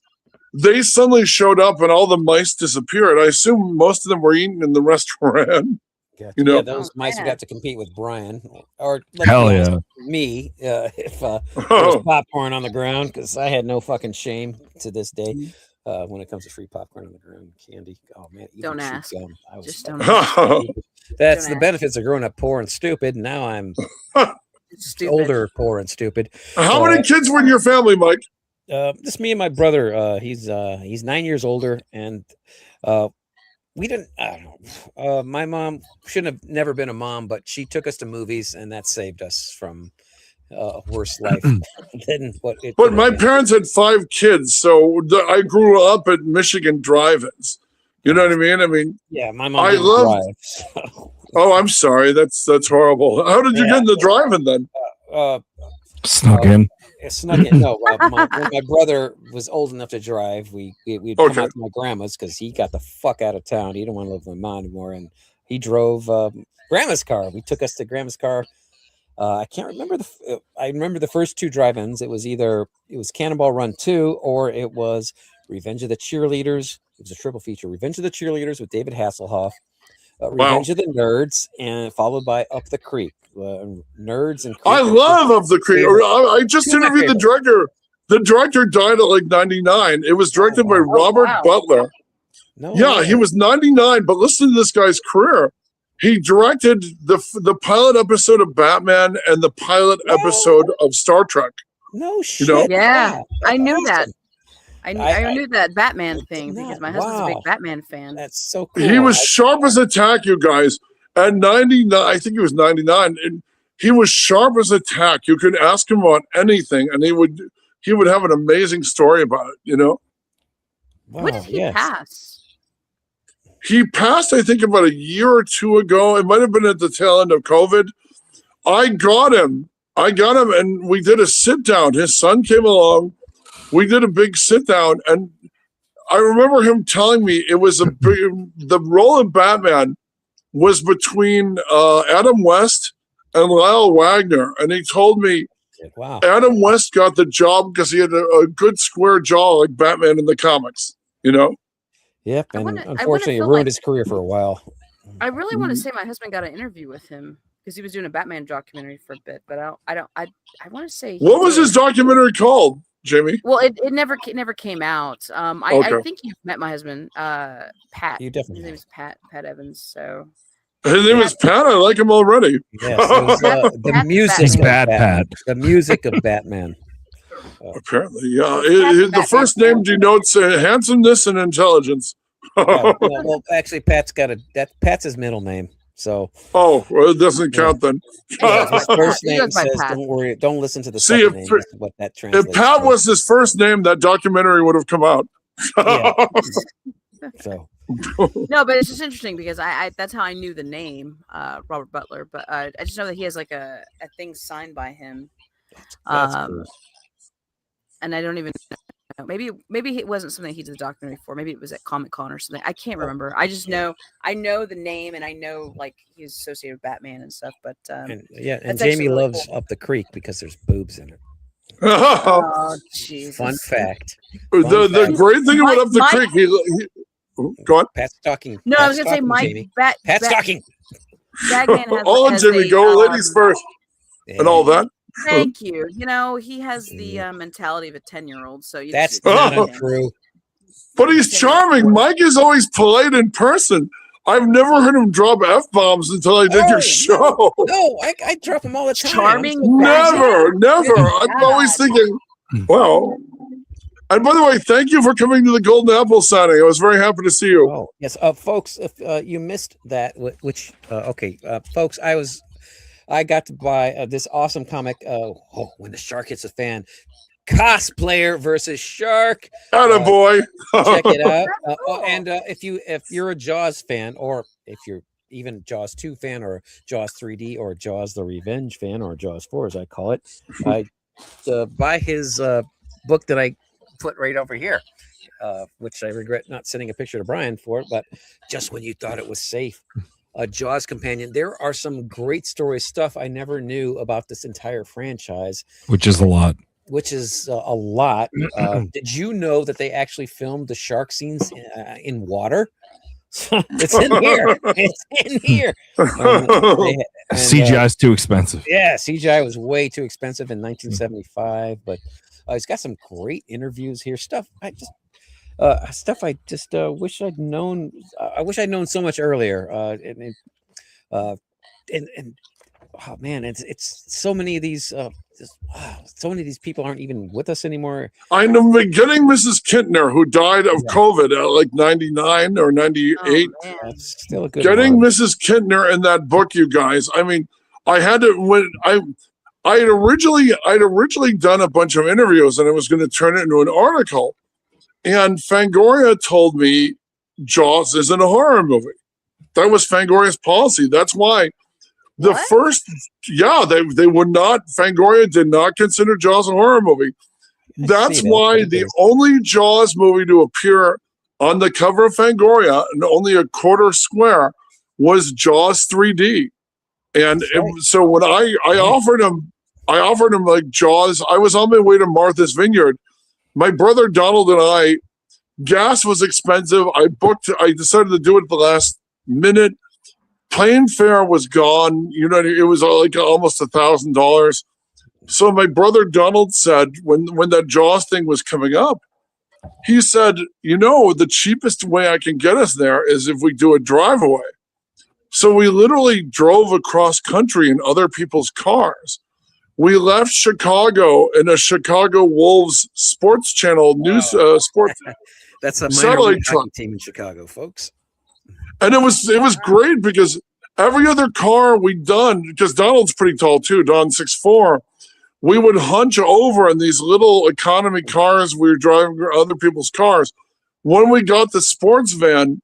They suddenly showed up and all the mice disappeared. I assume most of them were eaten and the rest ran. Gotcha. You know- Yeah, those mice would man. have to compete with Brian, or let's Hell be honest, yeah. me if there was popcorn on the ground, because I had no fucking shame to this day when it comes to free popcorn on the ground, candy. Oh man, even Don't chewed ask. gum. I was Just fucking don't stupid. That's Don't the ask. benefits of growing up poor and stupid. Now I'm Stupid. older, poor and stupid. How many kids were in your family, Mike? Just me and my brother. He's 9 years older, and we didn't. I don't know. My mom shouldn't have never been a mom, but she took us to movies, and that saved us from a worse life than what it. But could my have been. parents had 5 kids, so I grew up at Michigan drive-ins. You know what I mean? I mean, Yeah, my mom. I didn't love- drive, so, oh, I'm sorry. That's horrible. How did you get in the drive-in then? Snuck in. it snuck in. No, when my brother was old enough to drive, we'd come Okay. out to my grandma's because he got the fuck out of town. He didn't want to live with my mom anymore, and he drove grandma's car. We took us to grandma's car. I can't remember I remember the first 2 drive-ins. It was Cannonball Run 2, or it was Revenge of the Cheerleaders. It was a triple feature: Revenge of the Cheerleaders with David Hasselhoff, Revenge of the Nerds, and followed by Up the Creek. Nerds and Creek I are love Up the Creek. favorite- I just Two of my interviewed the favorites. director. The director died at like 99. It was directed by wow. Robert wow. Butler. No, Yeah, way. he was 99, but listen to this guy's career. He directed the pilot episode of Batman and the pilot No. episode of Star Trek. No shit. know? Yeah, Wow, I knew that's that. awesome. I knew that Batman I thing did because not. my husband's a Wow. big Batman fan. That's so cool. He was sharp as a tack, you guys. At 99, I think he was 99, and he was sharp as a tack. You could ask him about anything, and he would have an amazing story about it, you know? Wow, When did he yes. pass? He passed, I think, about a year or two ago. It might have been at the tail end of COVID. I got him, and we did a sit down. His son came along. We did a big sit down, and I remember him telling me it was the role of Batman was between Adam West and Lyle Wagner, and he told me Wow. Adam West got the job because he had a good square jaw like Batman in the comics, you know? Yep. I And wanna unfortunately, it feel ruined like- his career for a while. I really want to Mm-hmm. say my husband got an interview with him because he was doing a Batman documentary for a bit, but I want to say he What was did. his documentary called, Jamie? Well, it never came out. I Okay. think you've met my husband, Pat. You His definitely name have. is Pat Evans. So His name is Pat. I like him already. Yes, it was, the That's music Batman. of Bad Batman. Pat. The music of Batman. Apparently, yeah. Pat's The first name Batman. denotes handsomeness and intelligence. Yeah, well, actually, Pat's his middle name. So Oh, well, it doesn't count then. Yeah, his first He name goes by says, Pat. "Don't worry, don't listen to the See, second if- name." That's what that translates. If Pat to. was his first name, that documentary would have come out. Yeah. So No, but it's just interesting because I that's how I knew the name, Robert Butler. But I just know that he has like a thing signed by him. that's Um, cool. And I don't even know. Maybe it wasn't something he did the documentary for. Maybe it was at Comic Con or something. I can't remember. I just know I know the name and I know like he's associated with Batman and stuff. But And yeah, and that's actually Jamie really loves cool. Up the Creek because there's boobs in it. oh Jesus! Fun fact. The fact. great thing about My- Up the my- Creek, go on. Pat's talking. No, I was gonna say talking, my Jamie. Batman Pat's talking. has. All has Jimmy, a, go ladies first and all that. Thank you. You know he has the mentality of a 10-year-old. So you That's just- not Oh. untrue. But he's charming. Mike is always polite in person. I've never heard him drop F-bombs until I did Oh, your show. No, I drop them all the time. Charming. Never. Oh, I'm always God. thinking, well. And by the way, thank you for coming to the Golden Apple signing. I was very happy to see you. Oh yes, folks. If you missed that, folks, I got to buy this awesome comic. When the shark hits a fan, cosplayer versus shark. Attaboy. Check it out. cool. And if you're a Jaws fan, or if you're even Jaws 2 fan, or Jaws 3D, or Jaws the Revenge fan, or Jaws 4 as I call it, buy his book that I put right over here, which I regret not sending a picture to Brian for, but Just When You Thought It Was Safe, a Jaws companion. There are some great story stuff I never knew about this entire franchise, Which is a lot. which is a lot. Did you know that they actually filmed the shark scenes in water? It's in here. It's in here. CGI is too expensive. Yeah, CGI was way too expensive in 1975, but he's got some great interviews here. Stuff I just wish I'd known. I wish I'd known so much earlier. And oh man, it's so many of these. So many of these people aren't even with us anymore. I'm getting Mrs. Kintner, who died of COVID at like 99 or 98. Oh, man. That's still a good Getting one. Mrs. Kintner in that book, you guys. I mean, I had to when I'd originally done a bunch of interviews and I was going to turn it into an article. And Fangoria told me Jaws isn't a horror movie. That was Fangoria's policy. That's why the What? first, they would not. Fangoria did not consider Jaws a horror movie. I That's see that, why but the it is- only Jaws movie to appear on the cover of Fangoria and only a quarter square was Jaws 3D. And That's right. so when I offered him like Jaws, I was on my way to Martha's Vineyard. My brother Donald and I, gas was expensive. I decided to do it at the last minute. Plane fare was gone. You know, it was like almost $1,000. So my brother Donald said when that Jaws thing was coming up, he said, the cheapest way I can get us there is if we do a drive-away. So we literally drove across country in other people's cars. We left Chicago in a Chicago Wolves sports channel news sports That's a minor satellite league truck. hockey team in Chicago, folks. And it was great because every other car we'd done, because Donald's pretty tall too, Don's 6'4", we would hunch over in these little economy cars. We were driving other people's cars. When we got the sports van,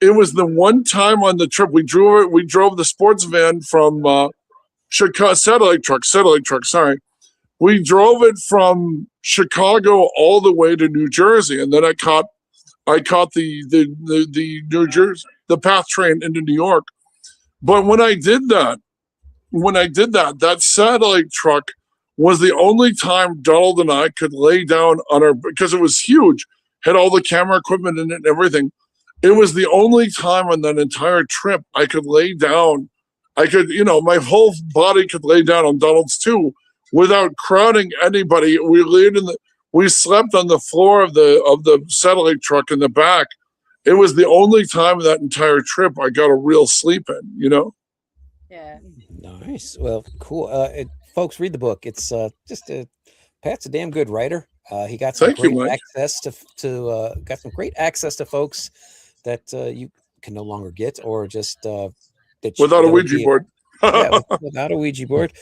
it was the one time on the trip we drove the sports van from Chicago, satellite truck, sorry. We drove it from Chicago all the way to New Jersey, and then I caught the New Jersey, the PATH train into New York. But when I did that, that satellite truck was the only time Donald and I could lay down because it was huge, had all the camera equipment in it and everything. It was the only time on that entire trip I could lay down. I could, my whole body could lay down on Donald's too, without crowding anybody. We slept on the floor of the satellite truck in the back. It was the only time that entire trip I got a real sleep in, Yeah. Nice. Well, cool. Folks, read the book. It's Pat's a damn good writer. He got some great access to got some great access to folks that you can no longer get, or just without a Ouija board. Without a Ouija board.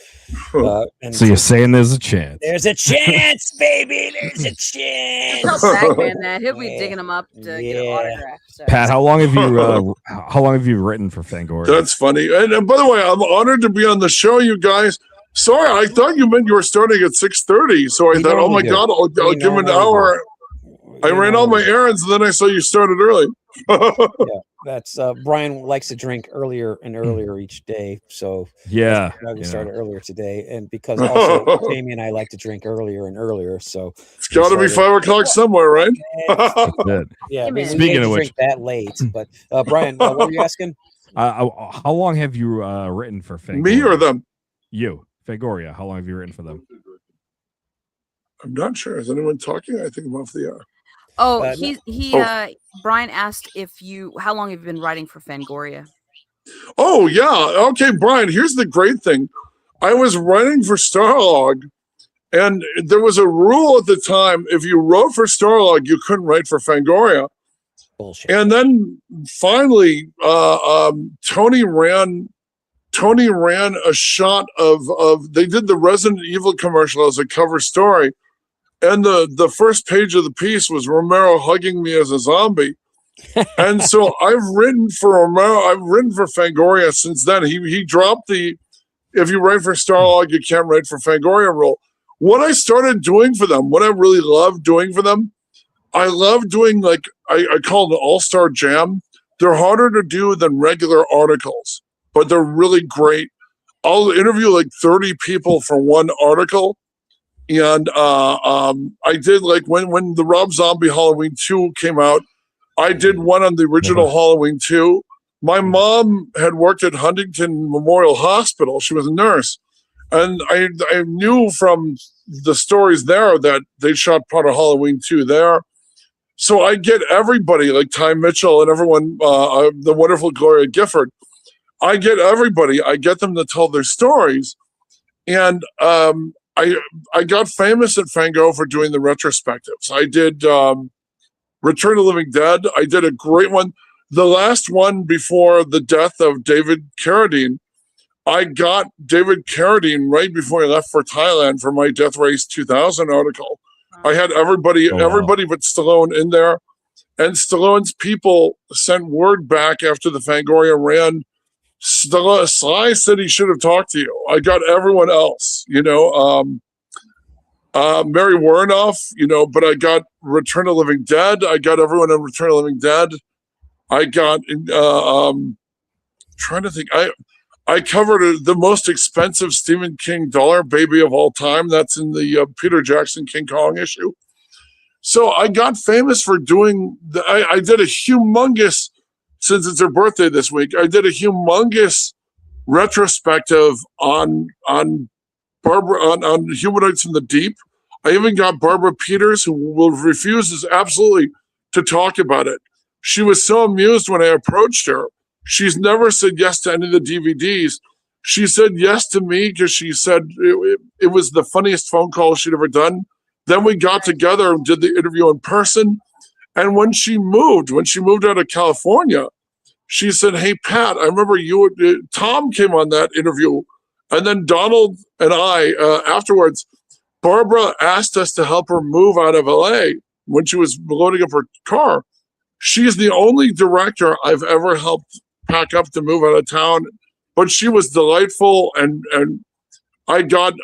And so you're saying there's a chance? There's a chance, baby. There's a chance. Tell Bagman that he'll be digging him up to get an autograph. So. Pat, how long have you written for Fangoria? That's funny. And by the way, I'm honored to be on the show, you guys. Sorry, I thought you meant you were starting at 6:30. So I thought, oh my God, I'll give him an hour. I ran all my errands, and then I saw you started early. Yeah, that's Brian likes to drink earlier and earlier each day. So yeah, we started earlier today, and because also Jamie and I like to drink earlier and earlier. So it's got to be 5 o'clock somewhere, right? Yeah, speaking of which, drink that late. But Brian, what were you asking? How long have you written for Fangoria? Me or them? You, Fangoria. How long have you written for them? I'm not sure. Is anyone talking? I think I'm off the air. Oh, Brian asked how long have you been writing for Fangoria? Oh yeah. Okay, Brian, here's the great thing. I was writing for Starlog, and there was a rule at the time. If you wrote for Starlog, you couldn't write for Fangoria. Bullshit. And then finally, Tony ran a shot of they did the Resident Evil commercial as a cover story. And the first page of the piece was Romero hugging me as a zombie. And so I've written for Romero, I've written for Fangoria since then. He dropped the, if you write for Starlog, you can't write for Fangoria rule. What I started doing for them, what I really love doing for them, I love doing I call it an all-star jam. They're harder to do than regular articles, but they're really great. I'll interview 30 people for one article. And I did when the Rob Zombie Halloween 2 came out, I did one on the original Halloween 2. My mom had worked at Huntington Memorial Hospital. She was a nurse. And I knew from the stories there that they shot part of Halloween 2 there. So I get everybody like Ty Mitchell and everyone, the wonderful Gloria Gifford. I get everybody. I get them to tell their stories. And I got famous at Fango for doing the retrospectives. I did Return of the Living Dead. I did a great one. The last one before the death of David Carradine, I got David Carradine right before he left for Thailand for my Death Race 2000 article. I had everybody but Stallone in there. And Stallone's people sent word back after the Fangoria ran. Sly said he should have talked to you. I got everyone else, Mary Warnoff, but I got Return of the Living Dead. I got everyone on Return of the Living Dead. I got, trying to think, I covered the most expensive Stephen King dollar baby of all time. That's in the Peter Jackson King Kong issue. So I got famous for doing, I did a humongous, since it's her birthday this week, I did a humongous retrospective on Barbara on Humanoids from the Deep. I even got Barbara Peters, who refuses absolutely to talk about it. She was so amused when I approached her. She's never said yes to any of the DVDs. She said yes to me because she said it was the funniest phone call she'd ever done. Then we got together and did the interview in person. And when she moved out of California, she said, "Hey, Pat, I remember Tom came on that interview. And then Donald and I, afterwards, Barbara asked us to help her move out of LA when she was loading up her car. She's the only director I've ever helped pack up to move out of town, but she was delightful. And I got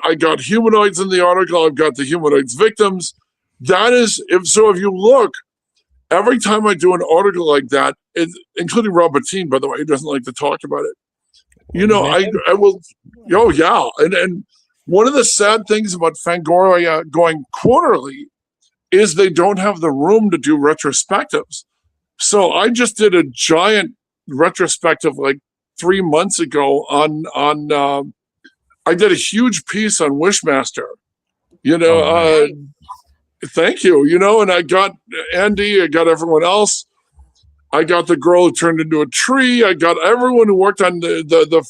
Humanoids in the article. I've got the Humanoids victims. That is, if you look, every time I do an article like that, including Rob Bettine, by the way, he doesn't like to talk about it. I will. Oh yeah, and one of the sad things about Fangoria going quarterly is they don't have the room to do retrospectives. So I just did a giant retrospective like 3 months ago on. I did a huge piece on Wishmaster. Thank you. And I got Andy, I got everyone else. I got the girl who turned into a tree. I got everyone who worked on the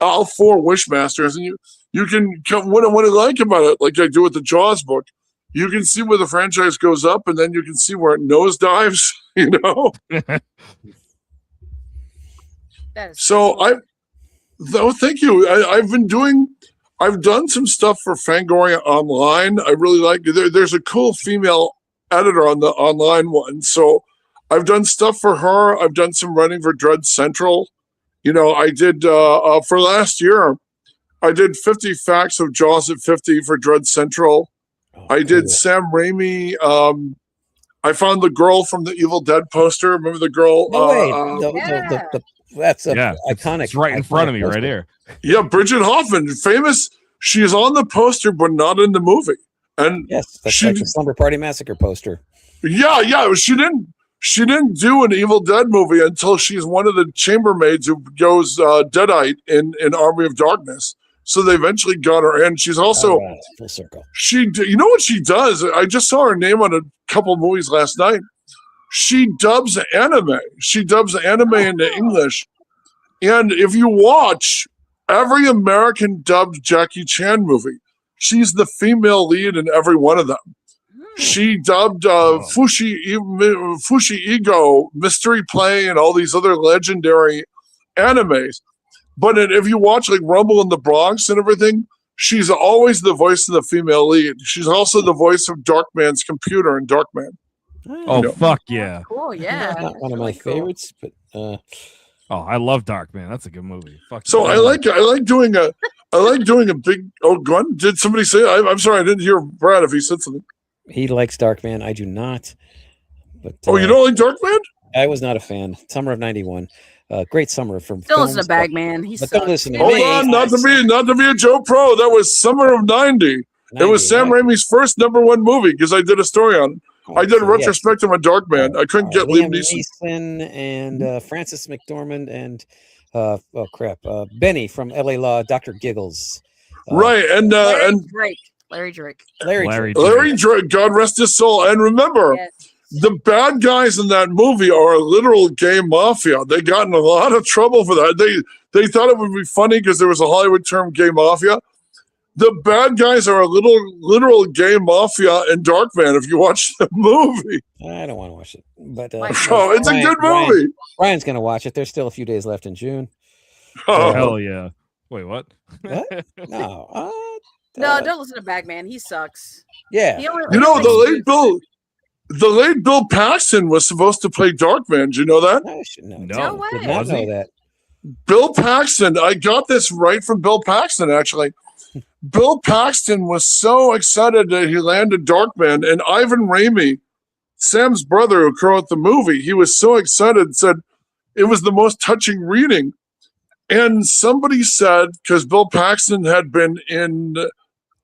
all 4 Wishmasters, and you can what I like about it, like I do with the Jaws book, you can see where the franchise goes up, and then you can see where it nosedives. That is So thank you. I've done some stuff for Fangoria online. I really like there's a cool female editor on the online one, so I've done stuff for her. I've done some writing for Dread Central. I did for last year, I did 50 facts of Jaws at 50 for Dread Central. I did Sam Raimi. I found the girl from the Evil Dead poster. Remember the girl? No way. That's iconic. It's right in front of me, right here. Yeah, Bridget Hoffman, famous. She's on the poster, but not in the movie. And yes, that's like the Slumber Party Massacre poster. Yeah. She didn't do an Evil Dead movie until she's one of the chambermaids who goes Deadite in Army of Darkness. So they eventually got her in. She's also full circle. You know what she does? I just saw her name on a couple of movies last night. She dubs anime. She dubs anime into English. And if you watch every American dubbed Jackie Chan movie, she's the female lead in every one of them. She dubbed Fushi Ego, Mystery Play, and all these other legendary animes. But if you watch like Rumble in the Bronx and everything, she's always the voice of the female lead. She's also the voice of Darkman's computer in Darkman. Oh, fuck yeah. cool. Yeah. Not one of my favorites, but I love Darkman. That's a good movie. Fuck so yeah. I like doing a big. Oh, go on. Did somebody say? I'm sorry, I didn't hear Brad if he said something. he likes Darkman. I do not. But You don't like Darkman? I was not a fan. Summer of '91, great summer from. Still films, listen to Bagman. He but sucks. don't listen to Hold me. on, not to be a Joe Pro. That was Summer of '90. It was Sam Raimi's first #1 movie because I did a story on it. I did a retrospective on Darkman. I couldn't get Liam Neeson and Francis McDormand and Benny from LA Law, Dr. Giggles. Right, and Larry Drake. Larry Drake, God rest his soul. And remember, Yes. the bad guys in that movie are a literal gay mafia. They got in a lot of trouble for that. They thought it would be funny because there was a Hollywood term, gay mafia. The bad guys are a literal gay mafia in Darkman if you watch the movie. I don't want to watch it, but it's a good movie. Brian's going to watch it. There's still a few days left in June. Oh, hell yeah. Wait, what? What? No. No, don't listen to Bagman. He sucks. Yeah. the late Bill Paxton was supposed to play Darkman. Do you know that? No way. Did not know that. Bill Paxton, I got this right from Bill Paxton, actually. Bill Paxton was so excited that he landed Darkman, and Ivan Raimi, Sam's brother who wrote the movie, he was so excited, said it was the most touching reading. And somebody said, because Bill Paxton had been in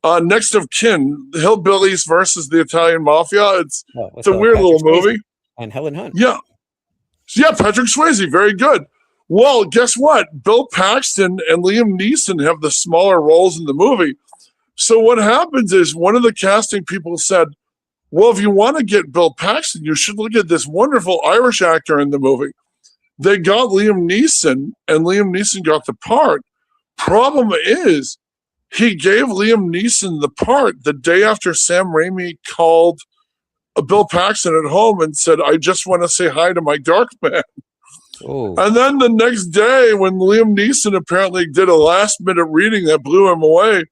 Next of Kin, the Hillbillies versus the Italian Mafia. It's a weird little movie. And Helen Hunt. Yeah, Patrick Swayze, very good. Well, guess what? Bill Paxton and Liam Neeson have the smaller roles in the movie. So what happens is one of the casting people said, well, if you want to get Bill Paxton, you should look at this wonderful Irish actor in the movie. They got Liam Neeson, and Liam Neeson got the part. Problem is, he gave Liam Neeson the part the day after Sam Raimi called Bill Paxton at home and said, I just want to say hi to my dark man. Oh, And then the next day, when Liam Neeson apparently did a last-minute reading that blew him away,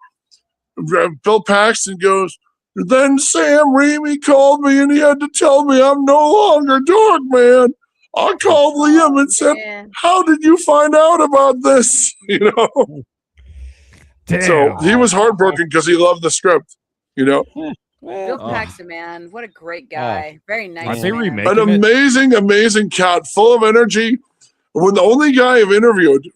Bill Paxton goes, then Sam Raimi called me and he had to tell me I'm no longer dark man. I called Liam and said, Man. how did you find out about this? You know? Damn. So he was heartbroken because he loved the script, you know? Bill well, Paxton, man, what a great guy. Very nice. Are they man. remaking An it? amazing, amazing cat, full of energy. When the only guy I've interviewed,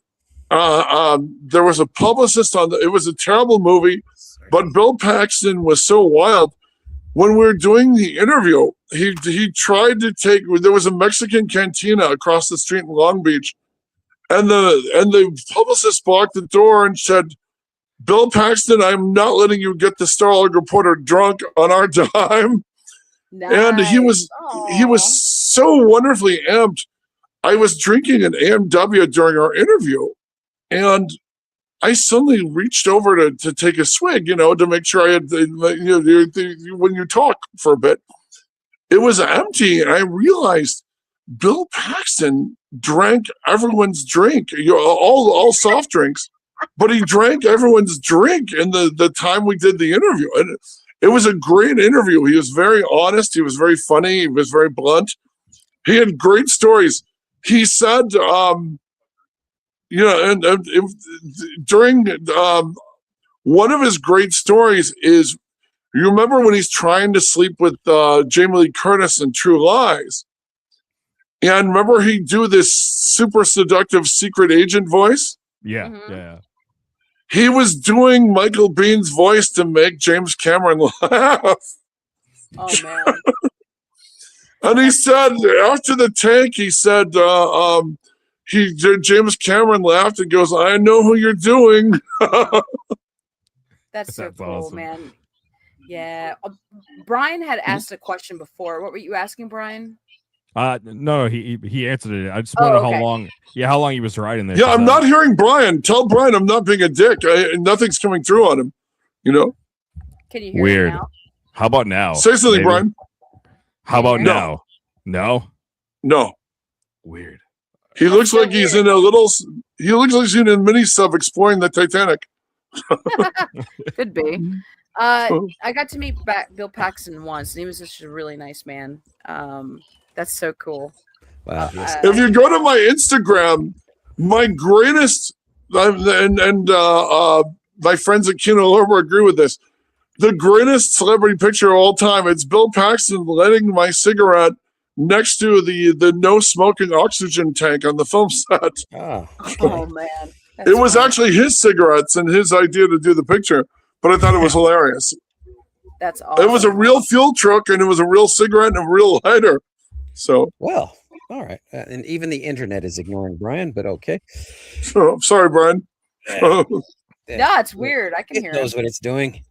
there was a publicist on it was a terrible movie, but Bill Paxton was so wild. When we were doing the interview, he tried to take. There was a Mexican cantina across the street in Long Beach, and the publicist blocked the door and said, "Bill Paxton, I'm not letting you get the Starlog Reporter drunk on our dime." And he was Nice. so wonderfully amped. I was drinking an AMW during our interview, and I suddenly reached over to take a swig, to make sure I had, when you talk for a bit, it was empty. And I realized Bill Paxton drank everyone's drink, all soft drinks, but he drank everyone's drink in the time we did the interview. And it was a great interview. He was very honest. He was very funny. He was very blunt. He had great stories. He said, during one of his great stories is, you remember when he's trying to sleep with Jamie Lee Curtis in True Lies? And remember he'd do this super seductive secret agent voice? Yeah, Mhm. yeah. He was doing Michael Bihn's voice to make James Cameron laugh. Oh man. And he said, after the take, he said, James Cameron laughed and goes, I know who you're doing. That's so That's cool, awesome. man. Yeah. Brian had asked a question before. What were you asking, Brian? No, he answered it. I just wonder okay. how long he was riding there. Yeah, I'm not hearing Brian. Tell Brian I'm not being a dick. Nothing's coming through on him. Can you hear Weird. me now? How about now? Say something, Maybe? Brian. How about No. now? No. No. Weird. He looks so like he's in he looks like he's in a mini sub exploring the Titanic. Could be. I got to meet Bill Paxton once, and he was just a really nice man. That's so cool. wow. Yes. If you go to my Instagram, my greatest, and my friends at Kino Lorber agree with this, the greatest celebrity picture of all time, it's Bill Paxton lighting my cigarette next to the no smoking oxygen tank on the film set. Ah, Oh man. That's It was funny. actually his cigarettes and his idea to do the picture, but I thought it was hilarious. That's awesome. It was a real fuel truck, and it was a real cigarette and a real lighter. So, well, all right. And even the internet is ignoring Brian, but okay. I'm sorry, Brian. Yeah, No, it's weird. I can it hear knows him. what it's doing.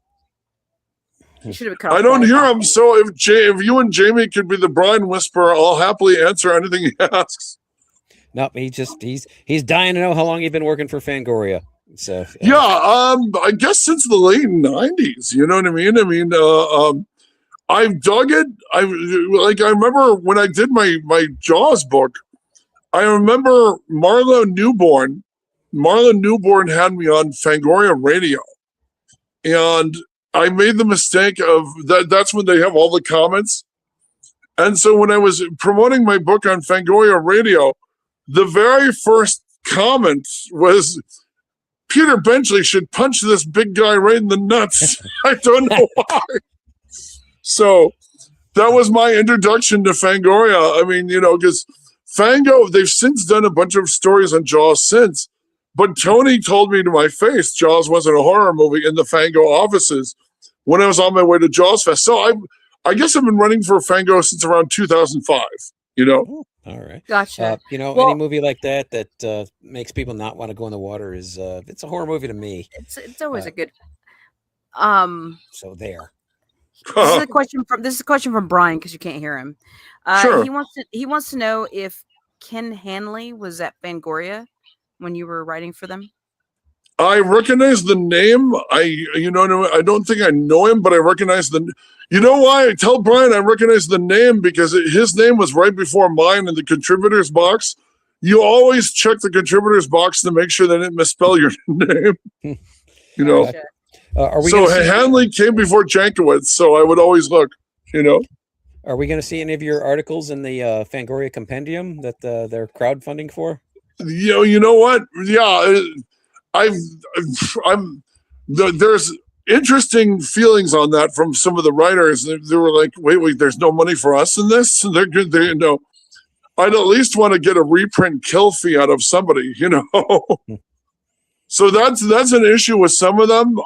You should have cut off I don't that. hear him. So if you and Jamie could be the Brian whisperer, I'll happily answer anything he asks. Nope, he's dying to know how long you've been working for Fangoria. So Yeah, I guess since the late '90s. You know what I mean? I've dug it. I remember when I did my Jaws book. I remember Marla Newborn. Marla Newborn had me on Fangoria Radio, and I made the mistake of that. That's when they have all the comments. And so when I was promoting my book on Fangoria Radio, the very first comment was, Peter Benchley should punch this big guy right in the nuts. I don't know why. So that was my introduction to Fangoria. I mean, because Fango, they've since done a bunch of stories on Jaws since. But Tony told me to my face Jaws wasn't a horror movie in the Fango offices when I was on my way to Jaws Fest. So I guess I've been running for Fango since around 2005, all right. Gotcha. Any movie like that makes people not want to go in the water is it's a horror movie to me. It's always a good. So there. This is a question from Brian because you can't hear him. Sure. He wants to know if Ken Hanley was at Fangoria when you were writing for them. I recognize the name. I don't think I know him, but I recognize the. You know why? I tell Brian I recognize the name because his name was right before mine in the contributors box. You always check the contributors box to make sure they didn't misspell your name. You know. Gotcha. Are we So gonna see, Hanley came before Jankowitz, so I would always look. You know. Are we going to see any of your articles in the Fangoria compendium that they're crowdfunding for? You know what? Yeah, there's interesting feelings on that from some of the writers. They were like, wait, there's no money for us in this. And they're good. I'd at least want to get a reprint kill fee out of somebody, So that's an issue with some of them.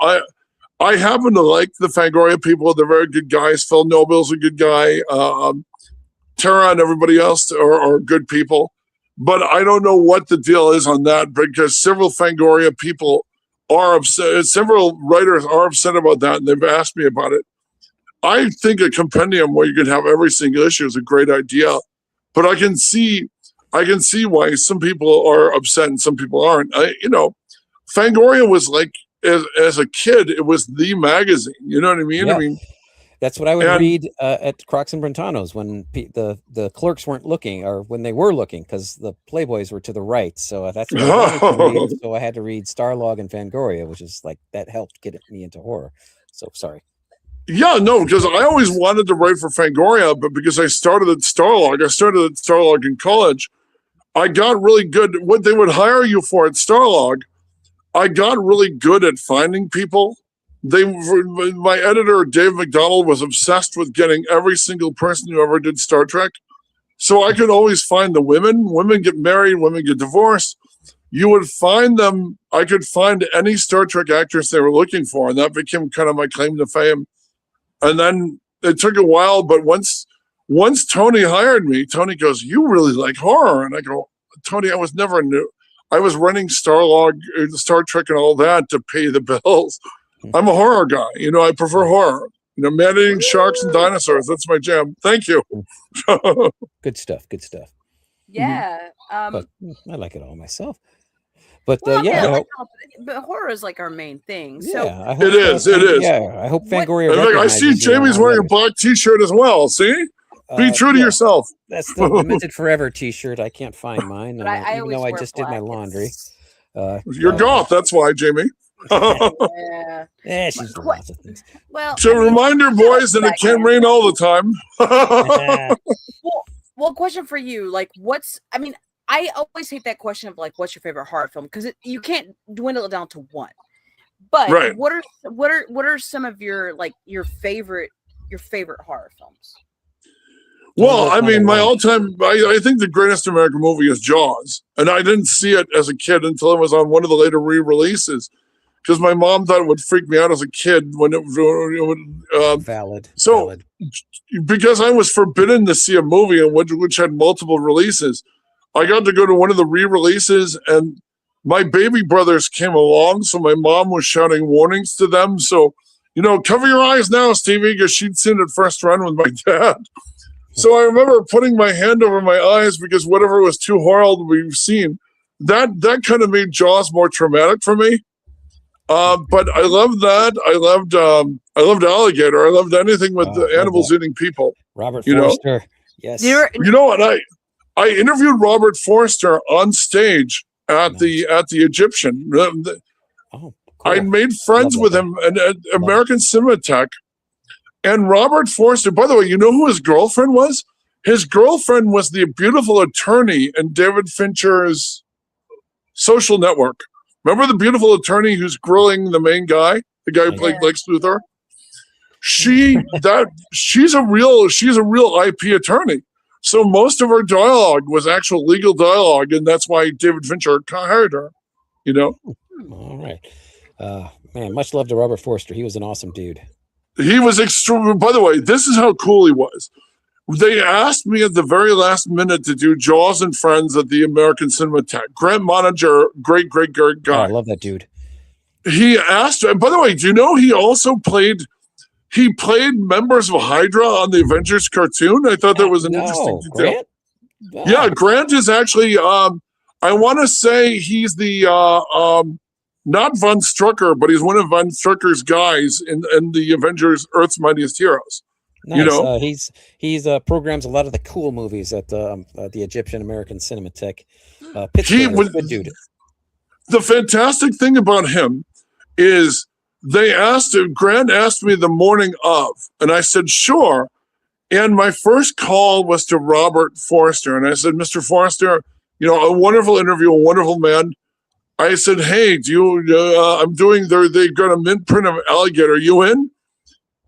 I happen to like the Fangoria people. They're very good guys. Phil Noble's a good guy. Tara and everybody else are good people. But I don't know what the deal is on that because several Fangoria people are upset. Several writers are upset about that, and they've asked me about it. I think a compendium where you can have every single issue is a great idea, but I can see why some people are upset and some people aren't. Fangoria was like as a kid, it was the magazine. You know what I mean? Yeah. I mean. That's what I would read at Crocs and Brentano's when the clerks weren't looking, or when they were looking, because the Playboys were to the right. So that's what I wanted to read. So I had to read Starlog and Fangoria, which is like that helped get me into horror. So sorry. Yeah, no, because I always wanted to write for Fangoria, but because I started at Starlog in college, I got really good. What they would hire you for at Starlog, I got really good at finding people. My editor, Dave McDonald, was obsessed with getting every single person who ever did Star Trek. So I could always find the women. Women get married, women get divorced. You would find them. I could find any Star Trek actress they were looking for, and that became kind of my claim to fame. And then it took a while, but once Tony hired me, Tony goes, "You really like horror?" And I go, "Tony, I was never new. I was running Starlog, Star Trek, and all that to pay the bills. I'm a horror guy. I prefer horror. Man-eating sharks and dinosaurs. That's my jam. Thank you." Good stuff. Yeah. But I like it all myself. But Well, yeah, but horror is like our main thing. yeah, So I hope, It is. Yeah, I hope Fangoria. In fact, I see recognizes you Jamie's on wearing a others. black T-shirt as well. See? Be true to Yeah, yourself. that's the Demented Forever T-shirt. I can't find mine, but and I even always though I wear just did my black. laundry. You're goth. That's why, Jamie. Yeah. Yeah, she's doing lots of things. Well, So reminder, boys, that it can rain all the time. well, question for you. Like, I always hate that question of like, what's your favorite horror film? Because you can't dwindle it down to one. But Right. what are some of your favorite horror films? Well, I mean, my all-time, I think the greatest American movie is Jaws. And I didn't see it as a kid until it was on one of the later re-releases. Because my mom thought it would freak me out as a kid when it would. Valid. So, valid. because I was forbidden to see a movie which had multiple releases, I got to go to one of the re-releases, and my baby brothers came along, so my mom was shouting warnings to them. So, cover your eyes now, Stevie, because she'd seen it first run with my dad. So I remember putting my hand over my eyes because whatever was too horrible we've seen, that kind of made Jaws more traumatic for me. But I loved that. I loved Alligator. I loved anything with the animals eating people. Robert you know? Forster. Yes. You know what? I interviewed Robert Forster on stage at the Egyptian. Oh, cool. I made friends Love with that him at American Cinematheque. And Robert Forster, by the way, you know who his girlfriend was? His girlfriend was the beautiful attorney in David Fincher's Social Network. Remember the beautiful attorney who's grilling the main guy, the guy who played Lex Luthor? She's a real IP attorney. So most of her dialogue was actual legal dialogue, and that's why David Fincher hired her. All right. Man, much love to Robert Forster. He was an awesome dude. He was extreme. By the way, this is how cool he was. They asked me at the very last minute to do Jaws and Friends at the American Cinematheque. Grant Moninger, great Oh, guy. I love that dude. he asked. And by the way, do you know he also played? He played members of Hydra on the Avengers cartoon. I thought that was an interesting detail. Grant? Yeah, Grant is actually. I want to say he's the not Von Strucker, but he's one of Von Strucker's guys in the Avengers: Earth's Mightiest Heroes. Nice. You know, he's programs a lot of the cool movies at the Egyptian American Cinematheque. He Pittsburgh, would- good dude. the fantastic thing about him is Grant asked me the morning of, and I said sure. And my first call was to Robert Forster, and I said, Mr. Forster, a wonderful interview, a wonderful man. I said, hey, do you? I'm doing. They got a mint print of Alligator. You in?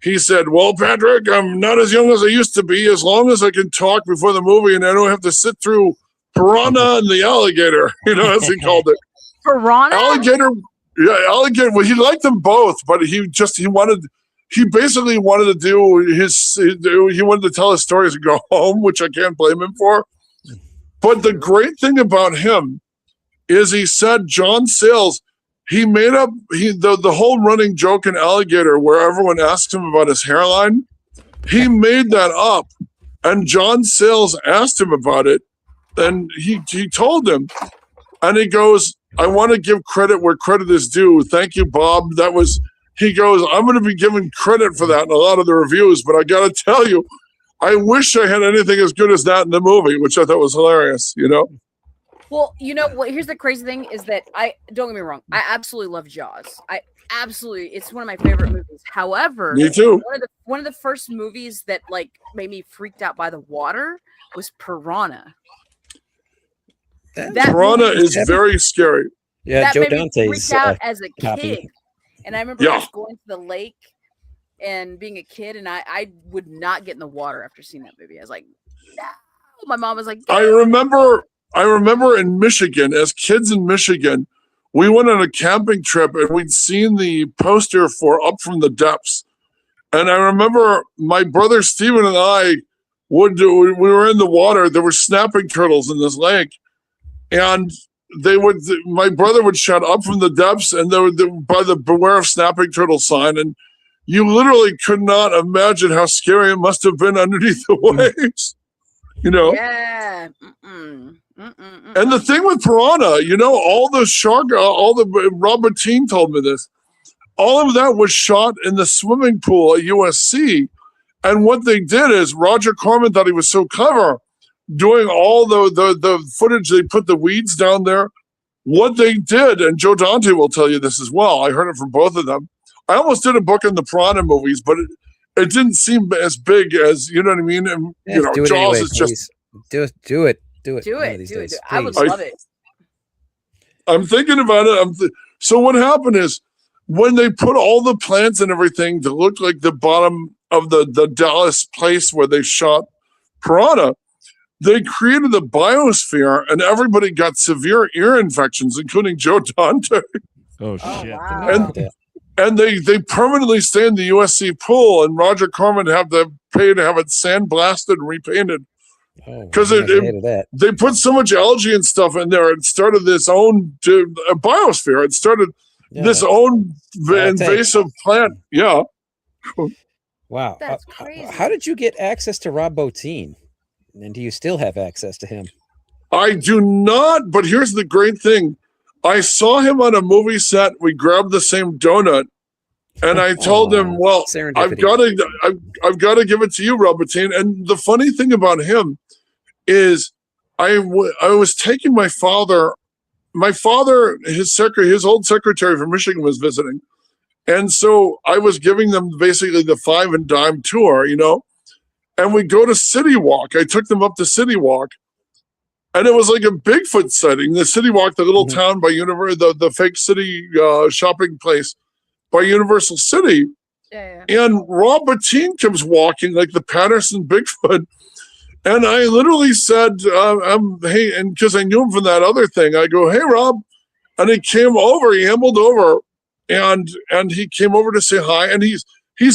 He said, well, Patrick, I'm not as young as I used to be. As long as I can talk before the movie, and I don't have to sit through Piranha and the Alligator, as he called it. Piranha? Alligator. Yeah, Alligator. Well, he liked them both, but he basically wanted to do he wanted to tell his stories and go home, which I can't blame him for. But the great thing about him is he said John Sayles, he made up the whole running joke in Alligator where everyone asks him about his hairline. He made that up, and John Sayles asked him about it, and he told him, and he goes, I want to give credit where credit is due. Thank you, Bob. He goes, I'm going to be given credit for that in a lot of the reviews, but I got to tell you, I wish I had anything as good as that in the movie, which I thought was hilarious, Well, here's the crazy thing is that don't get me wrong, I absolutely love Jaws. It's one of my favorite movies. However, Me too. One of the first movies that made me freaked out by the water was Piranha. Piranha is very scary. Yeah, that Joe made me Dante's freak out as a copy. kid. And I remember I was going to the lake and being a kid, and I would not get in the water after seeing that movie. I was like, no. My mom was like, no. I remember in Michigan, as kids in Michigan, we went on a camping trip and we'd seen the poster for Up from the Depths. And I remember my brother Steven and I we were in the water. There were snapping turtles in this lake. And my brother would shout Up from the Depths, and there would by the Beware of Snapping Turtle sign. And you literally could not imagine how scary it must have been underneath the waves. Yeah. And the thing with Piranha, all the shark, Robert Teen told me this, all of that was shot in the swimming pool at USC. And what they did is Roger Corman thought he was so clever doing all the footage. They put the weeds down there. What they did, and Joe Dante will tell you this as well, I heard it from both of them. I almost did a book in the Piranha movies, but it didn't seem as big as, you know what I mean? And, do it Jaws anyway, is just... Do it. Do it. One of these days, I would please. love it. I'm thinking about it. So what happened is when they put all the plants and everything to look like the bottom of the Dallas place where they shot Piranha, they created the biosphere and everybody got severe ear infections, including Joe Dante. Oh shit! Wow. And they permanently stay in the USC pool, and Roger Corman had to pay to have it sandblasted and repainted. Because they put so much algae and stuff in there, it started this own biosphere. It started this own invasive plant. Yeah. Wow. That's crazy. How did you get access to Rob Bottin? And do you still have access to him? I do not, but here's the great thing. I saw him on a movie set. We grabbed the same donut. And I told him, well, I've got to give it to you, Rob Bottin. And the funny thing about him is I was taking my father, his old secretary from Michigan was visiting. And so I was giving them basically the 5 and dime tour, and we go to City Walk. I took them up to City Walk, and it was like a Bigfoot sighting. The City Walk, the little town by the fake city shopping place by Universal City. Yeah. And Rob Bottin comes walking like the Patterson Bigfoot. And I literally said, hey, and because I knew him from that other thing, I go, hey, Rob. And he came over, he ambled over, and he came over to say hi. And he's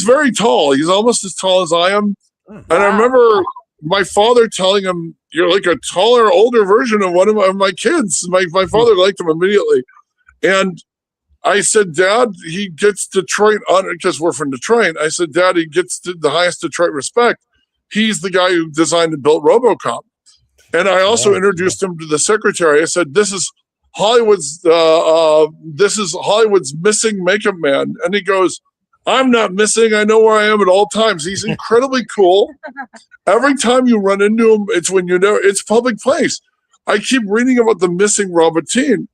very tall. He's almost as tall as I am. And I remember my father telling him, you're like a taller, older version of one of my kids. My father liked him immediately. And I said, Dad, he gets Detroit on because we're from Detroit. I said, Dad, he gets the highest Detroit respect. He's the guy who designed and built RoboCop. And I also introduced him to the secretary. I said, this is Hollywood's missing makeup man. And he goes, I'm not missing. I know where I am at all times. He's incredibly cool. Every time you run into him, it's when you know it's public place. I keep reading about the missing Robertine.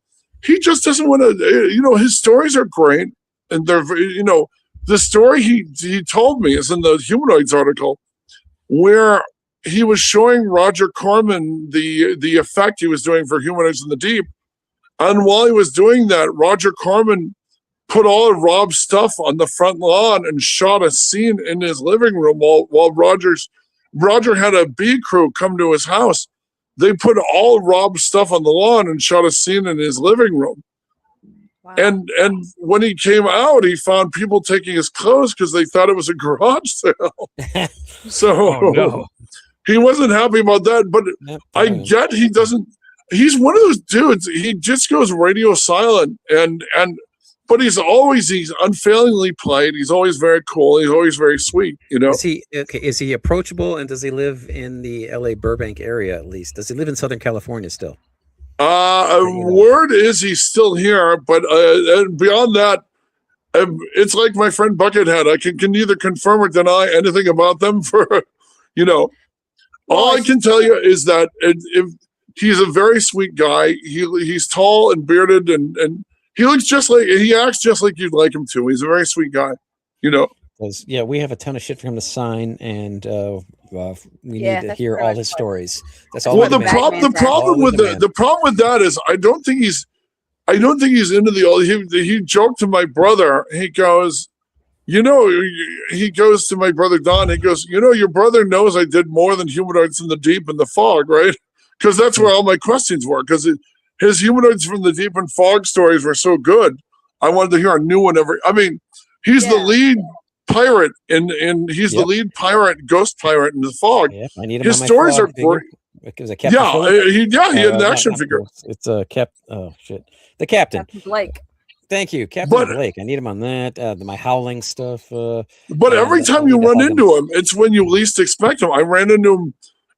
He just doesn't want to, his stories are great. And they're, the story he told me is in the Humanoids article where he was showing Roger Corman the effect he was doing for Humanoids in the Deep. And while he was doing that, Roger Corman put all of Rob's stuff on the front lawn and shot a scene in his living room while Roger had a B crew come to his house. They put all Rob's stuff on the lawn and shot a scene in his living room. Wow. And when he came out, he found people taking his clothes because they thought it was a garage sale. So he wasn't happy about that. But I get he doesn't. He's one of those dudes. He just goes radio silent, but he's unfailingly polite. He's always very cool. He's always very sweet. Is he approachable, and does he live in the L.A. Burbank area at least? Does he live in Southern California still? Word is he's still here, but beyond that, it's like my friend Buckethead. I can neither confirm or deny anything about them. All I can tell you is that if he's a very sweet guy. He's tall and bearded, and he acts just like you'd like him to. He's a very sweet guy. We have a ton of shit for him to sign, and we need to hear all his stories. That's all. Well, the problem with that is I don't think he's into the old. He joked to my brother. He goes, he goes to my brother Don. He goes, your brother knows I did more than Humanoids in the Deep and the Fog, right? Because that's where all my questions were. Because his Humanoids from the Deep and Fog stories were so good. I wanted to hear a new one he's the lead pirate the lead pirate, ghost pirate in the Fog. Yeah, I need him. His stories are great. Because he had an action figure. It's a the captain. Captain Blake. Thank you, Captain Blake. I need him on that. My howling stuff. But every time you run into him, it's when you least expect him. I ran into him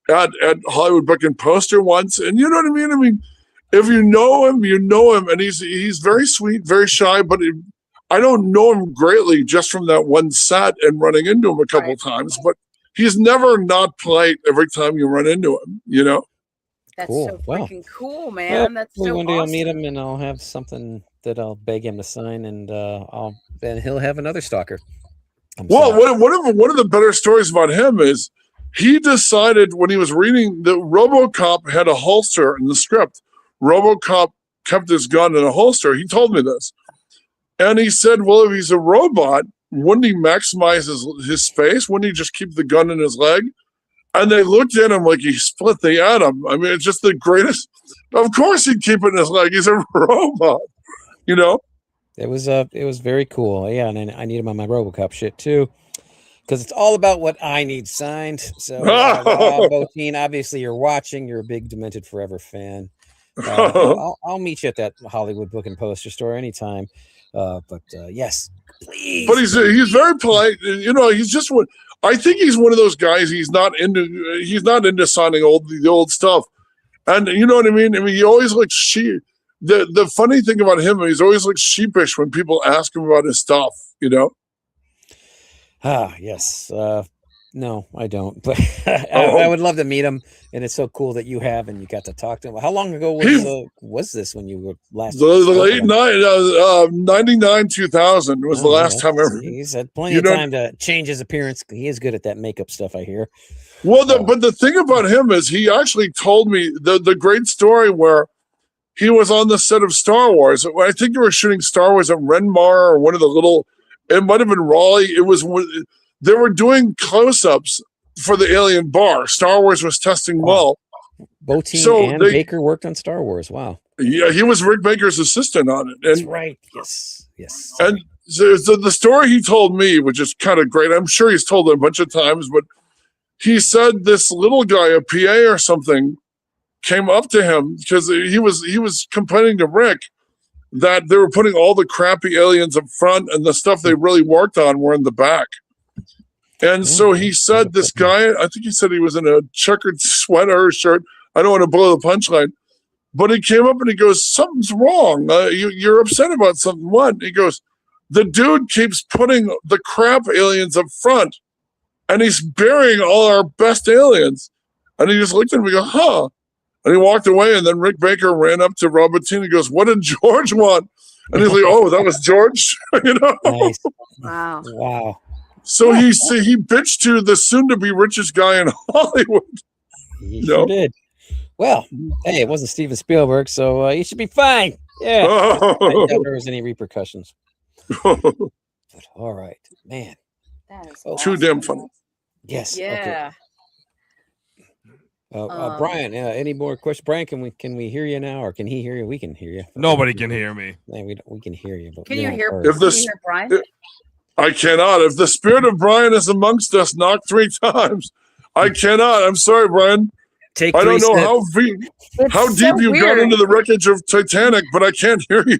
at Hollywood Book and Poster once, and you know what I mean. I mean, if you know him, and he's very sweet, very shy, but I don't know him greatly just from that one set and running into him a couple times. But he's never not polite every time you run into him. That's so freaking cool, man. That's so one day awesome. I'll meet him and I'll have something that I'll beg him to sign, and then he'll have another stalker. One of the better stories about him is he decided when he was reading that RoboCop had a holster in the script. RoboCop kept his gun in a holster. He told me this. And he said, well, if he's a robot, wouldn't he maximize his space? Wouldn't he just keep the gun in his leg? And they looked at him like he split the atom. I mean, it's just the greatest. Of course he'd keep it in his leg. He's a robot, It was very cool. Yeah, and I need him on my RoboCop shit too, because it's all about what I need signed. So, Botine, obviously you're watching. You're a big Demented Forever fan. I'll meet you at that Hollywood Book and Poster store anytime. Yes, please. But he's very polite. He's just one. I think he's one of those guys. He's not into signing the old stuff, and you know what I mean. I mean, he always looks The funny thing about him, he's always looks sheepish when people ask him about his stuff. Yes. No, I don't. But I would love to meet him, and it's so cool that you have and you got to talk to him. How long ago was this when you were last? The late 99, 2000 was the last time ever. He's had plenty of time to change his appearance. He is good at that makeup stuff, I hear. Well, but the thing about him is he actually told me the great story where he was on the set of Star Wars. I think they were shooting Star Wars at Renmar or one of the little. It might have been Raleigh. It was. They were doing close-ups for the alien bar. Star Wars was testing well. Botine and Baker worked on Star Wars. Wow. Yeah, he was Rick Baker's assistant on it. That's right. Yes. And so the story he told me, which is kind of great, I'm sure he's told it a bunch of times, but he said this little guy, a PA or something, came up to him because he was complaining to Rick that they were putting all the crappy aliens up front, and the stuff they really worked on were in the back. And so he said, this guy, I think he said he was in a checkered sweater or shirt. I don't want to blow the punchline, but he came up and he goes, something's wrong. You're upset about something. What? He goes, the dude keeps putting the crap aliens up front, and he's burying all our best aliens. And he just looked at me and go, huh? And he walked away, and then Rick Baker ran up to Rob Bottin and goes, what did George want? And he's like, oh, that was George? Nice. Wow. Wow. So he bitched to the soon-to-be richest guy in Hollywood. He sure did. Well, hey, it wasn't Steven Spielberg, so he should be fine. Yeah. I doubt there was any repercussions. But, all right, man. That is Too damn funny. Yes. Yeah. Okay. Brian, any more questions? Brian, can we hear you now, or can he hear you? We can hear you. Nobody can hear me. Yeah, we can hear you. But Can you're you not hear? heard. If Can this- you hear Brian? I cannot. If the spirit of Brian is amongst us, knock 3 times. I cannot. I'm sorry, Brian. Take I don't know steps. how It's deep so you got weird. into the wreckage of Titanic, but I can't hear you.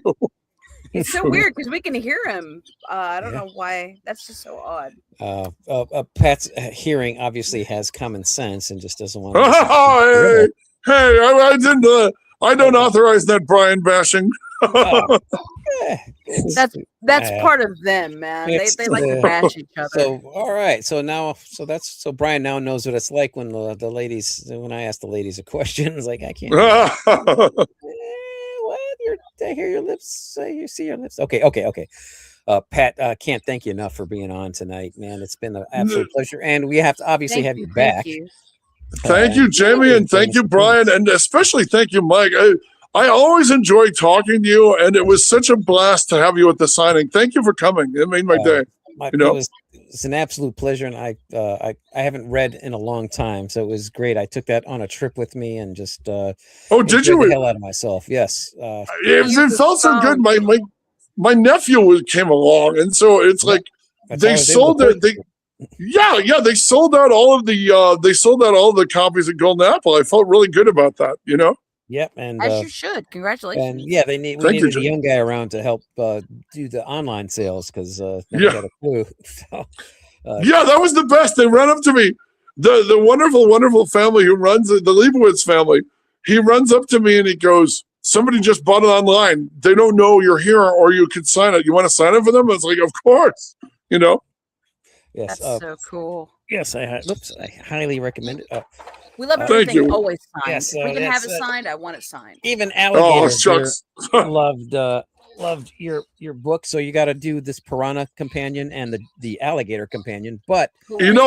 It's so weird because we can hear him. I don't know why. That's just so odd. Pat's hearing obviously has common sense and just doesn't want hey, I didn't. I don't authorize that Brian bashing. That's part of them, man. They like to bash each other. So all right, so Brian now knows what it's like when the ladies, when I ask the ladies a question, it's like I can't. What? I hear your lips. You see your lips. Okay. Pat, can't thank you enough for being on tonight, man. It's been an absolute pleasure, and we have to obviously have you back. Thank you. Thank you, Jamie, and thank you, Brian, and especially thank you, Mike. I always enjoy talking to you, and it was such a blast to have you at the signing. Thank you for coming. It made my day. It's an absolute pleasure, and I haven't read in a long time, so it was great. I took that on a trip with me and just did you? the hell out of myself. Yes, it felt so good. My nephew came along, and so it's like they sold it. They sold out all of the copies of Golden Apple. I felt really good about that. Yep, and As you should. Congratulations. and yeah, we needed a young guy around to help do the online sales because nobody had a clue. So, that was the best. They ran up to me, the wonderful, wonderful family who runs the Leibowitz family. He runs up to me and he goes, "Somebody just bought it online. They don't know you're here, or you can sign it. You want to sign it for them?" I was like, "Of course." Yes, That's so cool. yes, I highly recommend it. We love Thank everything you. always signed. Yes, if we can have it that's, signed, I want it signed. Even Alligator shucks. here loved your book, so you got to do this Piranha Companion and the Alligator Companion. But There have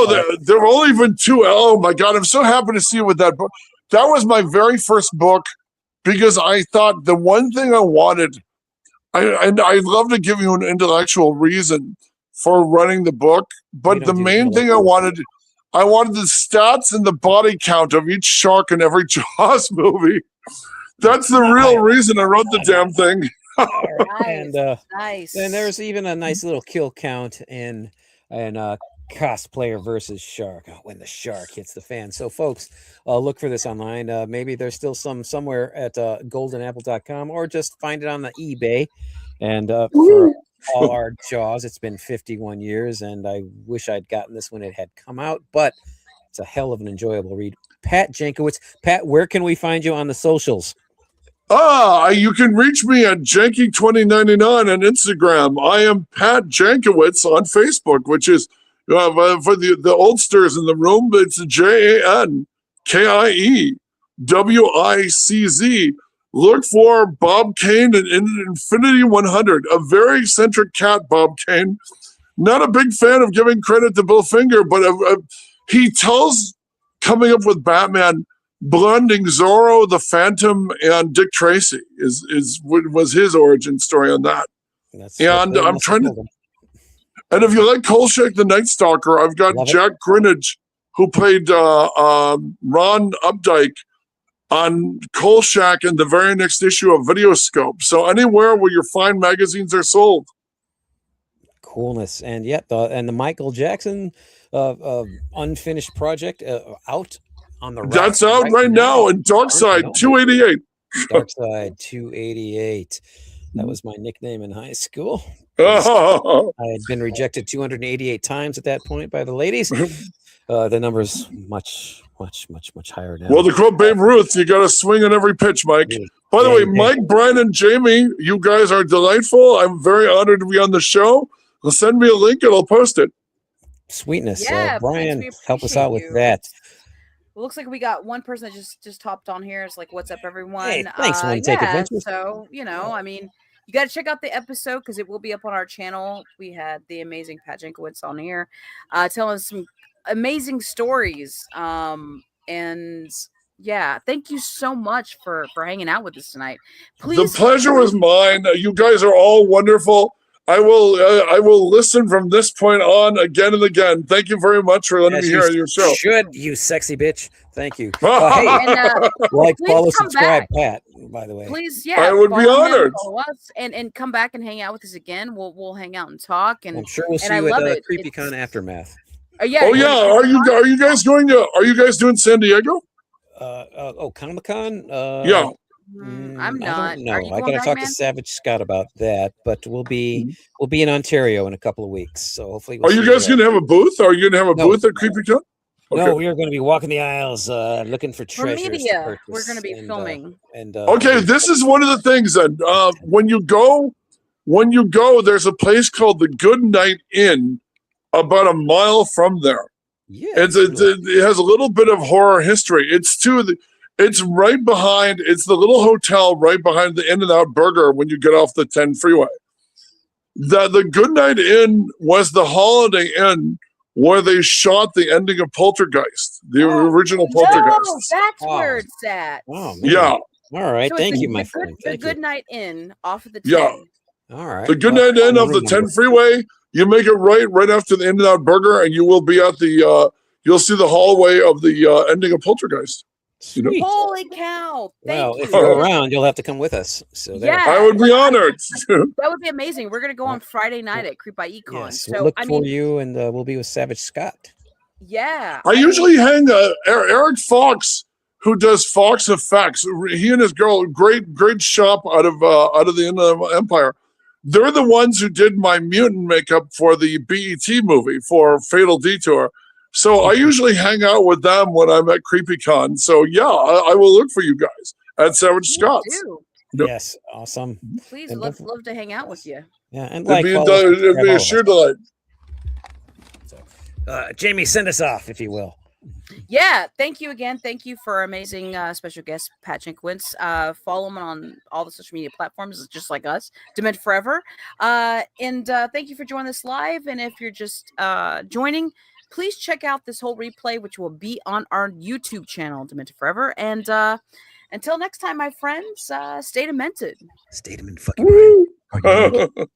only been 2. Oh my God, I'm so happy to see you with that book. That was my very first book because I thought the one thing I wanted, and I'd love to give you an intellectual reason for running the book, but the main thing I wanted the stats and the body count of each shark in every Jaws movie. That's the real reason I wrote the damn thing. and Nice. and there's even a nice little kill count in cosplayer versus shark when the shark hits the fan. So folks, look for this online. Maybe there's still somewhere at goldenapple.com, or just find it on the eBay. And for all our Jaws, it's been 51 years, and I wish I'd gotten this when it had come out, but it's a hell of an enjoyable read. Pat Jankowitz. Pat, where can we find you on the socials? You can reach me at Janky2099 on Instagram. I am Pat Jankowitz on Facebook, which is for the oldsters in the room. It's JANKIEWICZ. Look for Bob Kane in Infinity 100, a very eccentric cat, Bob Kane. Not a big fan of giving credit to Bill Finger, but he tells coming up with Batman, blending Zorro, the Phantom, and Dick Tracy was his origin story on that. I'm trying to. And if you like Kolchak the Night Stalker, I've got Jack Grinnage, who played Ron Updike on Kolchak in the very next issue of Videoscope. So anywhere where your fine magazines are sold. Coolness. And and the Michael Jackson unfinished project out on the That's out right now in Darkside 288. Darkside 288. That was my nickname in high school. Oh, I had been rejected 288 times at that point by the ladies. The number's much higher now. well, to quote Babe Ruth, you got to swing on every pitch, Mike. Yeah. By the Yeah, way, you did. Mike, Brian, and Jamie, you guys are delightful. I'm very honored to be on the show. Well, send me a link and I'll post it. Sweetness. Yeah, Brian, we help us appreciate out with you. that. It looks like we got one person that just hopped on here. It's like, "What's up, everyone?" Hey, thanks, One Take yeah, Adventures. so I mean, you got to check out the episode because it will be up on our channel. We had the amazing Pat Jenkowitz on here, telling us some amazing stories. And yeah, thank you so much for hanging out with us tonight. Please, The pleasure was mine. You guys are all wonderful. I will listen from this point on again and again. Thank you very much for letting As me you hear your show. should, you sexy bitch. Thank you. Hey, and Like, please follow, come subscribe, back. Pat, by the way. Please, yeah, I would be follow him, honored. follow us, and come back and hang out with us again. We'll hang out and talk. And I'm sure we'll see and I you at love the it. CreepyCon It's- Aftermath. yeah. Oh yeah, are you guys going to? Are you guys doing San Diego? Comic-Con? Yeah. I'm I not. don't know. Are you I going gotta back, talk man? to Savage Scott about that, but we'll be Mm-hmm. in Ontario in a couple of weeks. So hopefully Are you guys going to have a booth? Are you going to have a No. booth at CreepyCon? No, Okay. we are going to be walking the aisles, looking for For treasures. media, to we're going to be purchase filming. Okay, this is one of the things that when you go, there's a place called the Good Night Inn, about a mile from there. Yeah, It has a little bit of horror history. It's right behind. It's the little hotel right behind the In-N-Out Burger when you get off the 10 freeway. The Good Night Inn was the Holiday Inn where they shot the ending of Poltergeist, the original Poltergeist. No, that's Wow. where it's at. Oh, man. Yeah, All right. So it's Thank the- you, my the friend. Good, Thank the you. Good Night Inn off of the 10. Yeah. All right. the Good Well, Night Inn I'll of the 10 remember. freeway. You make it right after the In-N-Out Burger, and you will be at the. You'll see the hallway of the ending of Poltergeist. You know? Sweet. Holy cow! Thank Well, you. if you're around, you'll have to come with us. So there. Yeah. I would be honored. That would be amazing. We're gonna go on Friday night at Creep by Econ. Yes, So we'll look I for mean, you, and we'll be with Savage Scott. yeah. I usually hang Eric Fox, who does Fox Effects. He and his girl, great shop out of the Inland Empire. They're the ones who did my mutant makeup for the BET movie for Fatal Detour. So I usually hang out with them when I'm at CreepyCon. So yeah, I will look for you guys at Savage Please Scott's. do. Yep. Yes, awesome. Please And love definitely- to hang out with you. Yeah, and It'd be, follow us, it'd subscribe, be all a of sheer us. delight. Jamie, send us off, if you will. Yeah, thank you again. Thank you for our amazing special guest, Pat Jenkowitz. Follow him on all the social media platforms, just like us, Demented Forever. And thank you for joining us live. And if you're just joining, please check out this whole replay, which will be on our YouTube channel, Demented Forever. And until next time, my friends, stay demented. Stay them in fucking mind. Woo!